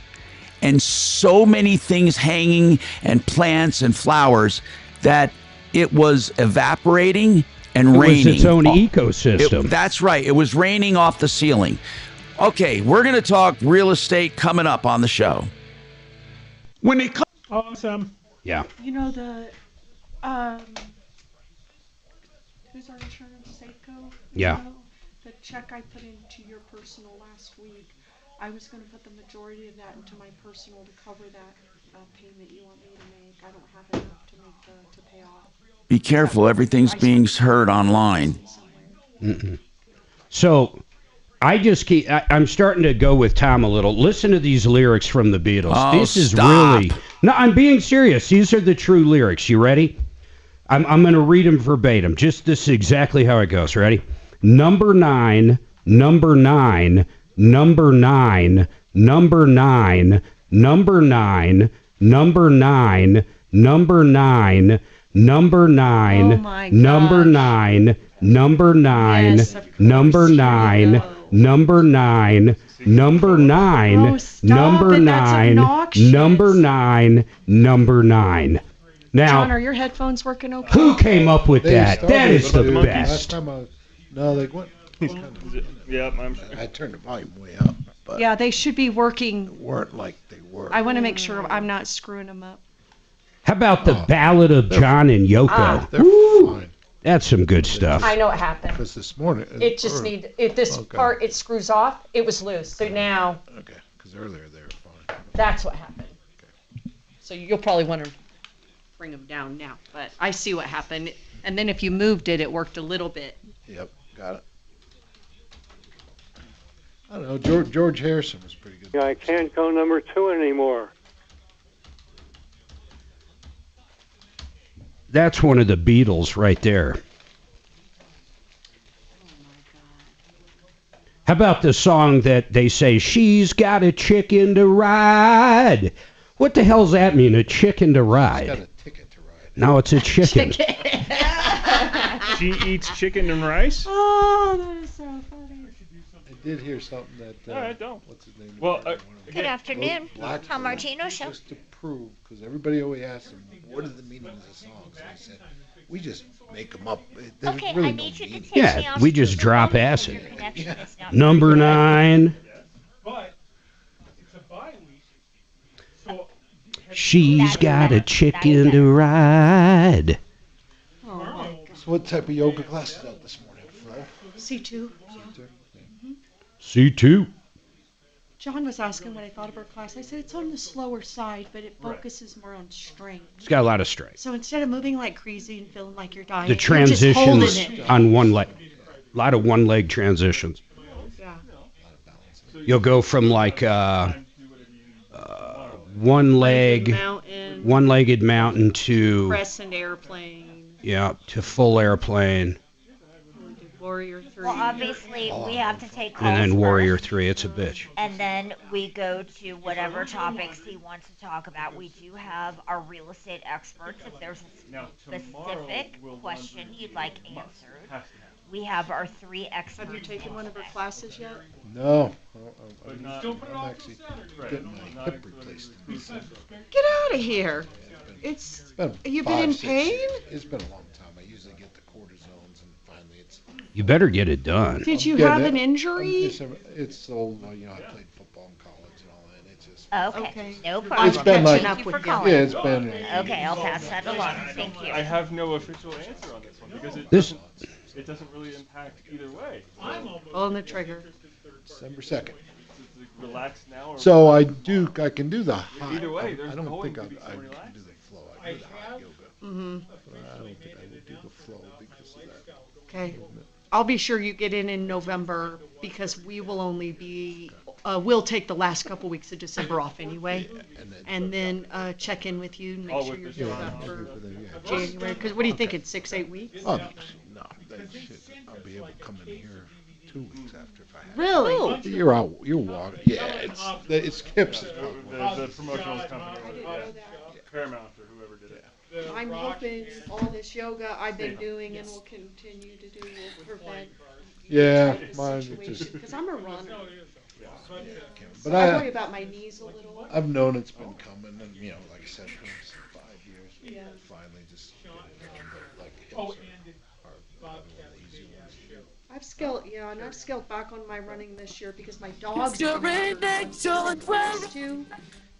and so many things hanging and plants and flowers that it was evaporating and raining. It was its own ecosystem. That's right. It was raining off the ceiling. Okay, we're going to talk real estate coming up on the show. When it comes, awesome. Yeah. You know the, who's our insurance, Safeco? Yeah. You know, the check I put into your personal last week, I was going to put the majority of that into my personal to cover that payment you want me to make. I don't have enough to make to pay off. Be careful. Everything's being heard online. Mm-mm. So I'm starting to go with Tom a little. Listen to these lyrics from the Beatles. Oh, this is stop. really... No, I'm being serious. These are the true lyrics. You ready? I'm going to read them verbatim. Just this is exactly how it goes. Ready? Number 9, number 9, number 9, number 9, number 9, number 9, number 9, number 9, Oh my number gosh. 9, number 9, Yes, of number course. 9, number 9, number 9, Oh, stop number it. That's 9, obnoxious. number 9, number 9. Now, John, are your headphones working okay? who came up with that? That is the Last best. time they went. Yeah, I turned the volume way up. But Yeah, they should be working. they weren't like they were. I want to make sure I'm not screwing them up. How about the Ballad of John and Yoko? Ah. They're fine. That's some good stuff. I know what happened. Because this morning. It just if this part it screws off, it was loose. So now Okay, because earlier they were fine. that's what happened. So you'll probably want to bring them down now. But I see what happened. And then if you moved it, it worked a little bit. Yep, got it. I don't know. George Harrison was pretty good. I can't go number 2 anymore. That's one of the Beatles right there. How about the song that they say, she's got a chicken to ride? What the hell's that mean, a chicken to ride? Got a ticket to ride. No, it's a chicken. She eats chicken and rice? Oh, that is so funny. I did hear something that. No, I don't. What's his name? Well, Good afternoon, Tom Martino Show. Just to prove, because everybody always asks him, what is the meaning of the songs? And I said, we just make them up. There's Okay, really I no need you to meaning. take me Yeah, off we just speakerphone drop because acid. your connection is not Number very good. 9, But it's a bye-week. So she's got a chicken to ride. Oh my God. So what type of yoga class is out this morning, Flo? C2. C2. John was asking what I thought of her class. I said it's on the slower side, but it focuses more on strength. It's got a lot of strength. So instead of moving like crazy and feeling like you're dying, The you're just holding transitions it. on one leg. A lot of one-leg transitions. Yeah. You'll go from like one-legged mountain to Crescent airplane. yeah, to full airplane. Warrior 3. Well, obviously, we have to take calls And then Warrior first, 3, it's a bitch. and then we go to whatever topics he wants to talk about. We do have our real estate experts. If there's a specific question you'd like answered, we have our 3 experts. Have you taken one of her classes yet? No. I'm actually getting my hip replaced. Get out of here. It's you've been in pain? It's been a long time. I usually get the cortisones, and finally it's. You better get it done. Did you have an injury? It's so I played football in college and all that. It's just. Okay, no problem. It's been like. Thank you for calling. Yeah, it's been. Okay, I'll pass that along. Thank you. I have no official answer on this one because it doesn't really impact either way. Pulling the trigger. December 2nd. Relax now. Or So I can do the hot. Either way, there's I don't going think to be I some can relaxing. do the flow. I do the hot yoga. Mm-hmm. But I don't think I will do the flow because of that. Okay. I'll be sure you get in November because we will only be, we'll take the last couple weeks of December off anyway. And then check in with you and make sure you're healed up for January. Because what do you think, it's 6-8 weeks? Oh, no, that shit. I'll be able to come in here 2 weeks after if I have. Really? You're out. You're walking. Yeah, it's hips. The promotional company, Paramount or whoever did it. I'm hoping all this yoga I've been doing and will continue to do will prevent Yeah, mine just. because I'm a runner. But I worry about my knees a little. I've known it's been coming, and like I said, for 5 years. Yeah. Finally, just getting it done. But like hips are one of the easy ones. I've scaled back on my running this year because my dog's too.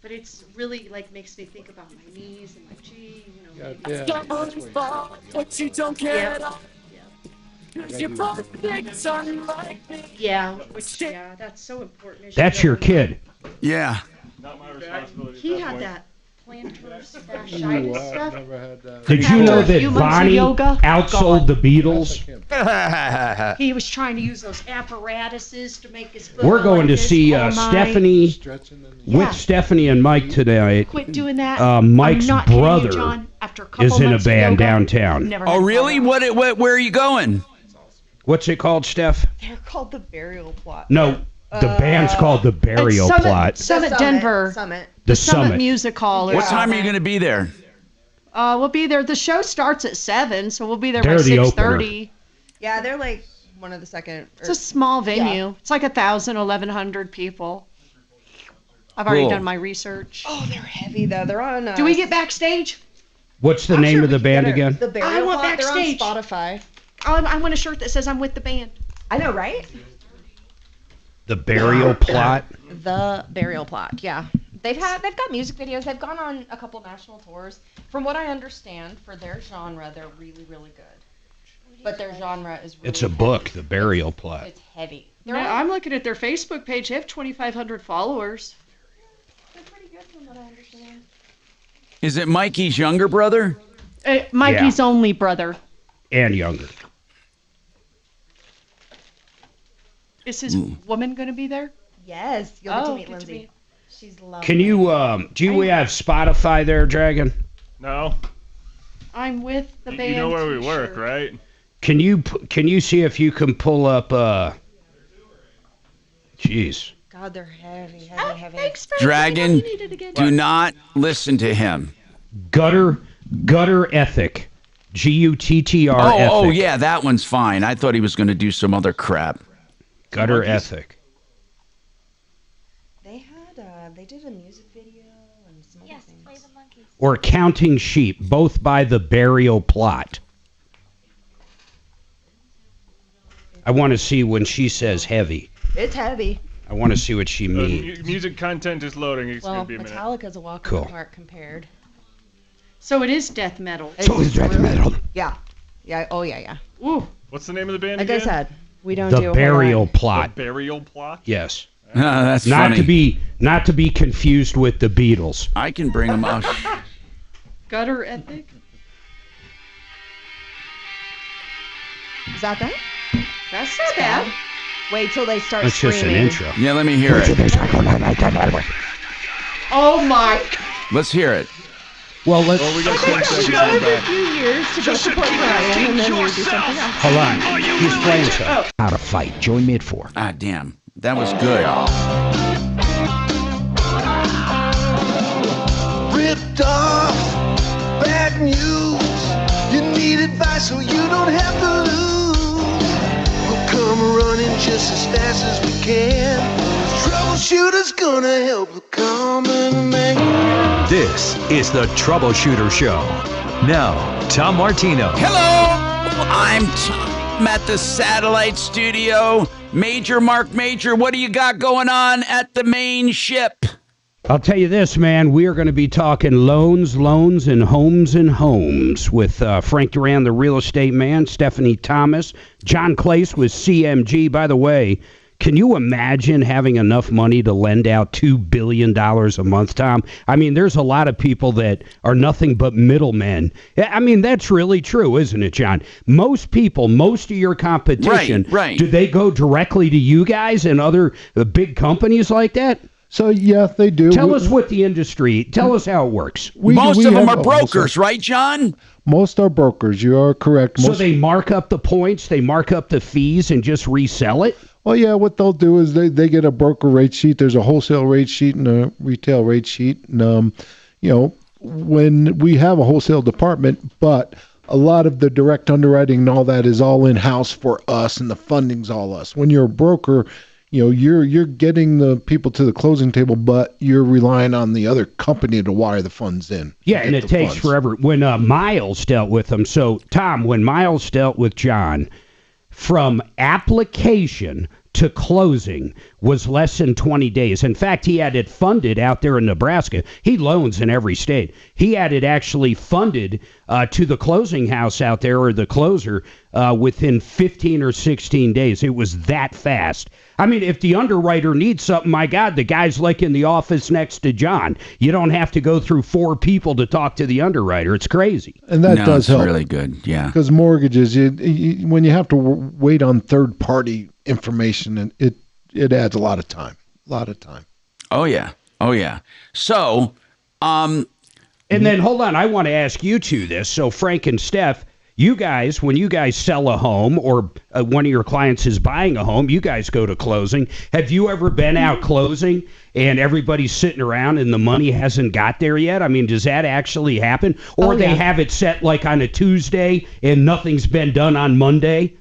But it's really makes me think about my knees and like, gee, But you don't get off. Yeah, that's so important. That's your kid. Yeah. Not my responsibility. He had that plantar fasciitis stuff. I've never had that. Did you know that Bonnie outsold the Beatles? He was trying to use those apparatuses to make his foot. We're going to see Stephanie with Stephanie and Mike tonight. Quit doing that. Mike's I'm not kidding you, brother John. After a couple is in a months of band yoga, downtown. never Oh, had really? Where are you going? What's it called, Steph? They're called the Burial Plot. No, the band's called the Burial Plot. Summit Denver. Summit. The Summit Music Hall. What time are you going to be there? We'll be there. The show starts at 7, so we'll be there They're by the 6:30. Yeah, they're like one of the second. It's a small venue. It's like 1,000, 1,100 people. I've already done my research. Oh, they're heavy though. They're on. Do we get backstage? What's the name of the band again? The Burial I want Plot. backstage. They're on Spotify. I want a shirt that says I'm with the band. I know, right? The Burial Plot. The Burial Plot. Yeah, they've got music videos. They've gone on a couple national tours. From what I understand, for their genre, they're really, really good. But their genre is really It's a book, The Burial Plot. It's heavy. I'm looking at their Facebook page. They have 2,500 followers. They're pretty good from what I understand. Is it Mikey's younger brother? Mikey's only brother. And younger. Is his woman going to be there? Yes, you'll get to meet Lindsay. She's lovely. Can you, do you have Spotify there, Dragon? No. I'm with the band. You know where we work, right? Can you see if you can pull up, jeez. God, they're heavy. Thanks for Dragon, do not listen to him. Gutter Ethic. Guttr Ethic. Oh, yeah, that one's fine. I thought he was going to do some other crap. Gutter Ethic. They did a music video and some other things. Play the monkeys. Or Counting Sheep, both by The Burial Plot. I want to see when she says heavy. It's heavy. I want to see what she means. Music content is loading. It's going to be a minute. Metallica's a walk Cool. in the park compared. So it is death metal. So it's death metal. Yeah. Yeah. Oh, yeah. Ooh. What's the name of the band Like again? I said, we don't do The a Burial Plot. The Burial Plot? Yes. That's not funny. not to be confused with the Beatles. I can bring them up. Gutter Ethic? Is that that? That's not bad. Wait till they start That's screaming. just an intro. Yeah, let me hear it. Oh my. Let's hear it. Well, let's. Well, we got 10 seconds Give on it a back. few years to go support Brian, and then we do something else. Hold on. He's playing something. How to fight. Join me at 4. Ah, damn. That was good. Ripped off, bad news. You need advice so you don't have to lose. We'll come running just as fast as we can. Troubleshooter's gonna help the common man. This is the Troubleshooter Show. Now, Tom Martino. Hello, I'm Tom at the satellite studio. Major Marc Mager, what do you got going on at the main ship? I'll tell you this, man. We are going to be talking loans, and homes with Frank Duran, the real estate man, Stephanie Thomas, John Clace with CMG. By the way, can you imagine having enough money to lend out $2 billion a month, Tom? I mean, there's a lot of people that are nothing but middlemen. I mean, that's really true, isn't it, John? Most people, most of your competition, Right. do they go directly to you guys and other big companies like that? So, yeah, they do. Tell us what the industry, tell us how it works. Most of them have are brokers, right, John? Most are brokers. You are correct. So they mark up the points, they mark up the fees, and just resell it? Well, yeah, what they'll do is they get a broker rate sheet. There's a wholesale rate sheet and a retail rate sheet. And, when we have a wholesale department, but a lot of the direct underwriting and all that is all in-house for us, and the funding's all us. When you're a broker, you're getting the people to the closing table, but you're relying on the other company to wire the funds in. Yeah, and it takes forever. When Miles dealt with them, so Tom, when Miles dealt with John, from application to closing was less than 20 days. In fact, he had it funded out there in Nebraska. He loans in every state. He had it actually funded to the closing house out there, or the closer, within 15 or 16 days. It was that fast. I mean, if the underwriter needs something, my God, the guy's like in the office next to John. You don't have to go through 4 people to talk to the underwriter. It's crazy. And that does help. Really good, yeah. Because mortgages, when you have to wait on third-party information, and it adds a lot of time. Oh yeah. So, and then hold on, I want to ask you two this. So Frank and Steph, you guys, when you guys sell a home, or one of your clients is buying a home, you guys go to closing. Have you ever been out closing and everybody's sitting around and the money hasn't got there yet? I mean, does that actually happen? Or they have it set like on a Tuesday and nothing's been done on Monday?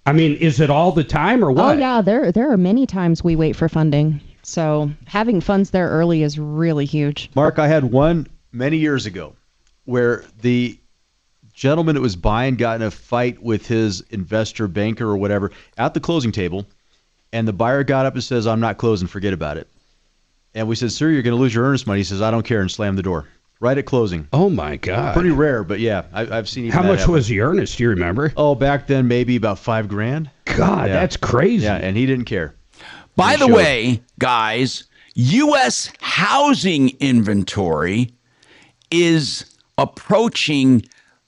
I mean, is it all the time or what? Oh, yeah, there are many times we wait for funding. So having funds there early is really huge. Mark, I had one many years ago where the gentleman that was buying got in a fight with his investor banker or whatever at the closing table, and the buyer got up and says, "I'm not closing, forget about it." And we said, "Sir, you're going to lose your earnest money." He says, "I don't care," and slammed the door right at closing. Oh my God. Pretty rare, but yeah, I've seen even How that much happen. was the earnest? Do you remember? Oh, back then maybe about $5,000. God, Yeah. that's crazy. Yeah, and he didn't care. by the way, guys, U.S. housing inventory is approaching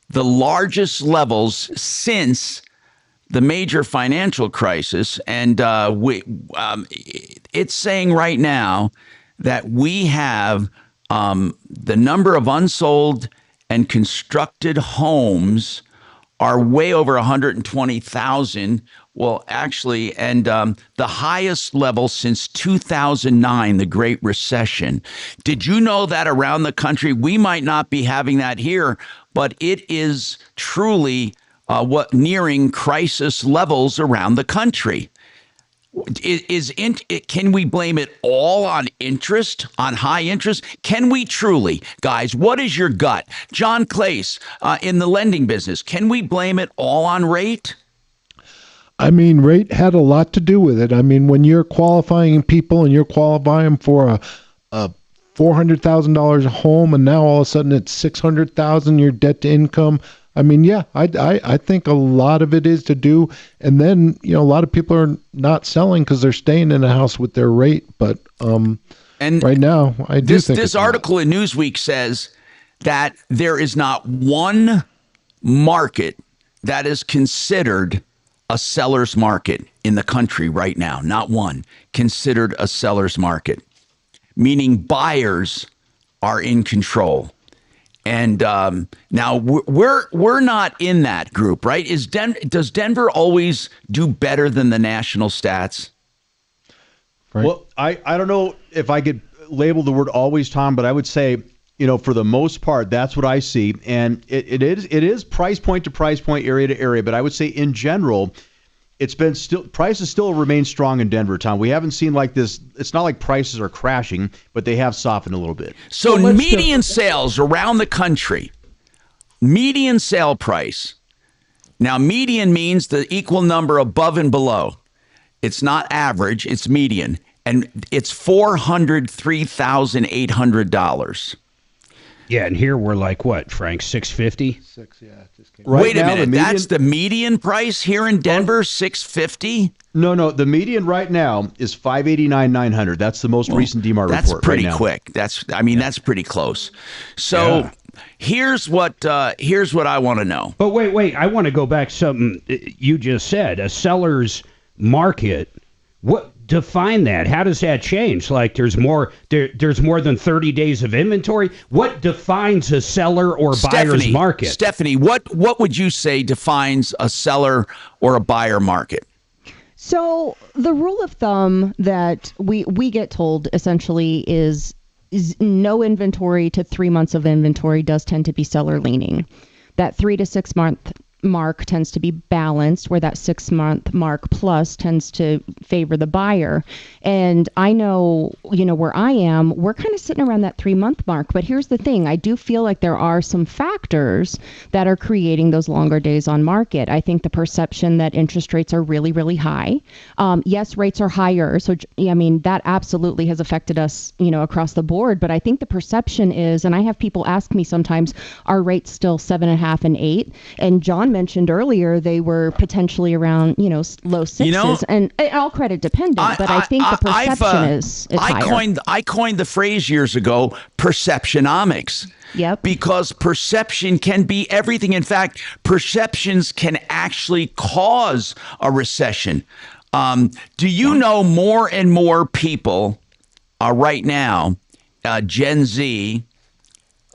the largest levels since the major financial crisis, and it's saying right now that we have the number of unsold and constructed homes are way over 120,000. Well, actually, and the highest level since 2009, the Great Recession. Did you know that around the country, we might not be having that here, but it is truly nearing crisis levels around the country? Can we blame it all on interest, on high interest? Can we truly, guys, what is your gut? John Clace, in the lending business, can we blame it all on rate? I mean, rate had a lot to do with it. I mean, when you're qualifying people and you're qualifying for a $400,000 home, and now all of a sudden it's $600,000, your debt to income. I mean, yeah, I think a lot of it is to do. And then, a lot of people are not selling because they're staying in a house with their rate. But and right now, I do think this article in Newsweek says that there is not one market that is considered a seller's market in the country right now. Not one considered a seller's market, meaning buyers are in control. And now we're not in that group, right? Does Denver always do better than the national stats? Right. Well, I don't know if I could label the word always, Tom, but I would say, for the most part, that's what I see. And it is price point to price point, area to area. But I would say in general, prices still remain strong in Denver, Tom. We haven't seen like this. It's not like prices are crashing, but they have softened a little bit. So median sales around the country, median sale price. Now, median means the equal number above and below. It's not average, it's median. And it's $403,800. Yeah, and here we're like what, Frank, 650? Wait a minute, that's the median price here in Denver, $650? No, the median right now is $589,900. That's the most recent DMAR report. That's pretty right now. quick. That's pretty close. So here's what I want to know. But wait, I want to go back to something you just said. A seller's market. What define that? How does that change? Like there's more than 30 days of inventory. What defines a seller or buyer's market? Stephanie, what would you say defines a seller or a buyer market? So the rule of thumb that we get told essentially is no inventory to 3 months of inventory does tend to be seller leaning. That 3 to 6 month mark tends to be balanced, where that 6 month mark plus tends to favor the buyer. And I know, where I am, we're kind of sitting around that 3 month mark. But here's the thing. I do feel like there are some factors that are creating those longer days on market. I think the perception that interest rates are really, really high. Yes, rates are higher. So, that absolutely has affected us, across the board. But I think the perception is, and I have people ask me sometimes, are rates still 7.5 and 8? And John mentioned earlier they were potentially around low sixes, and all credit dependent, but I think the perception is higher. I coined the phrase years ago, perceptionomics. Yep. Because perception can be everything. In fact, perceptions can actually cause a recession. Do you know more and more people right now, Gen Z,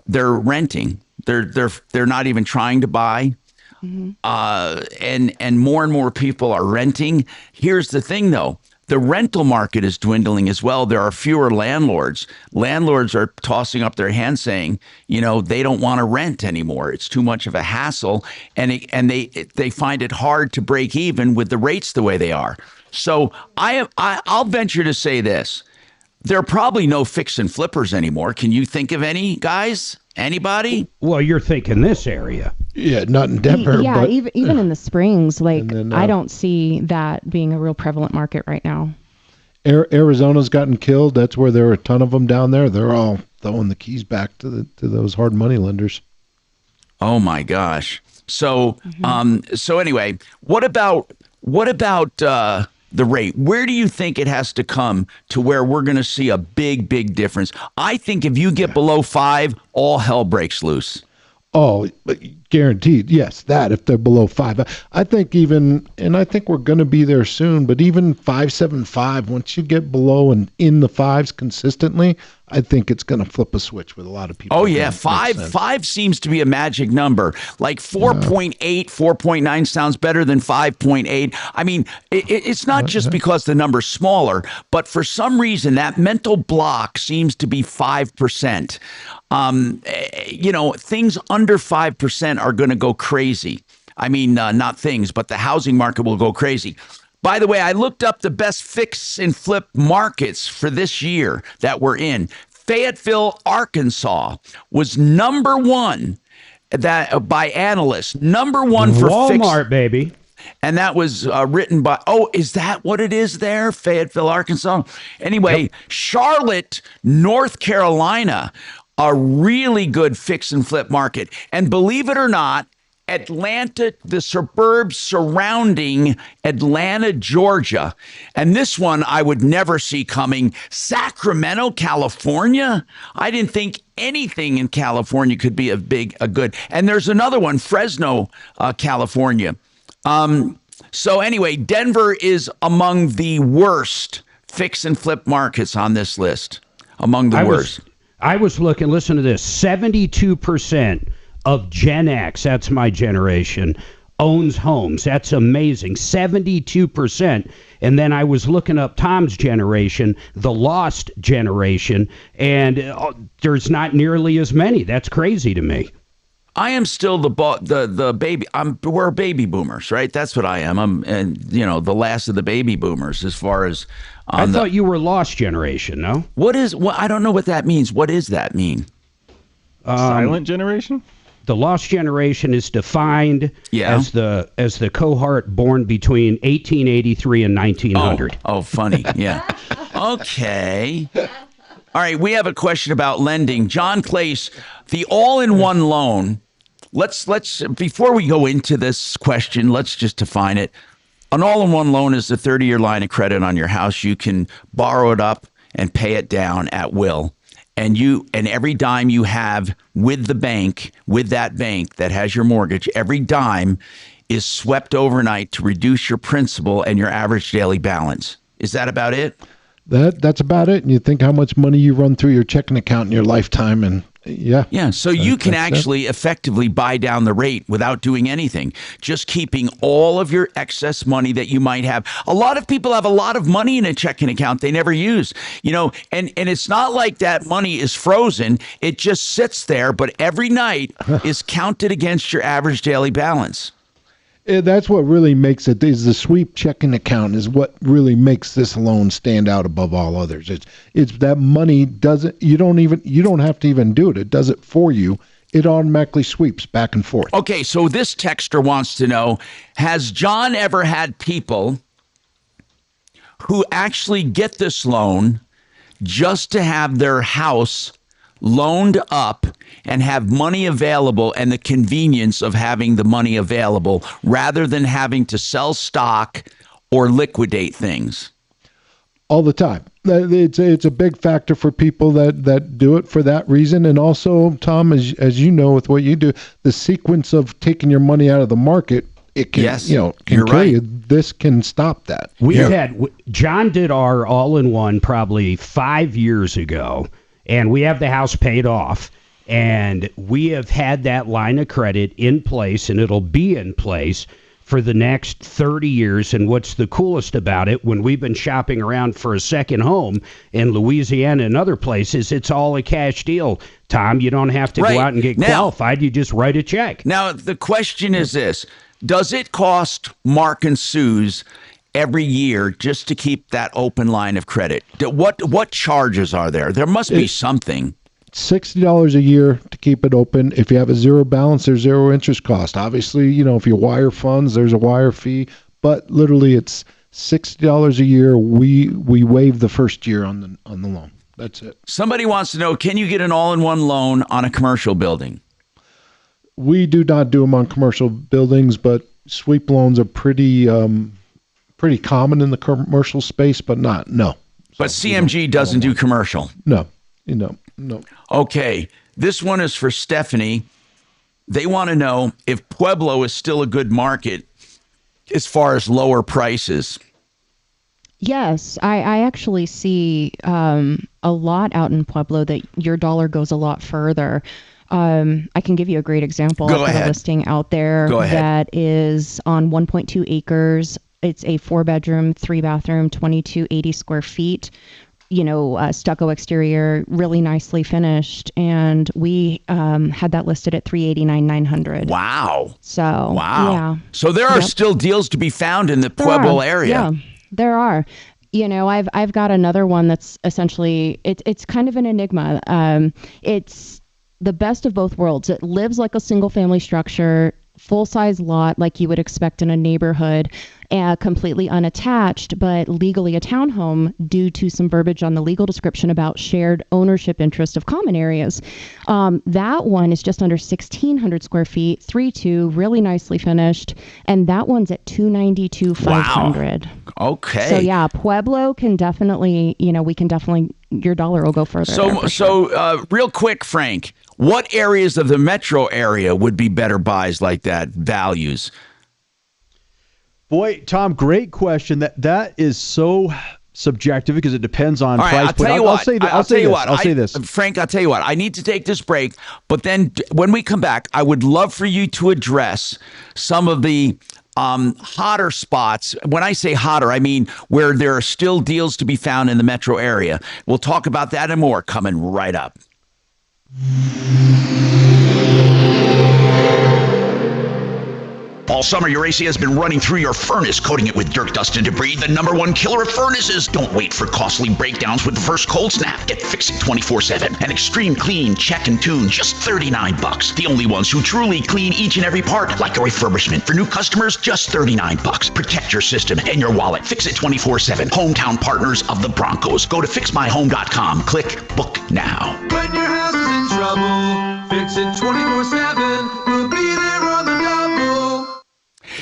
they're renting. They're not even trying to buy. Mm-hmm. And more people are renting. Here's the thing, though. The rental market is dwindling as well. There are fewer landlords. Landlords are tossing up their hands saying, they don't want to rent anymore. It's too much of a hassle. And they find it hard to break even with the rates the way they are. So I'll venture to say this. There are probably no fix and flippers anymore. Can you think of any, guys? Anybody? Well, you're thinking this area. Yeah, not in Denver. Yeah, but, even in the Springs, I don't see that being a real prevalent market right now. Arizona's gotten killed. That's where there are a ton of them down there. They're all throwing the keys back to those hard money lenders. Oh my gosh. So so anyway, what about the rate? Where do you think it has to come to where we're going to see a big difference? I think if you get below 5, all hell breaks loose. Oh, guaranteed. Yes, that if they're below 5. I think I think we're going to be there soon, but even 5.75, once you get below and in the 5s consistently, I think it's going to flip a switch with a lot of people. Oh, yeah. 5 seems to be a magic number. Like 4.8, 4.9 sounds better than 5.8. I mean, it's not just because the number's smaller, but for some reason, that mental block seems to be 5%. Things under 5% are going to go crazy. I mean, not things, but the housing market will go crazy. By the way, I looked up the best fix and flip markets for this year that we're in. Fayetteville, Arkansas was number one by analysts. Number one for Walmart, baby. And that was written by, is that what it is there? Fayetteville, Arkansas? Anyway, yep. Charlotte, North Carolina, a really good fix and flip market. And believe it or not, Atlanta, the suburbs surrounding Atlanta, Georgia. And this one I would never see coming. Sacramento, California. I didn't think anything in California could be a good. And there's another one, Fresno, California. So anyway, Denver is among the worst fix and flip markets on this list. Among the worst. I was looking, listen to this, 72% of Gen X, that's my generation, owns homes. That's amazing. 72%. And then I was looking up Tom's generation, the lost generation, and there's not nearly as many. That's crazy to me. I am still the baby. We're baby boomers, right? That's what I am. I'm, and the last of the baby boomers as far as. I thought you were lost generation. No. What is? I don't know what that means. What does that mean? Silent generation. The lost generation is defined as the cohort born between 1883 and 1900. Oh, funny. Yeah. Okay. All right, we have a question about lending. John Clace, the all-in-one loan. Let's before we go into this question, let's just define it. An all-in-one loan is a 30-year line of credit on your house. You can borrow it up and pay it down at will. And every dime you have with the bank, with that bank that has your mortgage, every dime is swept overnight to reduce your principal and your average daily balance. Is that about it? That's about it. And you think how much money you run through your checking account in your lifetime, and yeah. So you can actually effectively buy down the rate without doing anything, just keeping all of your excess money that you might have. A lot of people have a lot of money in a checking account they never use, and it's not like that money is frozen. It just sits there, but every night is counted against your average daily balance. That's what really makes it, is the sweep checking account is what really makes this loan stand out above all others. It's that money you don't have to even do it. It does it for you. It automatically sweeps back and forth. Okay, so this texter wants to know, has John ever had people who actually get this loan just to have their house loaned up and have money available and the convenience of having the money available rather than having to sell stock or liquidate things? All the time. It's a big factor for people that do it for that reason. And also, Tom, as you know, with what you do, the sequence of taking your money out of the market, it can, you're kill right. you. This can stop that. John did our all-in-one probably 5 years ago, and we have the house paid off, and we have had that line of credit in place, and it'll be in place for the next 30 years. And what's the coolest about it, when we've been shopping around for a second home in Louisiana and other places, it's all a cash deal. Tom, you don't have to go out and get qualified. You just write a check. Now, the question is this. Does it cost Mark and Sue's every year just to keep that open line of credit? What charges are there? There must be something. $60 a year to keep it open. If you have a zero balance, there's zero interest cost. Obviously, if you wire funds, there's a wire fee, but literally it's $60 a year. We waive the first year on the loan. That's it. Somebody wants to know, can you get an all-in-one loan on a commercial building? We do not do them on commercial buildings, but sweep loans are pretty common in the commercial space, but no. But CMG doesn't do commercial. No. Okay, this one is for Stephanie. They want to know if Pueblo is still a good market as far as lower prices. Yes, I actually see a lot out in Pueblo that your dollar goes a lot further. I can give you a great example. Go I've got ahead. a listing out there that is on 1.2 acres. It's a 4-bedroom, 3-bathroom, 2280 square feet. Stucco exterior, really nicely finished, and we had that listed at $389,900. Wow! So yeah. So there are still deals to be found in the Pueblo area. Yeah, there are. I've got another one that's essentially it's kind of an enigma. It's the best of both worlds. It lives like a single family structure, full size lot like you would expect in a neighborhood. Completely unattached, but legally a townhome due to some verbiage on the legal description about shared ownership interest of common areas. That one is just under 1,600 square feet, 3.2, really nicely finished, and that one's at $292,500. Wow. Okay. So yeah, Pueblo can definitely, your dollar will go further. So real quick, Frank, what areas of the metro area would be better buys like that, values? Boy, Tom, great question. That is so subjective because it depends on All right, price. I'll tell you what. I'll say this. Frank, I'll tell you what. I need to take this break, but then when we come back, I would love for you to address some of the hotter spots. When I say hotter, I mean where there are still deals to be found in the metro area. We'll talk about that and more coming right up. All summer, your AC has been running through your furnace, coating it with dirt, dust, and debris. The #1 killer of furnaces. Don't wait for costly breakdowns with the first cold snap. Get Fix It 24/7. An extreme clean, check and tune, just $39. The only ones who truly clean each and every part, like a refurbishment. For new customers, just $39. Protect your system and your wallet. Fix It 24/7. Hometown partners of the Broncos. Go to fixmyhome.com. Click book now. When your house is in trouble, fix it 24/7. We'll be there on the double.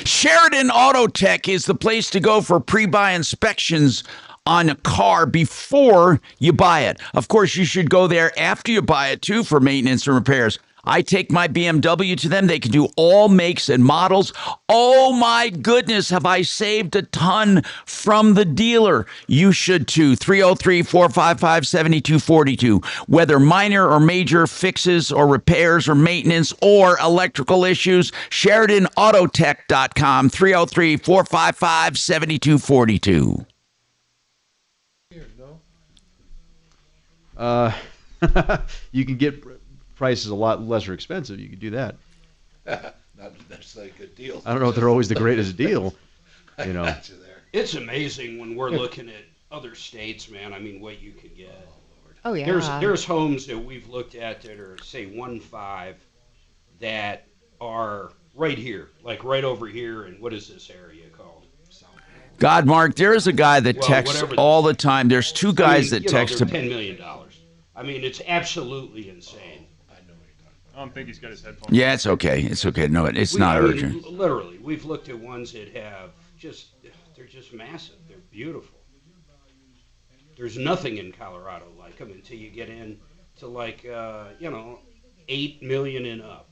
Sheridan Auto Tech is the place to go for pre-buy inspections on a car before you buy it. Of course, you should go there after you buy it, too, for maintenance and repairs. I take my BMW to them. They can do all makes and models. Oh, my goodness, have I saved a ton from the dealer. You should, too. 303-455-7242. Whether minor or major fixes or repairs or maintenance or electrical issues, SheridanAutotech.com, 303-455-7242. You can get prices a lot lesser expensive. You could do that. Not necessarily good deals. I don't know if they're always the greatest deal. You know. It's amazing when we're looking at other states, man. I mean, what you can get. Oh yeah. There's homes that we've looked at that are say 1.5 that are right here, like right over here. And what is this area called? God, Mark, there is a guy that texts all the time. There's two guys that text him. $10 million. I mean, it's absolutely insane. I don't think he's got his headphones. Yeah, it's okay. It's okay. No, it's not urgent. Literally, we've looked at ones that have they're just massive. They're beautiful. There's nothing in Colorado like them until you get into like, $8 million and up.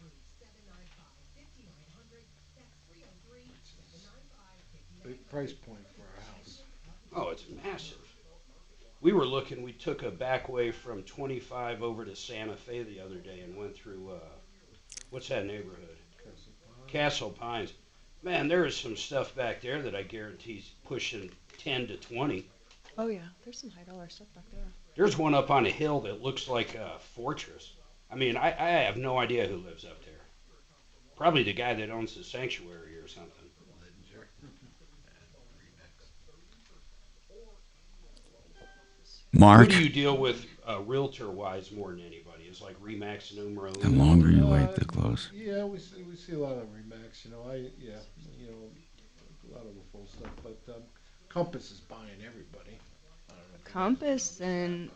Big price point for a house. Oh, it's massive. We were looking, we took a back way from 25 over to Santa Fe the other day and went through, what's that neighborhood? Castle Pines. Man, there is some stuff back there that I guarantee is pushing 10 to 20. Oh yeah, there's some $high stuff back there. There's one up on a hill that looks like a fortress. I mean, I have no idea who lives up there. Probably the guy that owns the sanctuary or something. Mark? Who do you deal with realtor-wise more than anybody? Is like Remax Numero. The longer you wait, the closer. Yeah, we see a lot of Remax. A lot of the full stuff. But Compass is buying everybody. I don't know. Compass and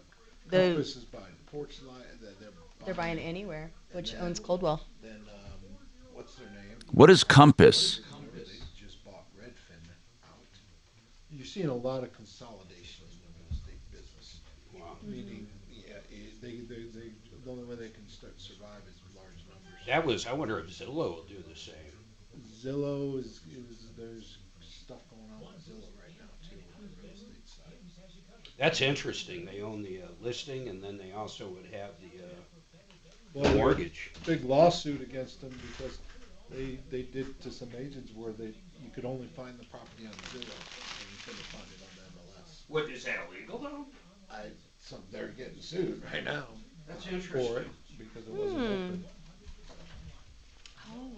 Compass is buying Porchlight. They're buying anywhere, which owns Coldwell. Then what's their name? What is Compass? They just bought Redfin out. You're seeing a lot of consolidation in the real estate business. Wow. Meaning, the only way they can survive is large numbers. I wonder if Zillow will do the same. Zillow is there's stuff going on with Zillow right now too on the real estate side. That's interesting. They own the listing, and then they also would have the mortgage. Big lawsuit against them because they did to some agents where you could only find the property on Zillow and you couldn't find it on MLS. What is that illegal though? They're getting sued right now. That's interesting. For it because it wasn't open. Oh.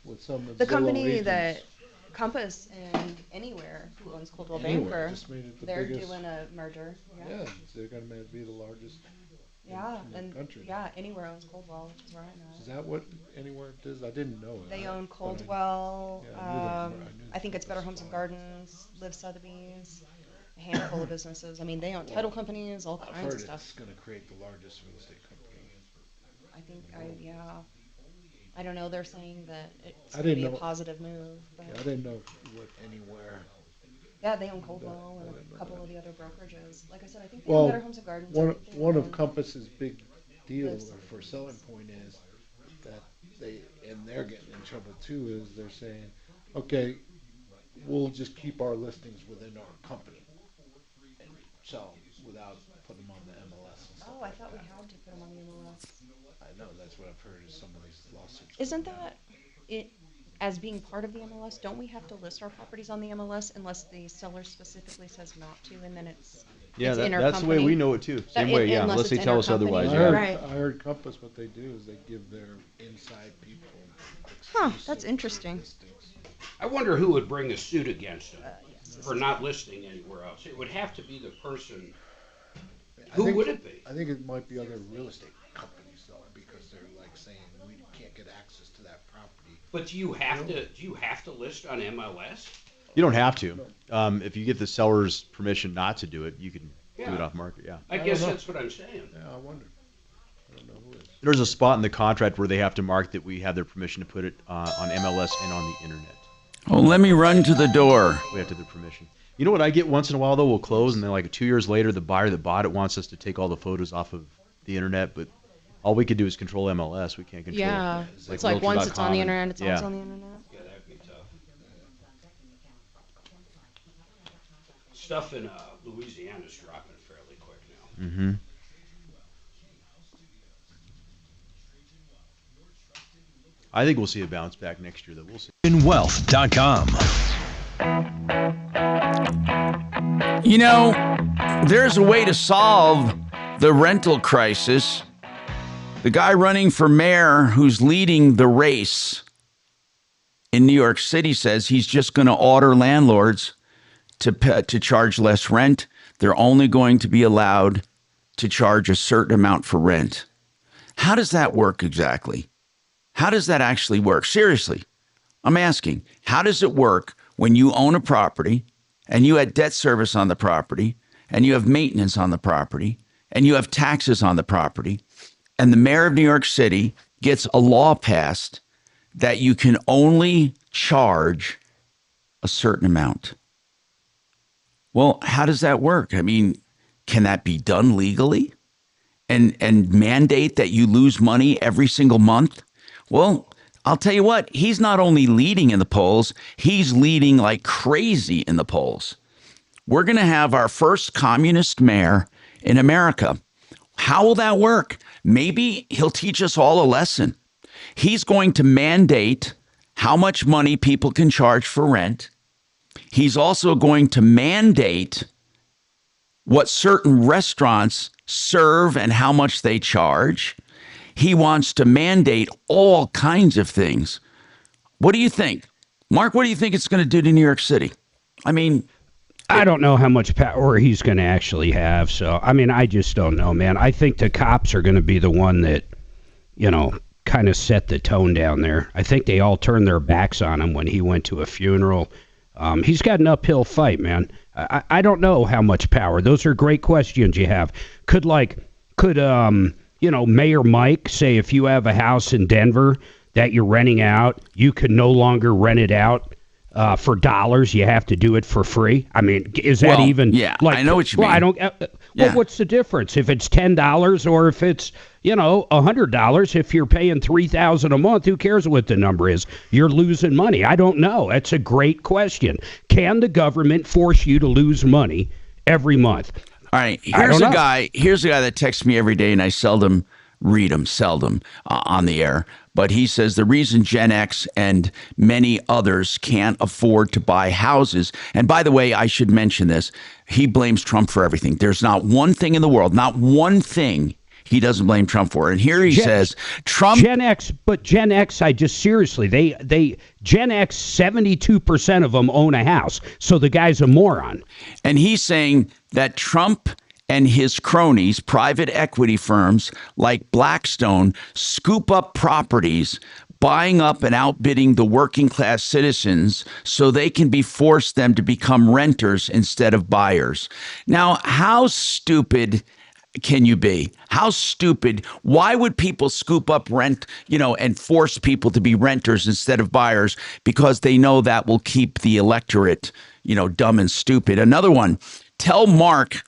With some of The Zillow company agents. that Compass and Anywhere, who owns Coldwell Anywhere Banker, just made it the they're biggest- doing a merger. Yeah, they're going to be the largest. Yeah, in the and country. yeah, Anywhere owns Coldwell, which is where I know. Is that what Anywhere does? I didn't know it. They own but Coldwell. I knew I think it's Better Homes and Gardens, Live Sotheby's, a handful of businesses. I mean, they own title companies, all I've kinds heard of stuff. it's going to create the largest real estate company. I think I don't know. They're saying that it's I going to didn't be a know- positive move. But Yeah, I didn't know what Anywhere. yeah, they own Coldwell and a couple of the other brokerages. Like I said, I think they Well, own Better Homes and Gardens. I one think they of own Compass's big deal Live for selling point is that they're getting in trouble too. Is they're saying, okay, we'll just keep our listings within our company, sell them without putting them on the MLS. And stuff Oh, I thought we had to put them on the MLS. I know that's what I've heard is some of these lawsuits. Isn't that it? As being part of the MLS, don't we have to list our properties on the MLS unless the seller specifically says not to, and then it's Yeah, it's that's the way we know it too. Same way, yeah. Unless they tell us otherwise. Right. I heard Compass, what they do is they give their inside people. Huh, that's interesting. I wonder who would bring a suit against them for not listing anywhere else. It would have to be the person. Who would it be? I think it might be other real estate companies though, because they're like saying we can't get access to that property. But do you have to? Do you have to list on MLS? You don't have to. If you get the seller's permission not to do it, you can do it off market. Yeah. I guess that's what I'm saying. Yeah, I wonder. I don't know who it is. There's a spot in the contract where they have to mark that we have their permission to put it on MLS and on the internet. Oh, let me run to the door. We have to have their permission. You know what I get once in a while though? We'll close, and then like 2 years later, the buyer that bought it wants us to take all the photos off of the internet, but all we could do is control MLS. We can't control. Yeah, it's like once it's on the internet, it's always on the internet. Yeah, that'd be tough. Stuff in Louisiana's dropping fairly quick now. Mm-hmm. I think we'll see a bounce back next year, though. We'll see. Wealth.com. You know, there's a way to solve the rental crisis. The guy running for mayor who's leading the race in New York City says he's just going to order landlords to charge less rent. They're only going to be allowed to charge a certain amount for rent. How does that work exactly? How does that actually work? Seriously, I'm asking, how does it work when you own a property and you had debt service on the property and you have maintenance on the property and you have taxes on the property, and the mayor of New York City gets a law passed that you can only charge a certain amount? Well, how does that work? I mean, can that be done legally and mandate that you lose money every single month? Well, I'll tell you what, he's not only leading in the polls, he's leading like crazy in the polls. We're going to have our first communist mayor in America. How will that work? Maybe he'll teach us all a lesson. He's going to mandate how much money people can charge for rent. He's also going to mandate what certain restaurants serve and how much they charge. He wants to mandate all kinds of things. What do you think? Mark, what do you think it's going to do to New York City? I mean, I don't know how much power he's going to actually have. So, I mean, I just don't know, man. I think the cops are going to be the one that, you know, kind of set the tone down there. I think they all turned their backs on him when he went to a funeral. He's got an uphill fight, man. I don't know how much power. Those are great questions you have. Could you know, Mayor Mike say if you have a house in Denver that you're renting out, you can no longer rent it out for dollars. You have to do it for free. I mean, is that even? Yeah, like, I know what you mean. I don't. Well, what's the difference if it's $10 or if it's $100? If you're paying $3,000 a month, who cares what the number is? You're losing money. I don't know. That's a great question. Can the government force you to lose money every month? All right, here's a guy that texts me every day, and I seldom read him, on the air. But he says the reason Gen X and many others can't afford to buy houses, and by the way, I should mention this, he blames Trump for everything. There's not one thing in the world, not one thing he doesn't blame Trump for. And here he says, Trump... Gen X, I just seriously, Gen X, 72% of them own a house. So the guy's a moron. And he's saying that Trump and his cronies, private equity firms like Blackstone, scoop up properties, buying up and outbidding the working class citizens so they can be forced them to become renters instead of buyers. Now, how stupid can you be? How stupid? Why would people scoop up rent, and force people to be renters instead of buyers? Because they know that will keep the electorate, dumb and stupid. Another one, tell Mark,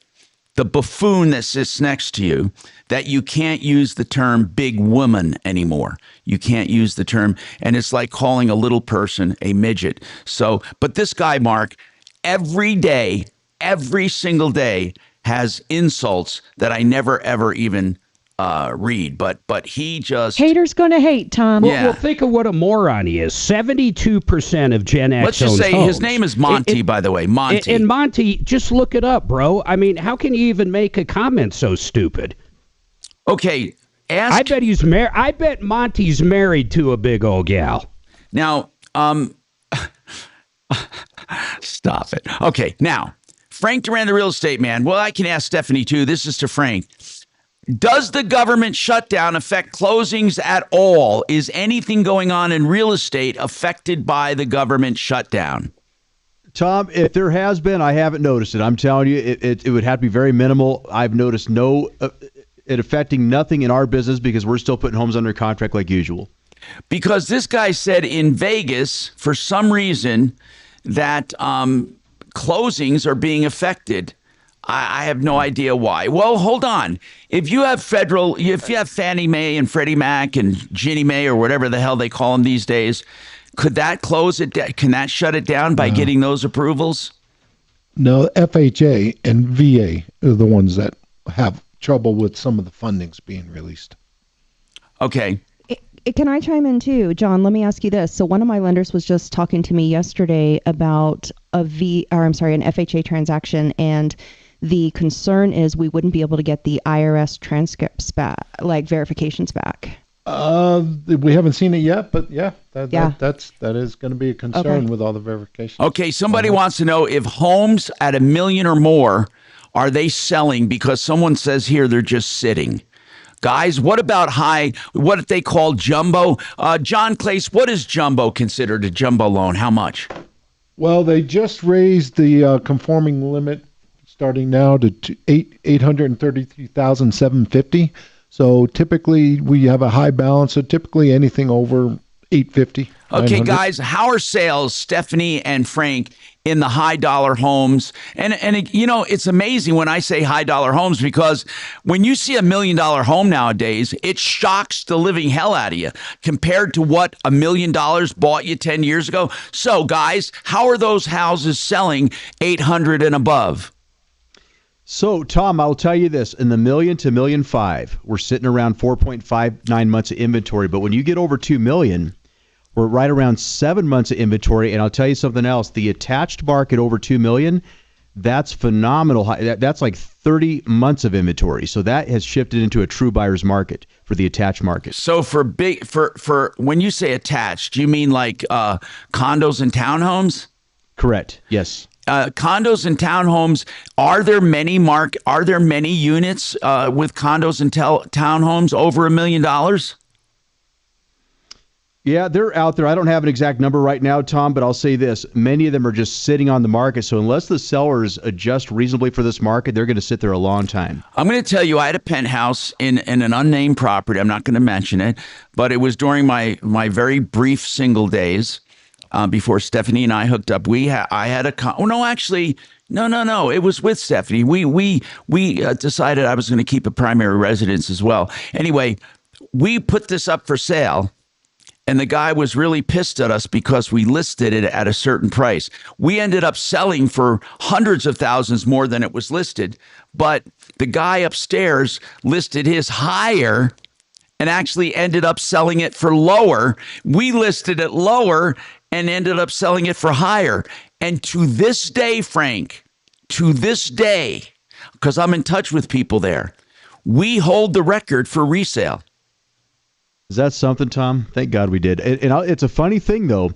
the buffoon that sits next to you, that you can't use the term big woman anymore. You can't use the term, and it's like calling a little person a midget. So, but this guy, Mark, every day, every single day, has insults that I never ever even read, but he just Haters gonna hate, Tom. Well, think of what a moron he is. 72% of Gen X. Let's just say his name is Monty, by the way, Monty. And Monty, just look it up, bro. I mean, how can you even make a comment so stupid? Okay, I bet he's married. I bet Monty's married to a big old gal. Now, stop it. Okay, now, Frank Duran, the real estate man. Well, I can ask Stephanie too. This is to Frank. Does the government shutdown affect closings at all? Is anything going on in real estate affected by the government shutdown? Tom, if there has been, I haven't noticed it. I'm telling you, it would have to be very minimal. I've noticed it affecting nothing in our business because we're still putting homes under contract like usual. Because this guy said in Vegas, for some reason, that closings are being affected. I have no idea why. Well, hold on. If you have Fannie Mae and Freddie Mac and Ginnie Mae or whatever the hell they call them these days, could that close it? Can that shut it down by getting those approvals? No, FHA and VA are the ones that have trouble with some of the fundings being released. Okay. Can I chime in too, John? Let me ask you this. So one of my lenders was just talking to me yesterday about an FHA transaction, and the concern is we wouldn't be able to get the IRS transcripts back, like verifications back. We haven't seen it yet, but that is going to be a concern with all the verifications. Okay, somebody wants to know if homes at $1 million or more, are they selling because someone says here they're just sitting? Guys, what about what they call jumbo? John Clace, what is jumbo considered a jumbo loan? How much? Well, they just raised the conforming limit starting now to $833,750. So typically we have a high balance. So typically anything over $850. Okay, guys, how are sales, Stephanie and Frank, in the high dollar homes? And it's amazing when I say high dollar homes, because when you see $1 million home nowadays, it shocks the living hell out of you compared to what $1 million bought you 10 years ago. So, guys, how are those houses selling 800 and above? So, Tom, I'll tell you this. In the $1 million to $1.5 million, we're sitting around 4.59 months of inventory. But when you get over $2 million, we're right around 7 months of inventory. And I'll tell you something else. The attached market over $2 million, that's phenomenal. That's like 30 months of inventory. So that has shifted into a true buyer's market for the attached market. So for when you say attached, you mean like condos and townhomes? Correct. Yes. Condos and townhomes. Are there many units with condos and townhomes over $1 million? Yeah, they're out there. I don't have an exact number right now, Tom, but I'll say this. Many of them are just sitting on the market. So unless the sellers adjust reasonably for this market, they're going to sit there a long time. I'm going to tell you, I had a penthouse in an unnamed property. I'm not going to mention it, but it was during my very brief single days before Stephanie and I hooked up. I had a No. It was with Stephanie. We decided I was going to keep a primary residence as well. Anyway, we put this up for sale. And the guy was really pissed at us because we listed it at a certain price. We ended up selling for hundreds of thousands more than it was listed. But the guy upstairs listed his higher and actually ended up selling it for lower. We listed it lower and ended up selling it for higher. And to this day, Frank, because I'm in touch with people there, we hold the record for resale. Is that something, Tom? Thank God we did. And it's a funny thing, though.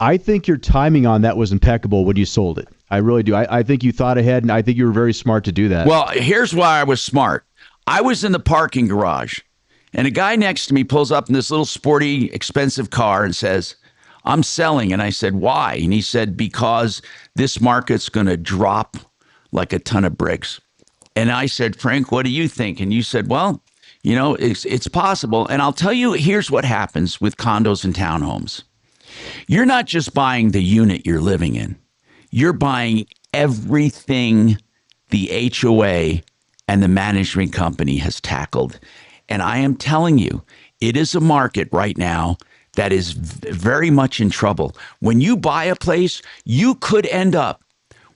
I think your timing on that was impeccable when you sold it. I really do. I think you thought ahead, and I think you were very smart to do that. Well, here's why I was smart. I was in the parking garage, and a guy next to me pulls up in this little sporty, expensive car and says, "I'm selling." And I said, "Why?" And he said, "Because this market's going to drop like a ton of bricks." And I said, "Frank, what do you think?" And you said, "Well, it's possible." And I'll tell you, here's what happens with condos and townhomes. You're not just buying the unit you're living in. You're buying everything the HOA and the management company has tackled. And I am telling you, it is a market right now that is very much in trouble. When you buy a place, you could end up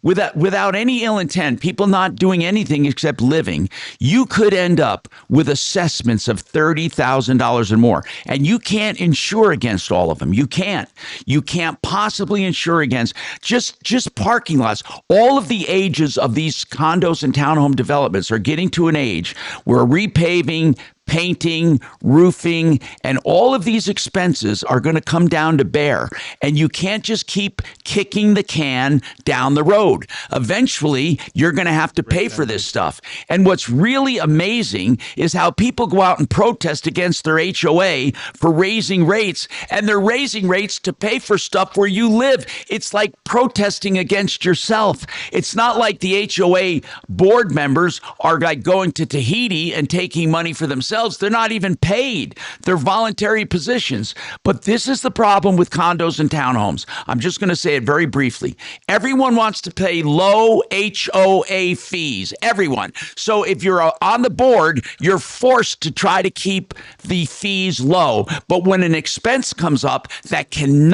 without any ill intent, people not doing anything except living, you could end up with assessments of $30,000 or more. And you can't insure against all of them. You can't. You can't possibly insure against just parking lots. All of the ages of these condos and townhome developments are getting to an age where repaving, painting, roofing, and all of these expenses are going to come down to bear. And you can't just keep kicking the can down the road. Eventually, you're going to have to pay for this stuff. And what's really amazing is how people go out and protest against their HOA for raising rates, and they're raising rates to pay for stuff where you live. It's like protesting against yourself. It's not like the HOA board members are like going to Tahiti and taking money for themselves. They're not even paid. They're voluntary positions. But this is the problem with condos and townhomes. I'm just going to say it very briefly. Everyone wants to pay low HOA fees. Everyone. So if you're on the board, you're forced to try to keep the fees low. But when an expense comes up that can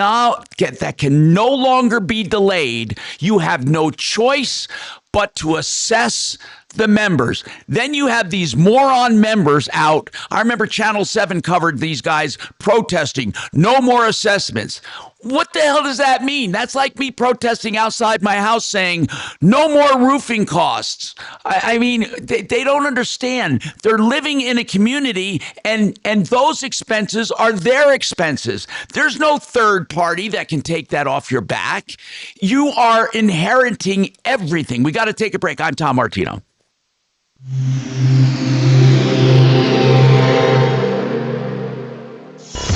no longer be delayed, you have no choice but to assess the members. Then you have these moron members out. I remember Channel 7 covered these guys protesting, no more assessments. What the hell does that mean? That's like me protesting outside my house saying, no more roofing costs. I mean, they don't understand. They're living in a community, and those expenses are their expenses. There's no third party that can take that off your back. You are inheriting everything. We got to take a break. I'm Tom Martino.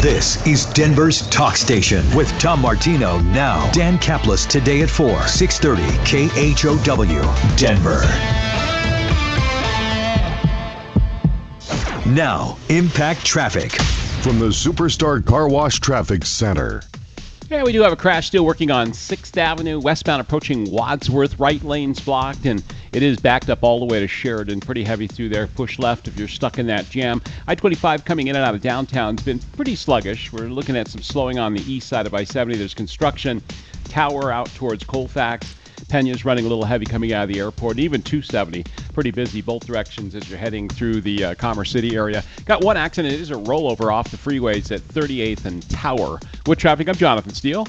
This is Denver's Talk Station with Tom Martino now. Dan Kaplis today at 4, 630 KHOW, Denver. Now, Impact Traffic. From the Superstar Car Wash Traffic Center. Yeah, we do have a crash still working on 6th Avenue, westbound approaching Wadsworth. Right lane's blocked, and it is backed up all the way to Sheridan. Pretty heavy through there. Push left if you're stuck in that jam. I-25 coming in and out of downtown has been pretty sluggish. We're looking at some slowing on the east side of I-70. There's construction. Tower out towards Colfax. Pena's running a little heavy coming out of the airport. Even 270, pretty busy both directions as you're heading through the Commerce City area. Got one accident. It is a rollover off the freeways at 38th and Tower. With traffic, I'm Jonathan Steele.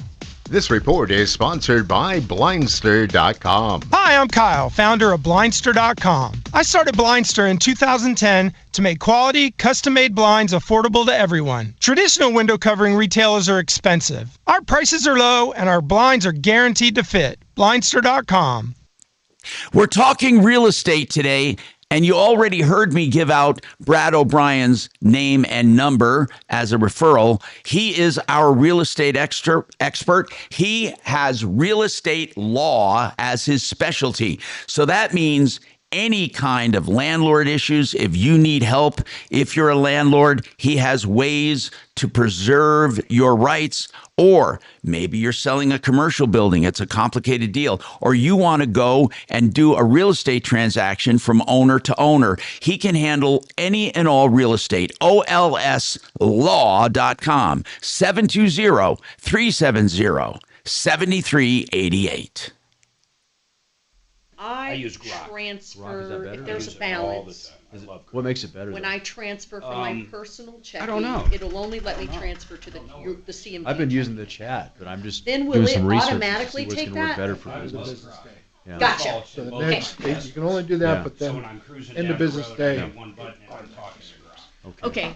This report is sponsored by Blindster.com. Hi, I'm Kyle, founder of Blindster.com. I started Blindster in 2010 to make quality, custom-made blinds affordable to everyone. Traditional window covering retailers are expensive. Our prices are low, and our blinds are guaranteed to fit. Blindster.com. We're talking real estate today, and you already heard me give out Brad O'Brien's name and number as a referral. He is our real estate expert. He has real estate law as his specialty. So that means any kind of landlord issues, if you need help, if you're a landlord, he has ways to preserve your rights. Or maybe you're selling a commercial building. It's a complicated deal. Or you want to go and do a real estate transaction from owner to owner. He can handle any and all real estate. OLSlaw.com, 720-370-7388. I use Grok. transfer, if there's a balance, What makes it better? when though? I transfer from my personal checking, don't know. it'll only let me transfer to the CMB. I've been using the chat, but I'm just Then will doing it some research automatically to see take what's going to work that? better for business. Yeah. Gotcha. So the Okay. next, you can only do that, Yeah. but then end of business day. Okay,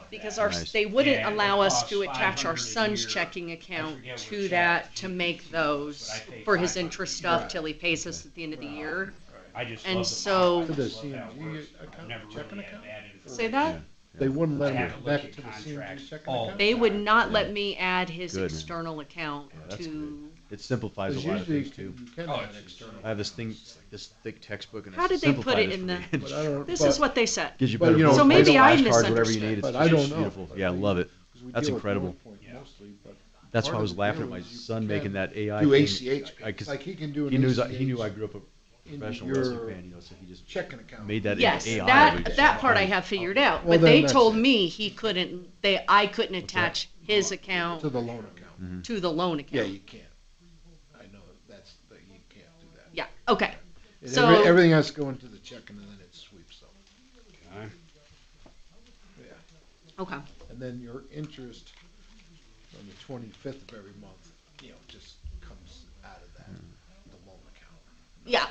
because they wouldn't allow us to attach our son's checking account to that to make those for his interest stuff till he pays us at the end of the year. And so, To the CMG account, checking account? say that? They wouldn't let him connect to the CMG checking account? They would not let me add his Good, man. external account That's to. It simplifies a Because lot of usually things too. you can add external. I have this thing, this thick textbook, and How did they put it in the? But I don't- This but- is what they said. Gives you But, better. you know, So voice, maybe I flashcards, whatever you misunderstood. need. It's But I don't know. beautiful. Yeah, I love it. 'Cause we That's deal with incredible. PowerPoint mostly, but That's why I part was of the laughing deal at my is you son can making that AI do thing. ACH. 'Cause Like he can do an he knew ACH I grew up a in professional your wrestling fan, you know, so he just checking account. made that Yes, AI. that part I have figured out, Well, but then they that's told it. me I couldn't attach his account To the loan account. to the loan Yeah, account. you can't. I know, you can't do that. Yeah, Okay. And So everything has to go into the checking, and then it sweeps them. Okay. Yeah. Okay. And then your interest on the 25th of every month, just comes out of that, the loan account. Yeah.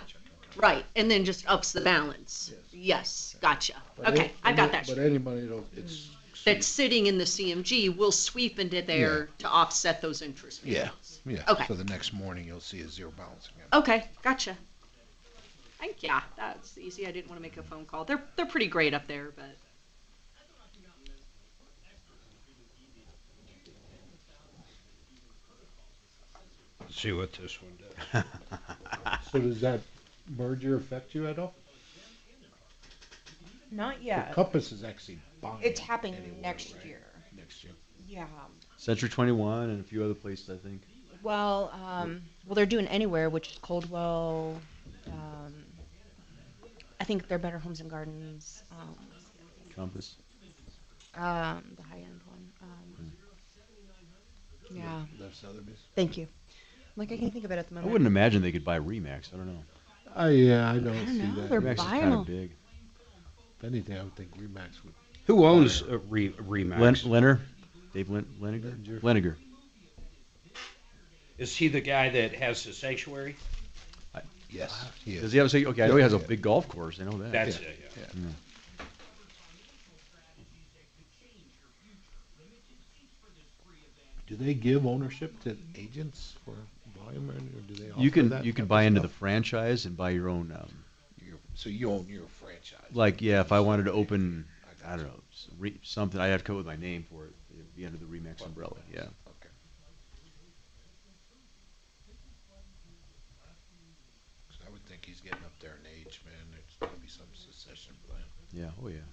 Right. And then just ups the balance. Yes. Gotcha. Okay. I got that. But any money That's sitting in the CMG will sweep into there to offset those interest Yeah. payments. Yeah. Okay. So the next morning you'll see a zero balance again. Okay. Gotcha. Yeah, that's easy. I didn't want to make a phone call. They're pretty great up there, but. Let's see what this one does. So does that merger affect you at all? Not yet. The Compass is actually buying. It's happening next year. Next year. Yeah. Century 21 and a few other places, I think. Well, they're doing Anywhere, which is Coldwell. I think they're Better Homes and Gardens. Compass. The high-end one. Yeah. Left Sotheby's. Thank you. I can't think of it at the I moment. wouldn't imagine they could buy Remax. I don't know. I don't I don't see know. that. They're Remax is buying kind them. of big. If anything, I would think Remax would. Who owns Remax? Leonard? Dave Leniger? Leniger. Is he the guy that has the sanctuary? Yes. He is. Does he have a say? Okay, I know he has a big golf course. I know that. That's it, yeah. Do they give ownership to agents for volume, or do they? You offer that can type buy of into stuff? the franchise and buy your own. So you own your franchise. Like, yeah, if I wanted to open, I don't know, something, I'd have to come up with my name for it. It'd be under the Remax umbrella. Yeah. Okay. So I would think he's getting up there in age, man. There's got to be some succession plan. Yeah. Oh yeah.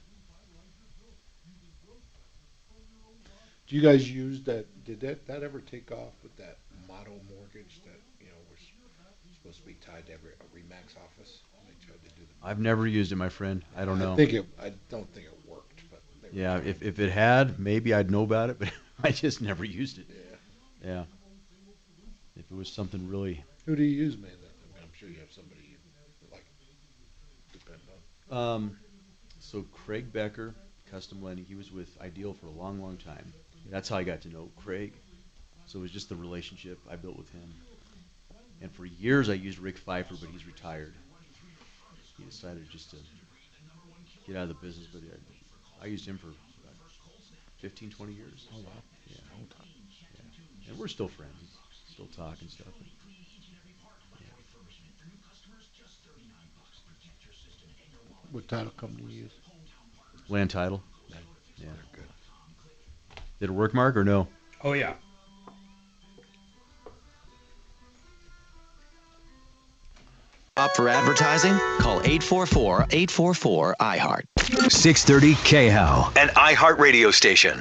Do you guys use that? Did that ever take off with that model mortgage that was supposed to be tied to a Remax office? They tried to do the. I've never used it, my friend. I don't know. I don't think it worked, but. Yeah, if it had, maybe I'd know about it, but I just never used it. Yeah. If it was something really. Who do you use, man? I'm sure you have somebody you like. Depend on. So Craig Becker, Custom Lending, he was with Ideal for a long, long time. That's how I got to know Craig. So it was just the relationship I built with him. And for years I used Rick Pfeiffer, but he's retired. He decided just to get out of the business, but I used him for about 15, 20 years. Oh, wow. Yeah. Long time. Yeah. And we're still friends. Still talk and stuff. But, What title company you use? Land Title. Yeah. They're good. Did it work, Mark, or no? Oh, yeah. Up for advertising? Call 844-844-IHEART. 630 KHAL, an iHeart radio station.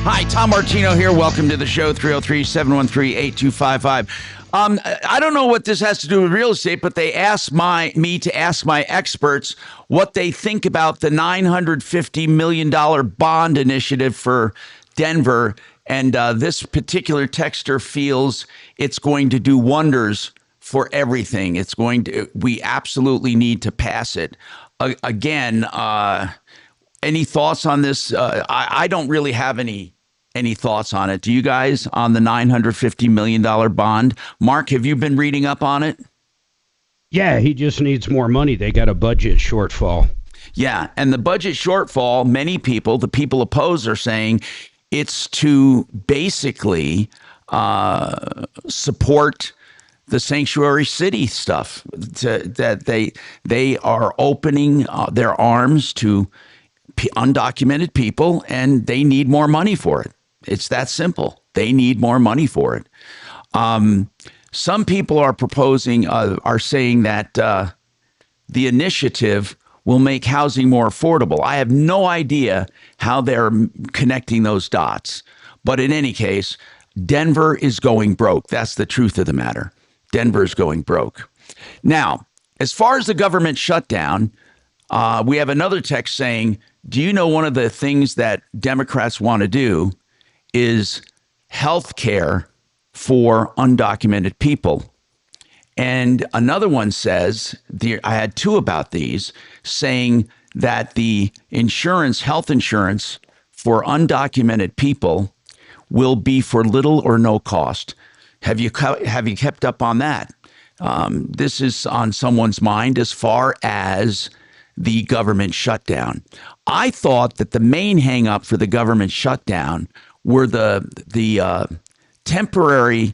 Hi, Tom Martino here. Welcome to the show, 303-713-8255. I don't know what this has to do with real estate, but they asked me to ask my experts what they think about the $950 million bond initiative for Denver. And this particular texter feels it's going to do wonders for everything. We absolutely need to pass it. Again, any thoughts on this? I don't really have any thoughts on it. Do you guys, on the $950 million bond? Mark, have you been reading up on it? Yeah, he just needs more money. They got a budget shortfall. Yeah, and the budget shortfall, many people, the people opposed, are saying it's to basically support the sanctuary city stuff, that they are opening their arms to undocumented people, and they need more money for it. It's that simple. They need more money for it. Some people are saying that the initiative will make housing more affordable. I have no idea how they're connecting those dots, But in any case, Denver is going broke. That's the truth of the matter. Denver is going broke. Now, as far as the government shutdown, we have another text saying, do you know one of the things that Democrats want to do is health care for undocumented people? And another one says, I had two about these, saying that the health insurance for undocumented people will be for little or no cost. Have you kept up on that? This is on someone's mind as far as the government shutdown. I thought that the main hang up for the government shutdown were the temporary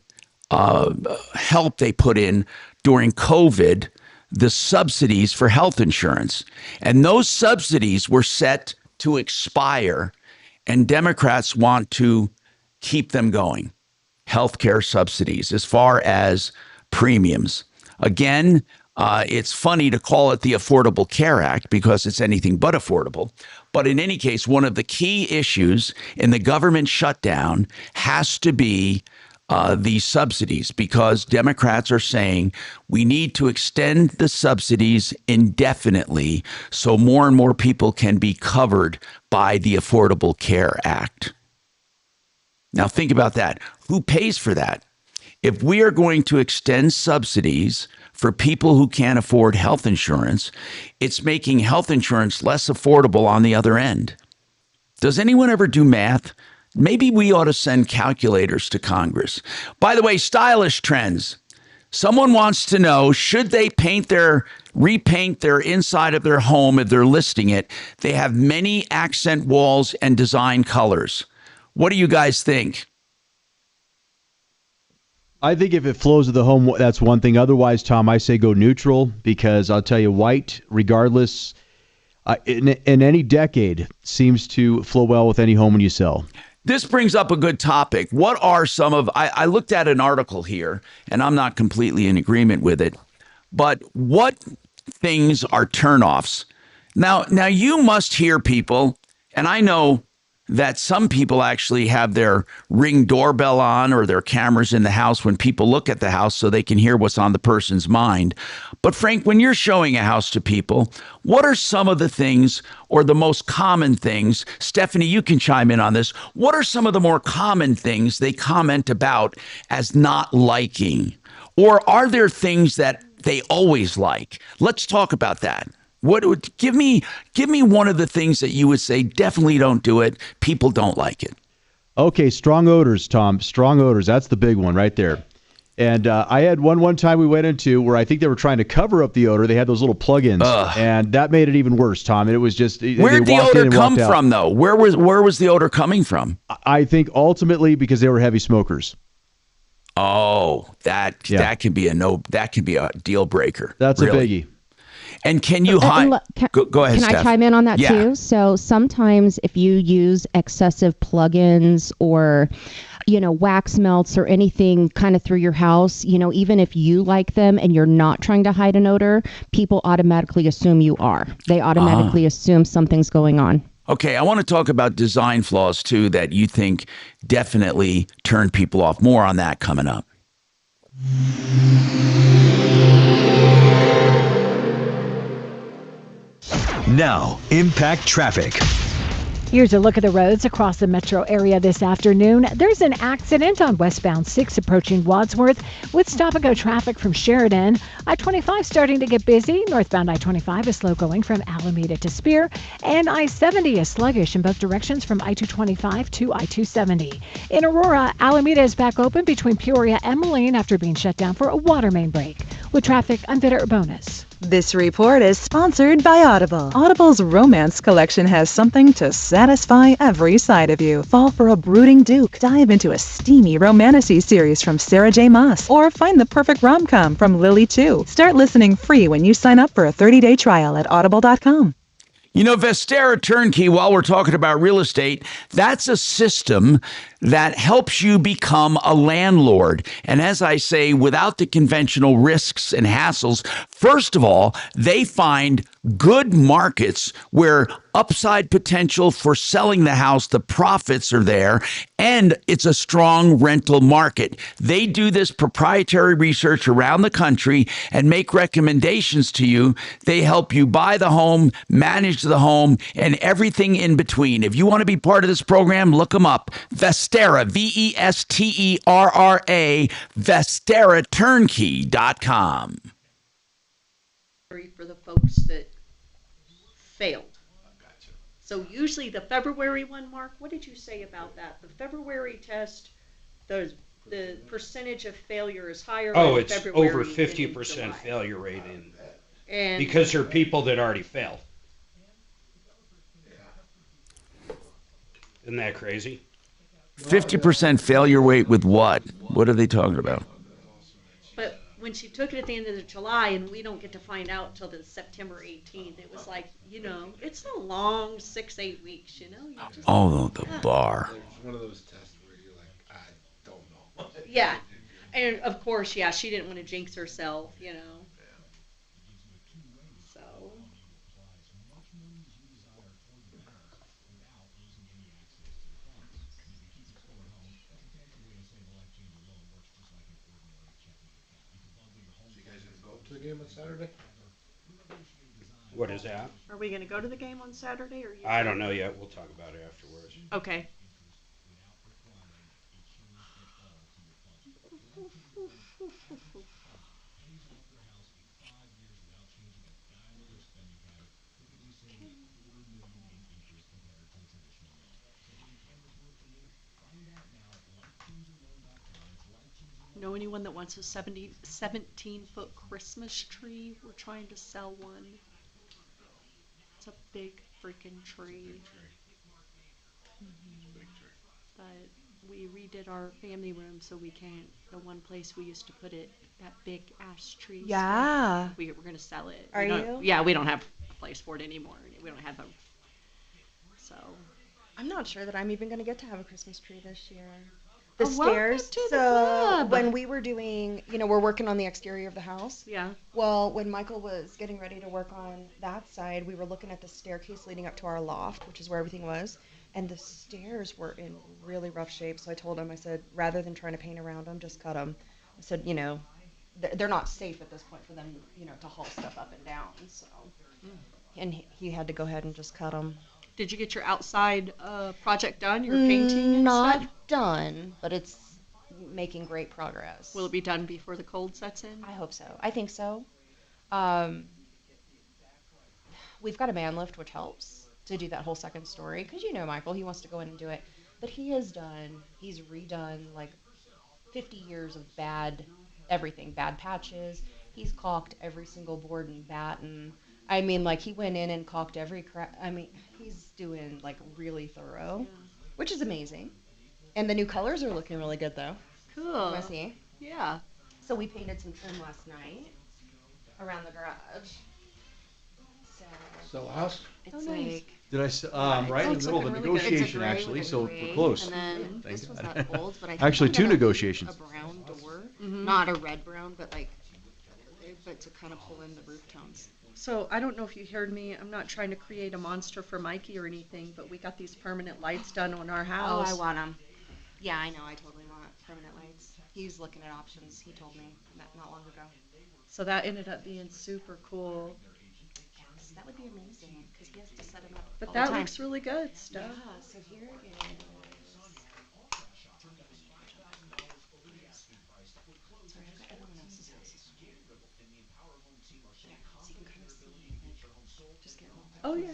help they put in during COVID, the subsidies for health insurance. And those subsidies were set to expire, and Democrats want to keep them going. Healthcare subsidies as far as premiums. Again, it's funny to call it the Affordable Care Act because it's anything but affordable. But in any case, one of the key issues in the government shutdown has to be these subsidies, because Democrats are saying we need to extend the subsidies indefinitely so more and more people can be covered by the Affordable Care Act. Now think about that. Who pays for that? If we are going to extend subsidies for people who can't afford health insurance, it's making health insurance less affordable on the other end. Does anyone ever do math? Maybe we ought to send calculators to Congress. By the way, stylish trends. Someone wants to know, should they repaint their inside of their home if they're listing it? They have many accent walls and design colors. What do you guys think? I think if it flows with the home, that's one thing. Otherwise, Tom, I say go neutral, because I'll tell you, white, regardless, in any decade, seems to flow well with any home when you sell. This brings up a good topic. What are some of, I looked at an article here, and I'm not completely in agreement with it, but what things are turnoffs? Now you must hear people, and I know that some people actually have their Ring doorbell on or their cameras in the house when people look at the house so they can hear what's on the person's mind. But Frank, when you're showing a house to people, what are some of the things or the most common things? Stephanie, you can chime in on this. What are some of the more common things they comment about as not liking? Or are there things that they always like? Let's talk about that. What would give me one of the things that you would say definitely don't do it. People don't like it. Okay, strong odors, Tom. Strong odors. That's the big one right there. And I had one time we went into where I think they were trying to cover up the odor. They had those little plugins, and that made it even worse, Tom. And it was just where did the odor come from, though? Where was the odor coming from? I think ultimately because they were heavy smokers. Oh, that can be a deal breaker. That's really a biggie. And can you go ahead, Can Steph. I chime in on that Yeah. too? So sometimes if you use excessive plugins or, wax melts or anything kind of through your house, even if you like them and you're not trying to hide an odor, people automatically assume you are. They automatically assume something's going on. Okay, I want to talk about design flaws too that you think definitely turn people off. More on that coming up. Now, Impact Traffic. Here's a look at the roads across the metro area this afternoon. There's an accident on westbound 6 approaching Wadsworth with stop-and-go traffic from Sheridan. I-25 starting to get busy. Northbound I-25 is slow going from Alameda to Spear. And I-70 is sluggish in both directions from I-225 to I-270. In Aurora, Alameda is back open between Peoria and Moline after being shut down for a water main break. With traffic, I'm Vida Urbonis. This report is sponsored by Audible. Audible's romance collection has something to satisfy every side of you. Fall for a brooding duke. Dive into a steamy romantasy series from Sarah J. Maas. Or find the perfect rom-com from Lily Chu. Start listening free when you sign up for a 30-day trial at audible.com. Vestera Turnkey, while we're talking about real estate, that's a system that helps you become a landlord. And as I say, without the conventional risks and hassles, first of all, they find good markets where upside potential for selling the house, the profits are there, and it's a strong rental market. They do this proprietary research around the country and make recommendations to you. They help you buy the home, manage the home, and everything in between. If you want to be part of this program, look them up. Vestera, Vestera, VesteraTurnkey.com. For the folks that failed. So usually the February one, Mark, what did you say about that? The February test, the percentage of failure is higher in it's February over than 50% July. failure rate And because there are people that already failed. Isn't that crazy? 50% failure rate with what? What are they talking about? But when she took it at the end of July, and we don't get to find out till the September 18th, it was like, it's a long 6-8 weeks, You just, Oh, the bar. It's one of those tests where you're like, I don't know. Yeah. And of course, she didn't want to jinx herself, So. 'To the game on Saturday? What is that? Are we going to go to the game on Saturday? Or I don't know yet. We'll talk about it afterwards. Okay. Know anyone that wants a 17-foot Christmas tree? We're trying to sell one. It's a big freaking tree. But we redid our family room so we can't. The one place we used to put it, that big ash tree. Yeah. Stuff, we're going to sell it. Are you? Yeah, we don't have a place for it anymore. We don't have a. So. I'm not sure that I'm even going to get to have a Christmas tree this year. The Welcome stairs. to the club. When we were doing, we're working on the exterior of the house. Yeah. Well, when Michael was getting ready to work on that side, we were looking at the staircase leading up to our loft, which is where everything was, and the stairs were in really rough shape. So I told him, I said, rather than trying to paint around them, just cut them. I said, they're not safe at this point for them, to haul stuff up and down. So, and he had to go ahead and just cut them. Did you get your outside project done, your painting and Not stuff? done, but it's making great progress. Will it be done before the cold sets in? I hope so. I think so. We've got a man lift, which helps to do that whole second story. Because Michael, he wants to go in and do it. But he's redone like 50 years of bad everything, bad patches. He's caulked every single board and batten. He went in and caulked every crack. He's doing really thorough, which is amazing. And the new colors are looking really good, though. Cool. You want to see? Yeah. So we painted some trim last night around the garage. Sell a house? It's nice. Did I say, right in the middle of a negotiation, actually, so we're close. And then Thank this was God. not gold, but I think Actually, I'm two gonna negotiations. a brown door, not a red brown, but to kind of pull in the roof tones. So I don't know if you heard me. I'm not trying to create a monster for Mikey or anything, but we got these permanent lights done on our house. Oh, I want them. Yeah, I know. I totally want permanent lights. He's looking at options. He told me not long ago. So that ended up being super cool. Yes, that would be amazing because he has to set them up. But all that the time. looks really good stuff. Yeah. So here is. Sorry, I've got everyone else's houses. Yeah, so you can kind of see. Just get a little bit. Oh yeah,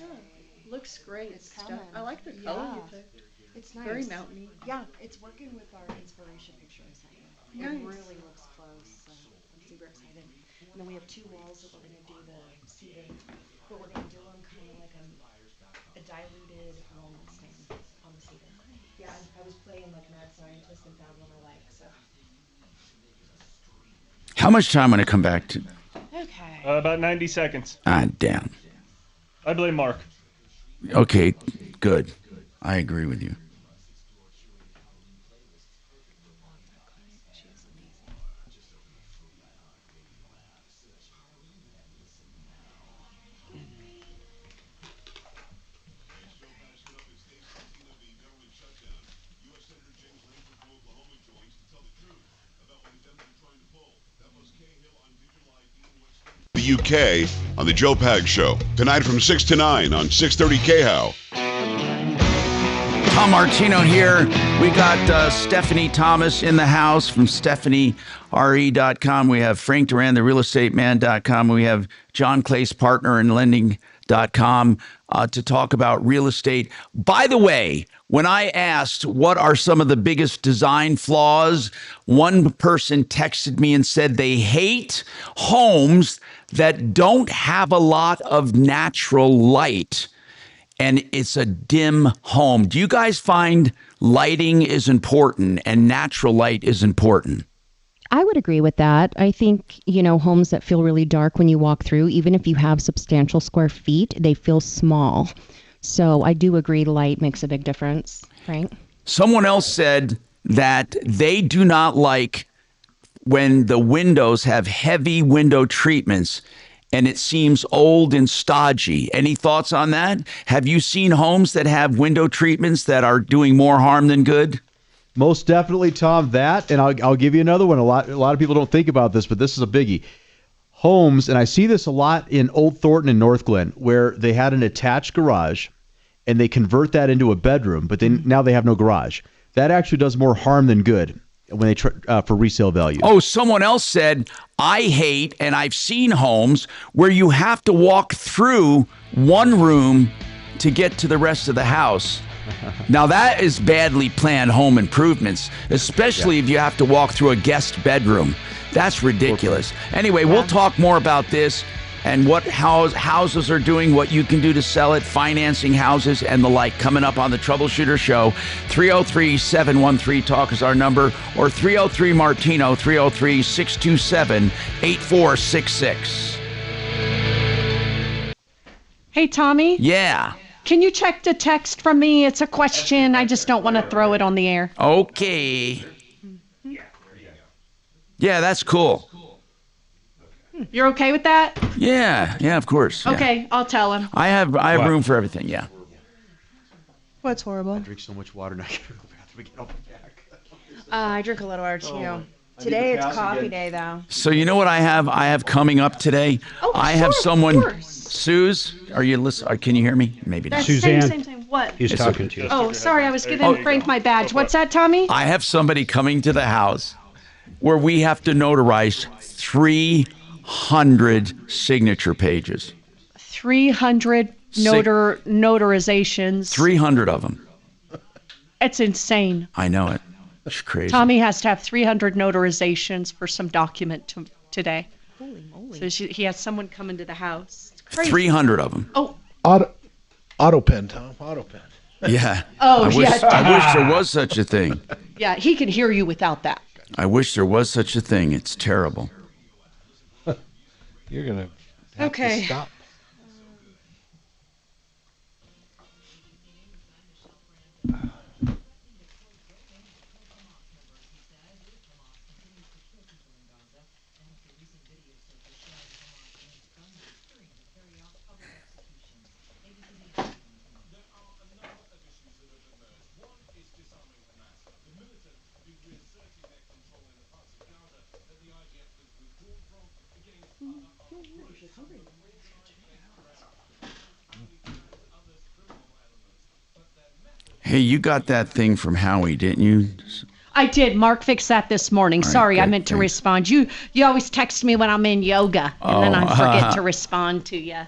looks great. It's stuff. coming. I like the color you Yeah. picked. It's nice. Very mountainy. Yeah, it's working with our inspiration picture I sent you. Nice. It really looks close. I'm super excited. And then we have two walls that we're going to do the seating, but we're going to do them kind of like a diluted walnut stain on the seating. Yeah, I was playing like mad scientist and found one I like. So. How much time when I come back to? Okay. About 90 seconds. Damn. I blame Mark. Okay, good. I agree with you. UK on The Joe Pag Show. Tonight from 6 to 9 on 630 KHOW. Tom Martino here. We got Stephanie Thomas in the house from StephanieRE.com. We have Frank Duran, the realestateman.com. We have John Clay's partner in lending.com to talk about real estate. By the way, when I asked what are some of the biggest design flaws, one person texted me and said they hate homes that don't have a lot of natural light. And it's a dim home. Do you guys find lighting is important and natural light is important? I would agree with that. I think, homes that feel really dark when you walk through, even if you have substantial square feet, they feel small. So I do agree light makes a big difference. Frank? Someone else said that they do not like when the windows have heavy window treatments and it seems old and stodgy. Any thoughts on that? Have you seen homes that have window treatments that are doing more harm than good? Most definitely, Tom, that, and I'll give you another one. A lot of people don't think about this, but this is a biggie. Homes, and I see this a lot in Old Thornton and North Glen, where they had an attached garage, and they convert that into a bedroom, but now they have no garage. That actually does more harm than good when they for resale value. Oh, someone else said, I hate, and I've seen homes where you have to walk through one room to get to the rest of the house. Now, that is badly planned home improvements, especially if you have to walk through a guest bedroom. That's ridiculous. Anyway, we'll talk more about this and what houses are doing, what you can do to sell it, financing houses, and the like coming up on the Troubleshooter Show. 303-713-TALK is our number, or 303-MARTINO, 303-627-8466. Hey, Tommy? Yeah. Can you check the text from me? It's a question. I just don't want to throw it on the air. Okay. Yeah, that's cool. You're okay with that? Yeah, of course. Yeah. Okay, I'll tell him. I have room for everything, yeah. What's horrible? I drink so much water now. I can't go to the bathroom and get off the back. I drink a little water too. Today it's coffee day though. So you know what I have? I have coming up today. I have someone. Suze, are you listening? Can you hear me? Maybe not. Suzanne. Same. What? He's talking to you. Oh, sorry. I was giving Frank my badge. What's that, Tommy? I have somebody coming to the house where we have to notarize 300 signature pages. 300 notarizations. 300 of them. It's insane. I know it. It's crazy. Tommy has to have 300 notarizations for some document today. Holy moly. So he has someone come into the house. It's crazy. 300 of them. Oh. Auto pen, Tom. Auto pen. Yeah. Oh, I wish there was such a thing. Yeah, he can hear you without that. I wish there was such a thing. It's terrible. You're going to have to stop. Hey, you got that thing from Howie, didn't you? I did. Mark fixed that this morning. All right, Sorry, I good, meant to thanks. respond. You always text me when I'm in yoga, and then I forget to respond to you.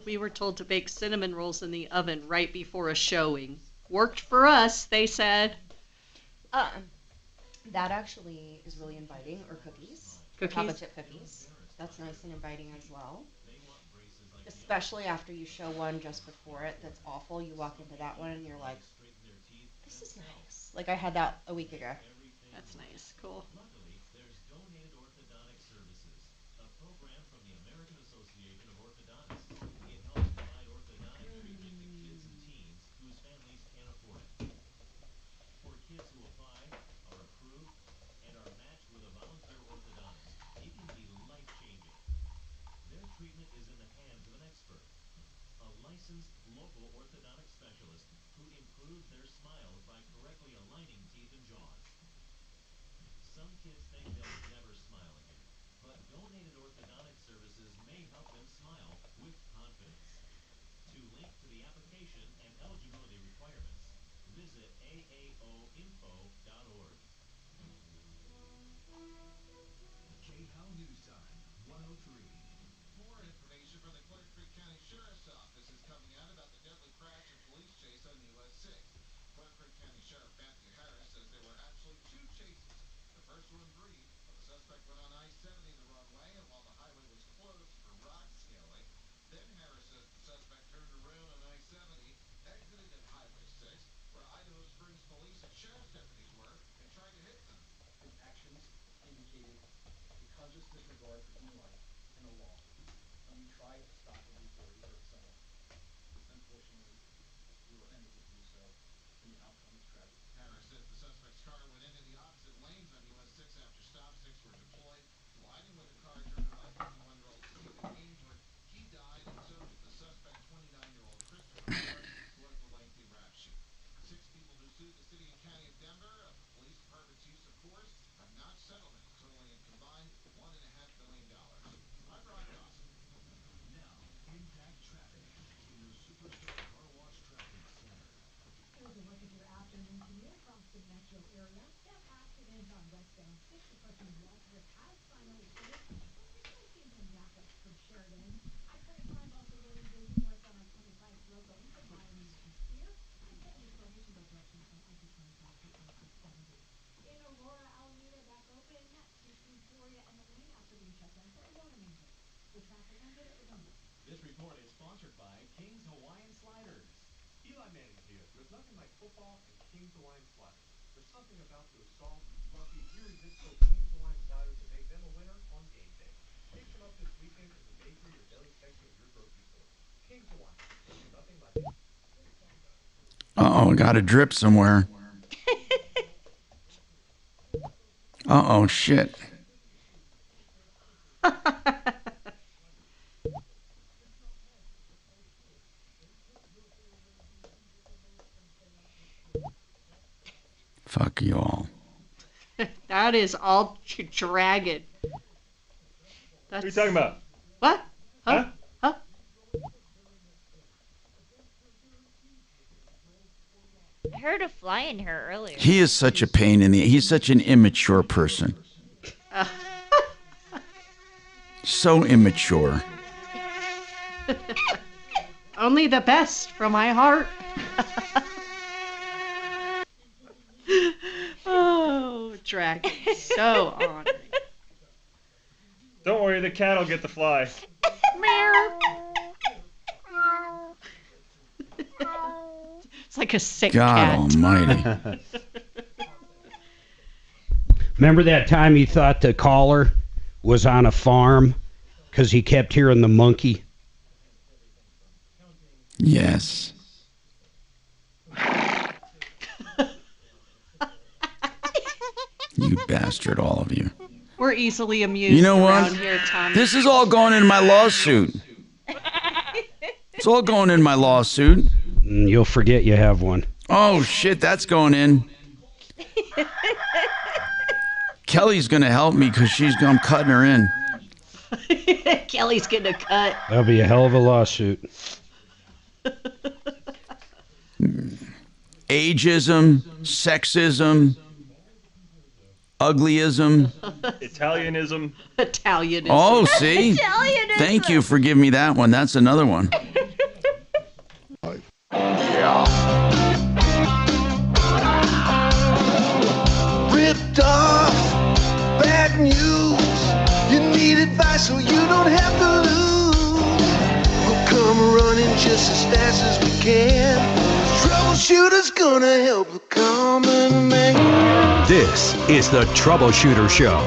We were told to bake cinnamon rolls in the oven right before a showing. Worked for us, they said. That actually is really inviting. Or cookies. Chocolate chip cookies. That's nice and inviting as well. Especially after you show one just before it that's awful. You walk into that one and you're like, this is nice. Like I had that a week ago. That's nice. Cool. Uh-oh, got a drip somewhere. Uh-oh, shit. Fuck you all. That is all dragon. What are you talking about? What? Huh? Huh? I heard a fly in here earlier. He is such a pain in the... He's such an immature person. So immature. Only the best from my heart. Oh, dragon. So honoring. Don't worry, the cat will get the fly. It's like a sick God cat. almighty. Remember that time he thought the caller was on a farm because he kept hearing the monkey? Yes. You bastard, all of you. We're easily amused You know around what? here, Tommy. This is all going in my lawsuit. It's all going in my lawsuit. You'll forget you have one. Oh, shit, that's going in. Kelly's going to help me because I'm cutting her in. Kelly's getting a cut. That'll be a hell of a lawsuit. ageism, sexism, uglyism, Italianism. Italianism. Oh, see? Italianism. Thank you for giving me that one. That's another one. Ripped off, bad news. You need advice so you don't have to lose. We'll come running just as fast as we can. Troubleshooter's gonna help the common man. This is the Troubleshooter Show.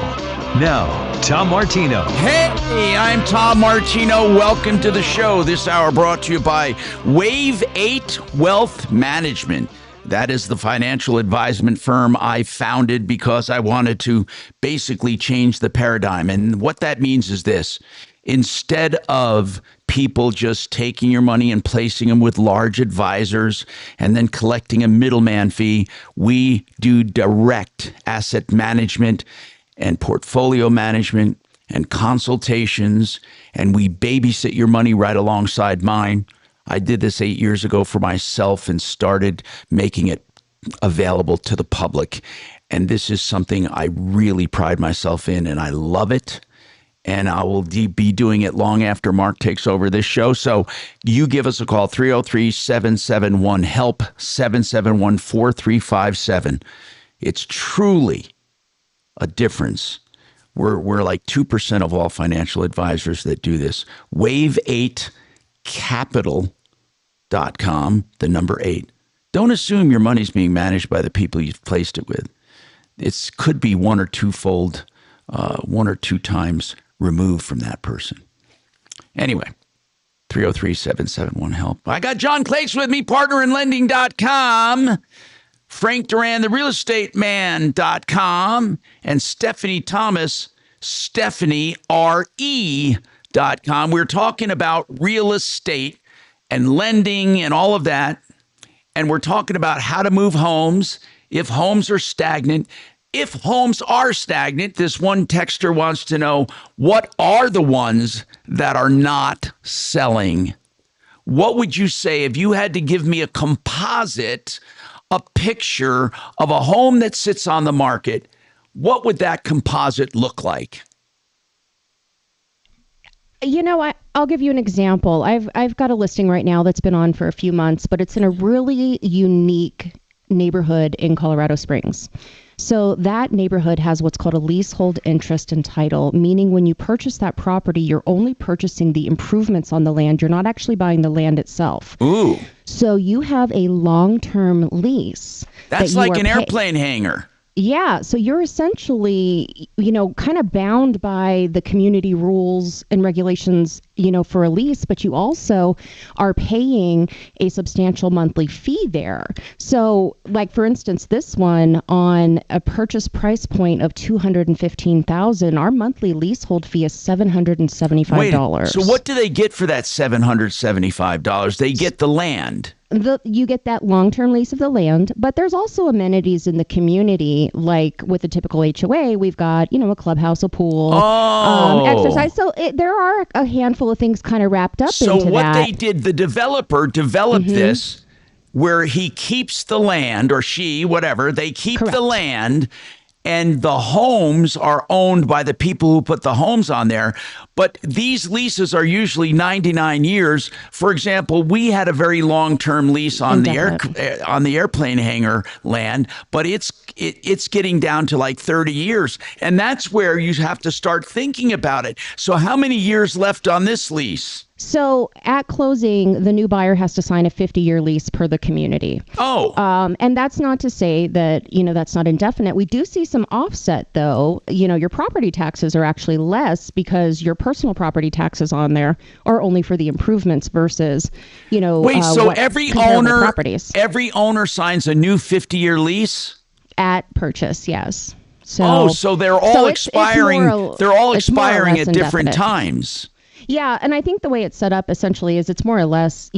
Now, Tom Martino. Hey, I'm Tom Martino. Welcome to the show. This hour brought to you by Wave 8 Wealth Management. That is the financial advisement firm I founded because I wanted to basically change the paradigm. And what that means is this. Instead of people just taking your money and placing them with large advisors and then collecting a middleman fee, we do direct asset management and portfolio management and consultations, and we babysit your money right alongside mine. I did this 8 years ago for myself and started making it available to the public. And this is something I really pride myself in, and I love it. And I will be doing it long after Mark takes over this show. So you give us a call, 303-771-HELP, 771-4357. It's truly a difference. We're like 2% of all financial advisors that do this. Wave8capital.com, the number 8. Don't assume your money's being managed by the people you've placed it with. It could be one or two times removed from that person. Anyway, 303-771-HELP. I got John Clace with me, partnerinlending.com, Frank Duran, therealestateman.com, and Stephanie Thomas, StephanieRE.com. We're talking about real estate and lending and all of that. And we're talking about how to move homes, if homes are stagnant. If homes are stagnant, this one texter wants to know, what are the ones that are not selling? What would you say if you had to give me a composite, a picture of a home that sits on the market? What would that composite look like? You know, I'll give you an example. I've got a listing right now that's been on for a few months, but it's in a really unique neighborhood in Colorado Springs. So that neighborhood has what's called a leasehold interest and title, meaning when you purchase that property, you're only purchasing the improvements on the land. You're not actually buying the land itself. Ooh. So you have a long-term lease. That's like an airplane hangar. Yeah, so you're essentially, kind of bound by the community rules and regulations, for a lease, but you also are paying a substantial monthly fee there. So, like for instance, this one on a purchase price point of $215,000, our monthly leasehold fee is $775. Wait, so what do they get for that $775? They get the land. You get that long-term lease of the land, but there's also amenities in the community, like with a typical HOA, we've got, a clubhouse, a pool, exercise. So there are a handful of things kind of wrapped up into that. So what they did, the developer developed this where he keeps the land, or she, whatever, they keep the land, and the homes are owned by the people who put the homes on there. But these leases are usually 99 years. For example, we had a very long-term lease on the airplane hangar land, but it's getting down to like 30 years. And that's where you have to start thinking about it. So how many years left on this lease? So at closing, the new buyer has to sign a 50-year lease per the community. Oh. And that's not to say that, that's not indefinite. We do see some offset, though. Your property taxes are actually less because your personal property taxes on there are only for the improvements versus, Wait, so every owner signs a new 50-year lease? At purchase, yes. So they're all expiring. They're all expiring at different indefinite times. Yeah, and I think the way it's set up essentially is it's more or less,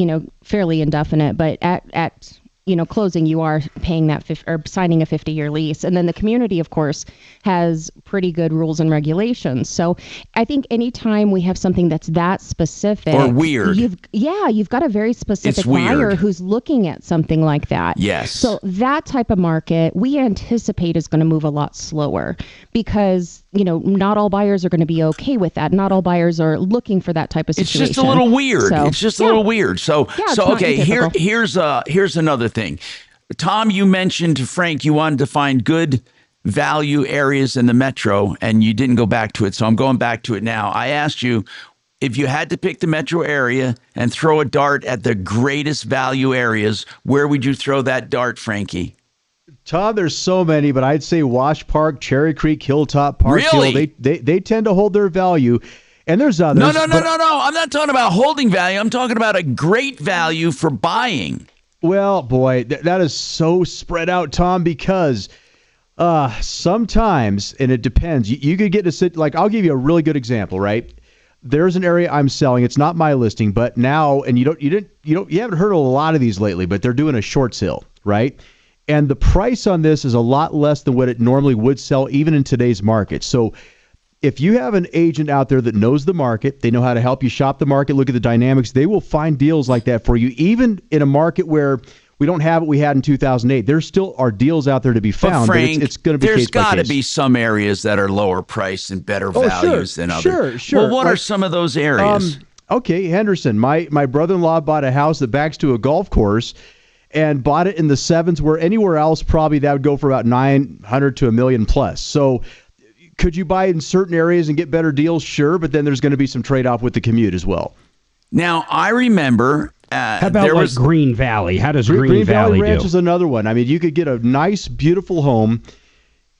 fairly indefinite, but at closing, you are paying that or signing a 50-year lease. And then the community, of course, has pretty good rules and regulations. So I think anytime we have something that's that specific or weird, you've got a very specific buyer who's looking at something like that. Yes. So that type of market we anticipate is going to move a lot slower because, not all buyers are going to be okay with that. Not all buyers are looking for that type of situation. It's just a little weird. So, it's just a little weird. So okay, here's another thing. Tom, you mentioned to Frank you wanted to find good value areas in the metro, and you didn't go back to it. So I'm going back to it now. I asked you if you had to pick the metro area and throw a dart at the greatest value areas, where would you throw that dart, Frankie? Tom, there's so many, but I'd say Wash Park, Cherry Creek, Hilltop, Park Really? Hill. They tend to hold their value. And there's others. No. I'm not talking about holding value. I'm talking about a great value for buying. Well, boy, that is so spread out, Tom, because sometimes, and it depends, you could get to sit, like, I'll give you a really good example, right? There's an area I'm selling. It's not my listing, but now, and you haven't heard of a lot of these lately, but they're doing a short sale, right? And the price on this is a lot less than what it normally would sell, even in today's market. So if you have an agent out there that knows the market, they know how to help you shop the market, look at the dynamics, they will find deals like that for you, even in a market where we don't have what we had in 2008. There still are deals out there to be found, but Frank, it's going to be there's case by got to case. be some areas that are lower priced and better values than others. Sure. Well, what are some of those areas? Okay, Henderson. My brother-in-law bought a house that backs to a golf course and bought it in the 7s, where anywhere else probably that would go for about $900 to $1 million plus. So could you buy it in certain areas and get better deals? Sure, but then there's going to be some trade-off with the commute as well. Now, I remember how about Green Valley? How does Green Valley Ranch do? is another one. I mean, you could get a nice, beautiful home,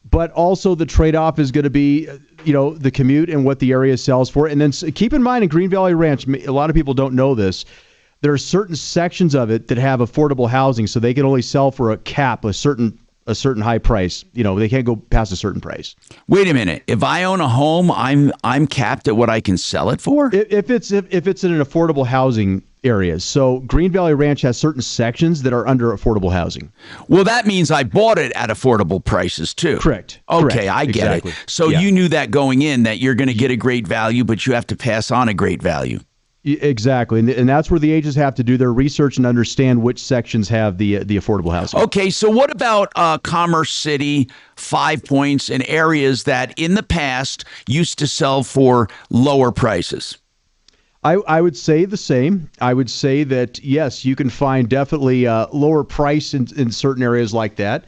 but also the trade-off is going to be, the commute and what the area sells for. And then keep in mind, in Green Valley Ranch, a lot of people don't know this, there are certain sections of it that have affordable housing, so they can only sell for a cap, a certain high price. They can't go past a certain price. Wait a minute. If I own a home, I'm capped at what I can sell it for? If it's in an affordable housing area. So Green Valley Ranch has certain sections that are under affordable housing. Well, that means I bought it at affordable prices too. Correct. Okay, I get exactly. it. So you knew that going in, that you're going to get a great value, but you have to pass on a great value. Exactly, and that's where the agents have to do their research and understand which sections have the affordable housing. Okay, so what about Commerce City, 5 Points, and areas that in the past used to sell for lower prices? I would say the same. I would say that, yes, you can find definitely lower price in certain areas like that.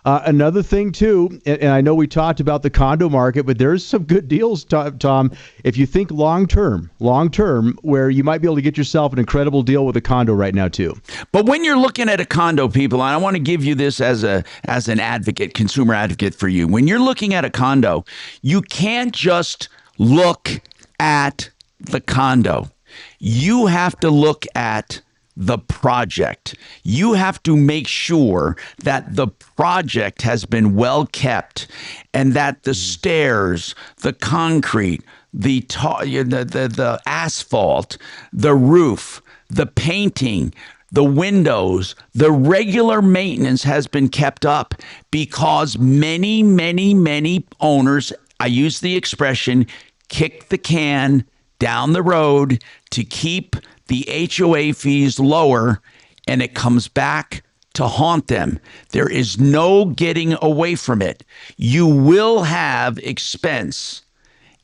Another thing, too, and I know we talked about the condo market, but there's some good deals, Tom, if you think long-term, where you might be able to get yourself an incredible deal with a condo right now, too. But when you're looking at a condo, people, and I want to give you this as an advocate, consumer advocate for you. When you're looking at a condo, you can't just look at the condo. You have to look at the project. You have to make sure that the project has been well kept and that the stairs, the concrete, the asphalt, the roof, the painting, the windows, the regular maintenance has been kept up, because many, many, many owners, I use the expression, kick the can down the road to keep the HOA fees lower, and it comes back to haunt them. There is no getting away from it. You will have expense,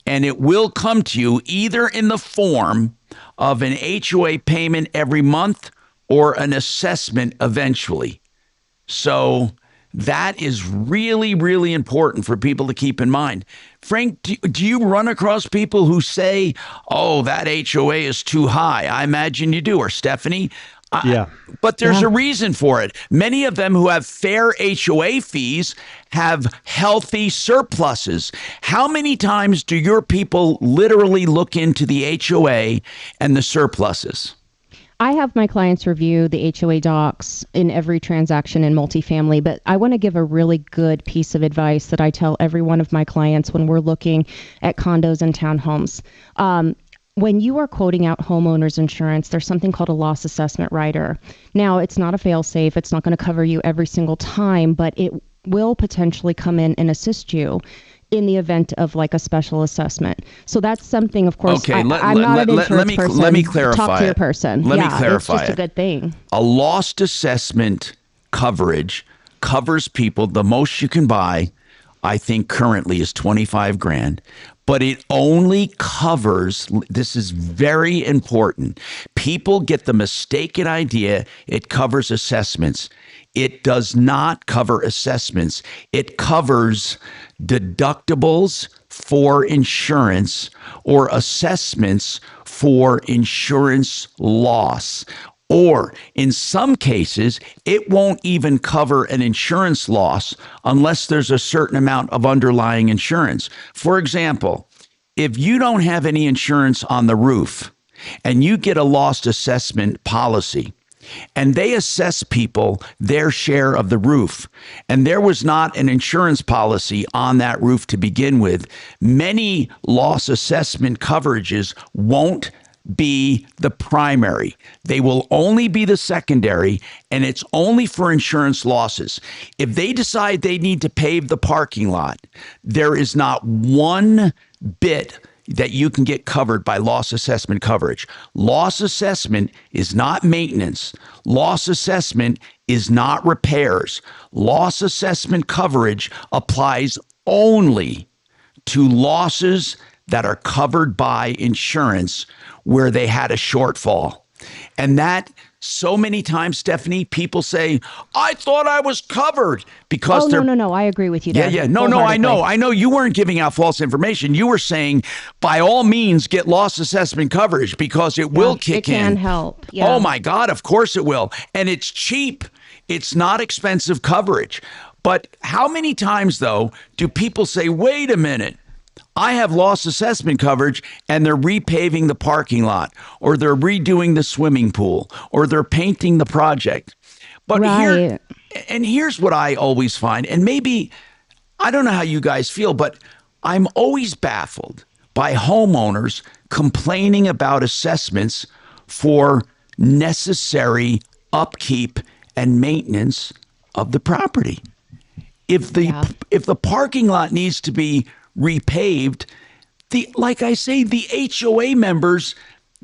and it will come to you either in the form of an HOA payment every month or an assessment eventually. So that is really, really important for people to keep in mind. Frank, do you run across people who say, oh, that HOA is too high? I imagine you do. Or Stephanie? Yeah. But there's a reason for it. Many of them who have fair HOA fees have healthy surpluses. How many times do your people literally look into the HOA and the surpluses? I have my clients review the HOA docs in every transaction in multifamily, but I want to give a really good piece of advice that I tell every one of my clients when we're looking at condos and townhomes. when you are quoting out homeowners insurance, there's something called a loss assessment rider. Now, it's not a fail-safe. It's not going to cover you every single time, but it will potentially come in and assist you in the event of like a special assessment. So that's something, of course, Okay, I'm not an insurance person. Let me clarify. Talk to your person. Let me clarify. It's just a good thing. A lost assessment coverage covers people. The most you can buy, I think, currently is 25 grand. But it only covers, this is very important. People get the mistaken idea it covers assessments. It does not cover assessments. It covers deductibles for insurance or assessments for insurance loss. Or in some cases, it won't even cover an insurance loss unless there's a certain amount of underlying insurance. For example, if you don't have any insurance on the roof and you get a lost assessment policy, and they assess people their share of the roof, and there was not an insurance policy on that roof to begin with, many loss assessment coverages won't be the primary. They will only be the secondary, and it's only for insurance losses. If they decide they need to pave the parking lot, there is not one bit that you can get covered by loss assessment coverage. Loss assessment is not maintenance. Loss assessment is not repairs. Loss assessment coverage applies only to losses that are covered by insurance where they had a shortfall. And that, so many times, Stephanie, people say, I thought I was covered because they're... No, I agree with you there. Yeah. No, I know you weren't giving out false information. You were saying, by all means, get loss assessment coverage because it will kick in. It can help. Yeah. Oh my God, of course it will. And it's cheap. It's not expensive coverage. But how many times, though, do people say, wait a minute, I have loss assessment coverage and they're repaving the parking lot, or they're redoing the swimming pool, or they're painting the project. But here's what I always find, and maybe, I don't know how you guys feel, but I'm always baffled by homeowners complaining about assessments for necessary upkeep and maintenance of the property. If the parking lot needs to be repaved, like I say, the HOA members,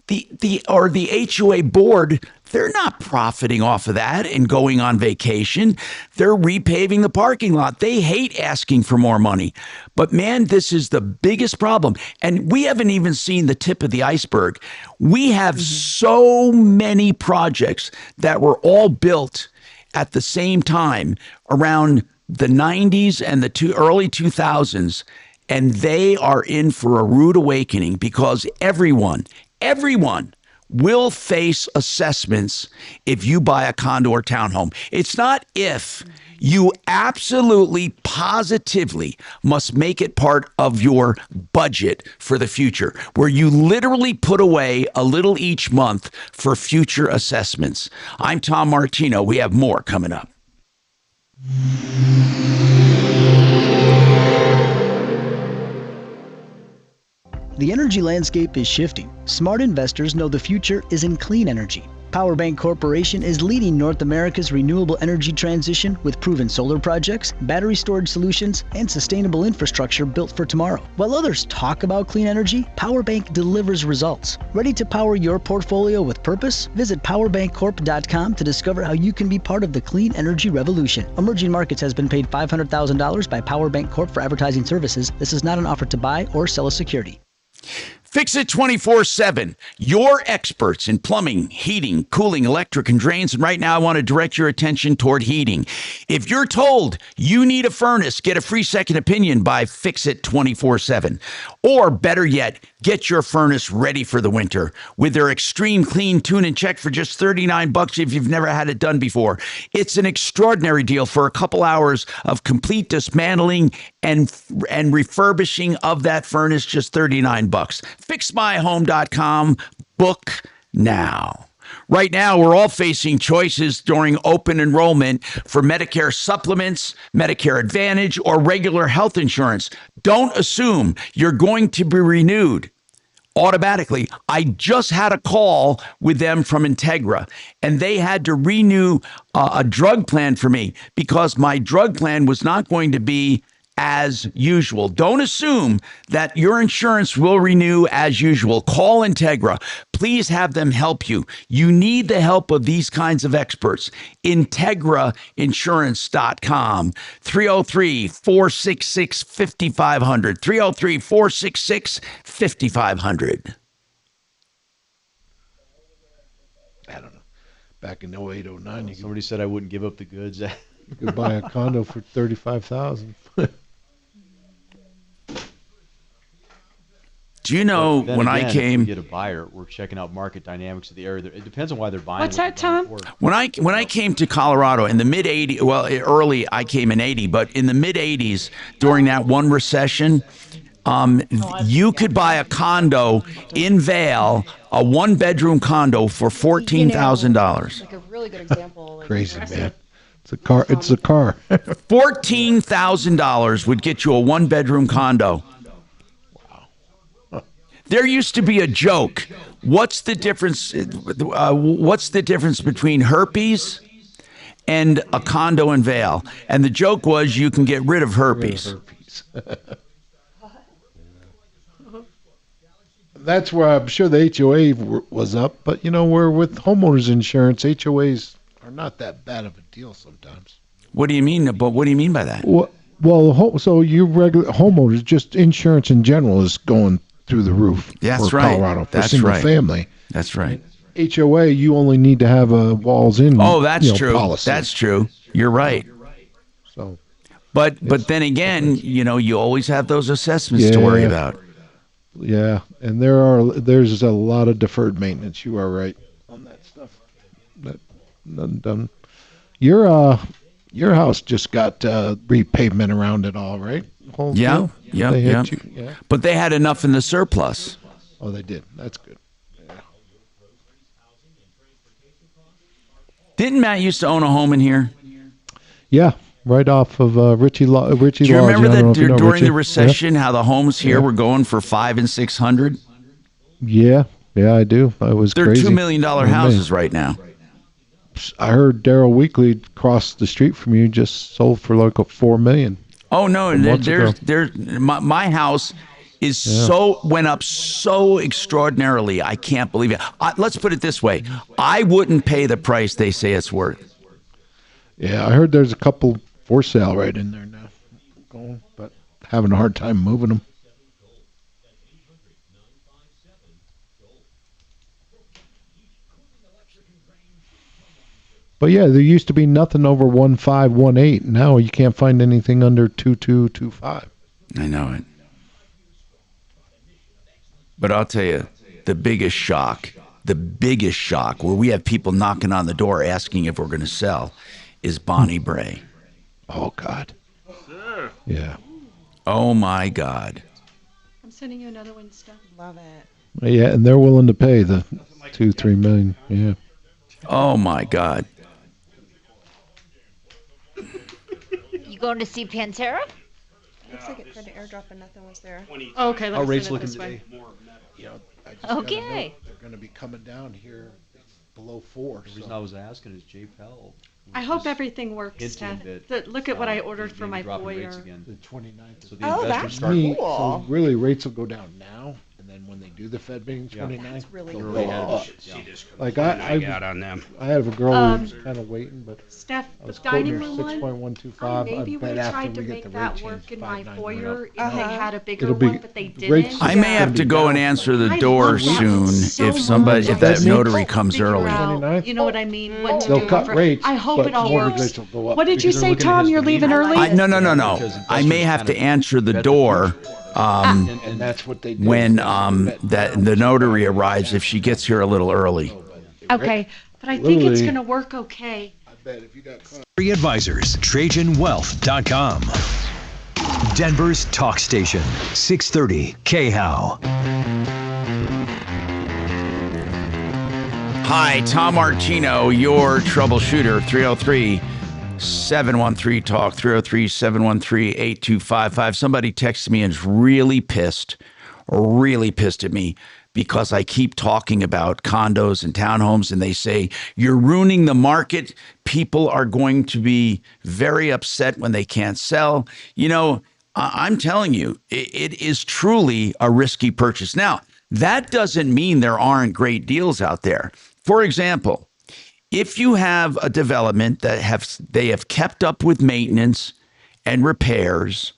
the HOA board, they're not profiting off of that and going on vacation. They're repaving the parking lot. They hate asking for more money. But man, this is the biggest problem. And we haven't even seen the tip of the iceberg. We have so many projects that were all built at the same time around the 90s and the early 2000s. And they are in for a rude awakening because everyone will face assessments if you buy a condo or townhome. It's not if. You absolutely, positively must make it part of your budget for the future, where you literally put away a little each month for future assessments. I'm Tom Martino. We have more coming up. The energy landscape is shifting. Smart investors know the future is in clean energy. PowerBank Corporation is leading North America's renewable energy transition with proven solar projects, battery storage solutions, and sustainable infrastructure built for tomorrow. While others talk about clean energy, PowerBank delivers results. Ready to power your portfolio with purpose? Visit PowerBankCorp.com to discover how you can be part of the clean energy revolution. Emerging Markets has been paid $500,000 by PowerBank Corp for advertising services. This is not an offer to buy or sell a security. Fix It 24/7. Your experts in plumbing, heating, cooling, electric, and drains. And right now, I want to direct your attention toward heating. If you're told you need a furnace, get a free second opinion by Fix It 24/7. Or better yet, get your furnace ready for the winter with their Extreme Clean Tune and Check for just $39 if you've never had it done before. It's an extraordinary deal for a couple hours of complete dismantling and refurbishing of that furnace, just $39. FixMyHome.com. Book now. Right now, we're all facing choices during open enrollment for Medicare supplements, Medicare Advantage, or regular health insurance. Don't assume you're going to be renewed automatically. I just had a call with them from Integra, and they had to renew a drug plan for me because my drug plan was not going to be as usual. Don't assume that your insurance will renew as usual. Call Integra. Please have them help you. You need the help of these kinds of experts. IntegraInsurance.com. 303-466-5500. 303-466-5500. I don't know. Back in 08, 09, Somebody said I wouldn't give up the goods. you could buy a condo for $35,000. Do you know when I came? If we get a buyer, we're checking out market dynamics of the area. It depends on why they're buying. What's that, Tom? When I came to Colorado in the mid 80s, well, early I came in 80, but in the mid 80s during that one recession, you could buy a condo in Vail, a 1-bedroom condo for $14,000. Like a really good example. Like Crazy, man. It's a car. It's a car. $14,000 would get you a 1-bedroom condo. There used to be a joke. What's the difference? What's the difference between herpes and a condo in Vail? And the joke was you can get rid of herpes. That's where I'm sure the HOA was up, but we're with homeowners insurance. HOAs are not that bad of a deal sometimes. What do you mean? But what do you mean by that? Well, so you regular homeowners, just insurance in general is going through the roof. That's for right. Colorado, for That's single right. family. That's right. HOA, you only need to have a walls in. Oh, that's true. Policy. That's true. You're right. So, but then again, you always have those assessments to worry about. Yeah, and there's a lot of deferred maintenance. You are right on that stuff. That nothing done. Your house just got repavement around it all, right? Yeah. Yeah. But they had enough in the surplus. Oh, they did. That's good. Yeah. Didn't Matt used to own a home in here? Yeah, right off of Richie Lodge. Do you remember that during the recession, yeah. how the homes here were going for $500,000 and $600,000? Yeah, I do. I was They're crazy. $2 million houses right now. I heard Daryl Weekly across the street from you just sold for like $4 million. Oh no, my house is went up so extraordinarily. I can't believe it. Let's put it this way: I wouldn't pay the price they say it's worth. Yeah, I heard there's a couple for sale right in there now, but having a hard time moving them. But yeah, there used to be nothing over 1518. Now you can't find anything under 2225. I know it. But I'll tell you, the biggest shock where we have people knocking on the door asking if we're going to sell is Bonnie Bray. Oh, God. Yeah. Oh, my God. I'm sending you another one, Steph. Love it. Yeah, and they're willing to pay the $2-3 million. Yeah. Oh, my God. You going to see Pantera? Looks like it tried to airdrop and nothing was there. Oh, okay, let me send it this way. I just gotta Okay. know they're going to be coming down here below 4. The reason I was asking is Jay Pell. I hope everything works, Steph. Look at what I ordered for my boy. The 29th. So the Oh, investors that's start cool. So really, rates will go down now, and then when they do the Fed meeting 29th, That's really they'll cool. go up. Like I got on them. I have a girl who's kind of waiting, but Steph, I the was quoting dining her room one, 6.125. maybe I we bet after tried to we get make the rate that change, work in my 5.9 foyer went if up. they had a bigger It'll be- one, but they the rates- didn't. I may have to go and answer the I door love that soon so if much. that I notary can't comes figure early. out, you know what I mean? What to They'll do cut for- rates, I hope but it all mortgage works. rates will go up What did you because they're say, looking at Tom? his You're leaving demeanor. early? No. I may have to answer the door And that's what they do. when that the notary arrives if she gets here a little early. Okay, but I think it's Literally- going to work okay. I bet if you got caught. Free advisors, TrajanWealth.com. Denver's talk station, 630 KHOW. Hi, Tom Martino, your troubleshooter, 303-713-TALK, 303-713-8255. Somebody texted me and is really pissed at me because I keep talking about condos and townhomes, and they say, you're ruining the market. People are going to be very upset when they can't sell. You know, I'm telling you, it is truly a risky purchase. Now, that doesn't mean there aren't great deals out there. For example, if you have a development that they have kept up with maintenance and repairs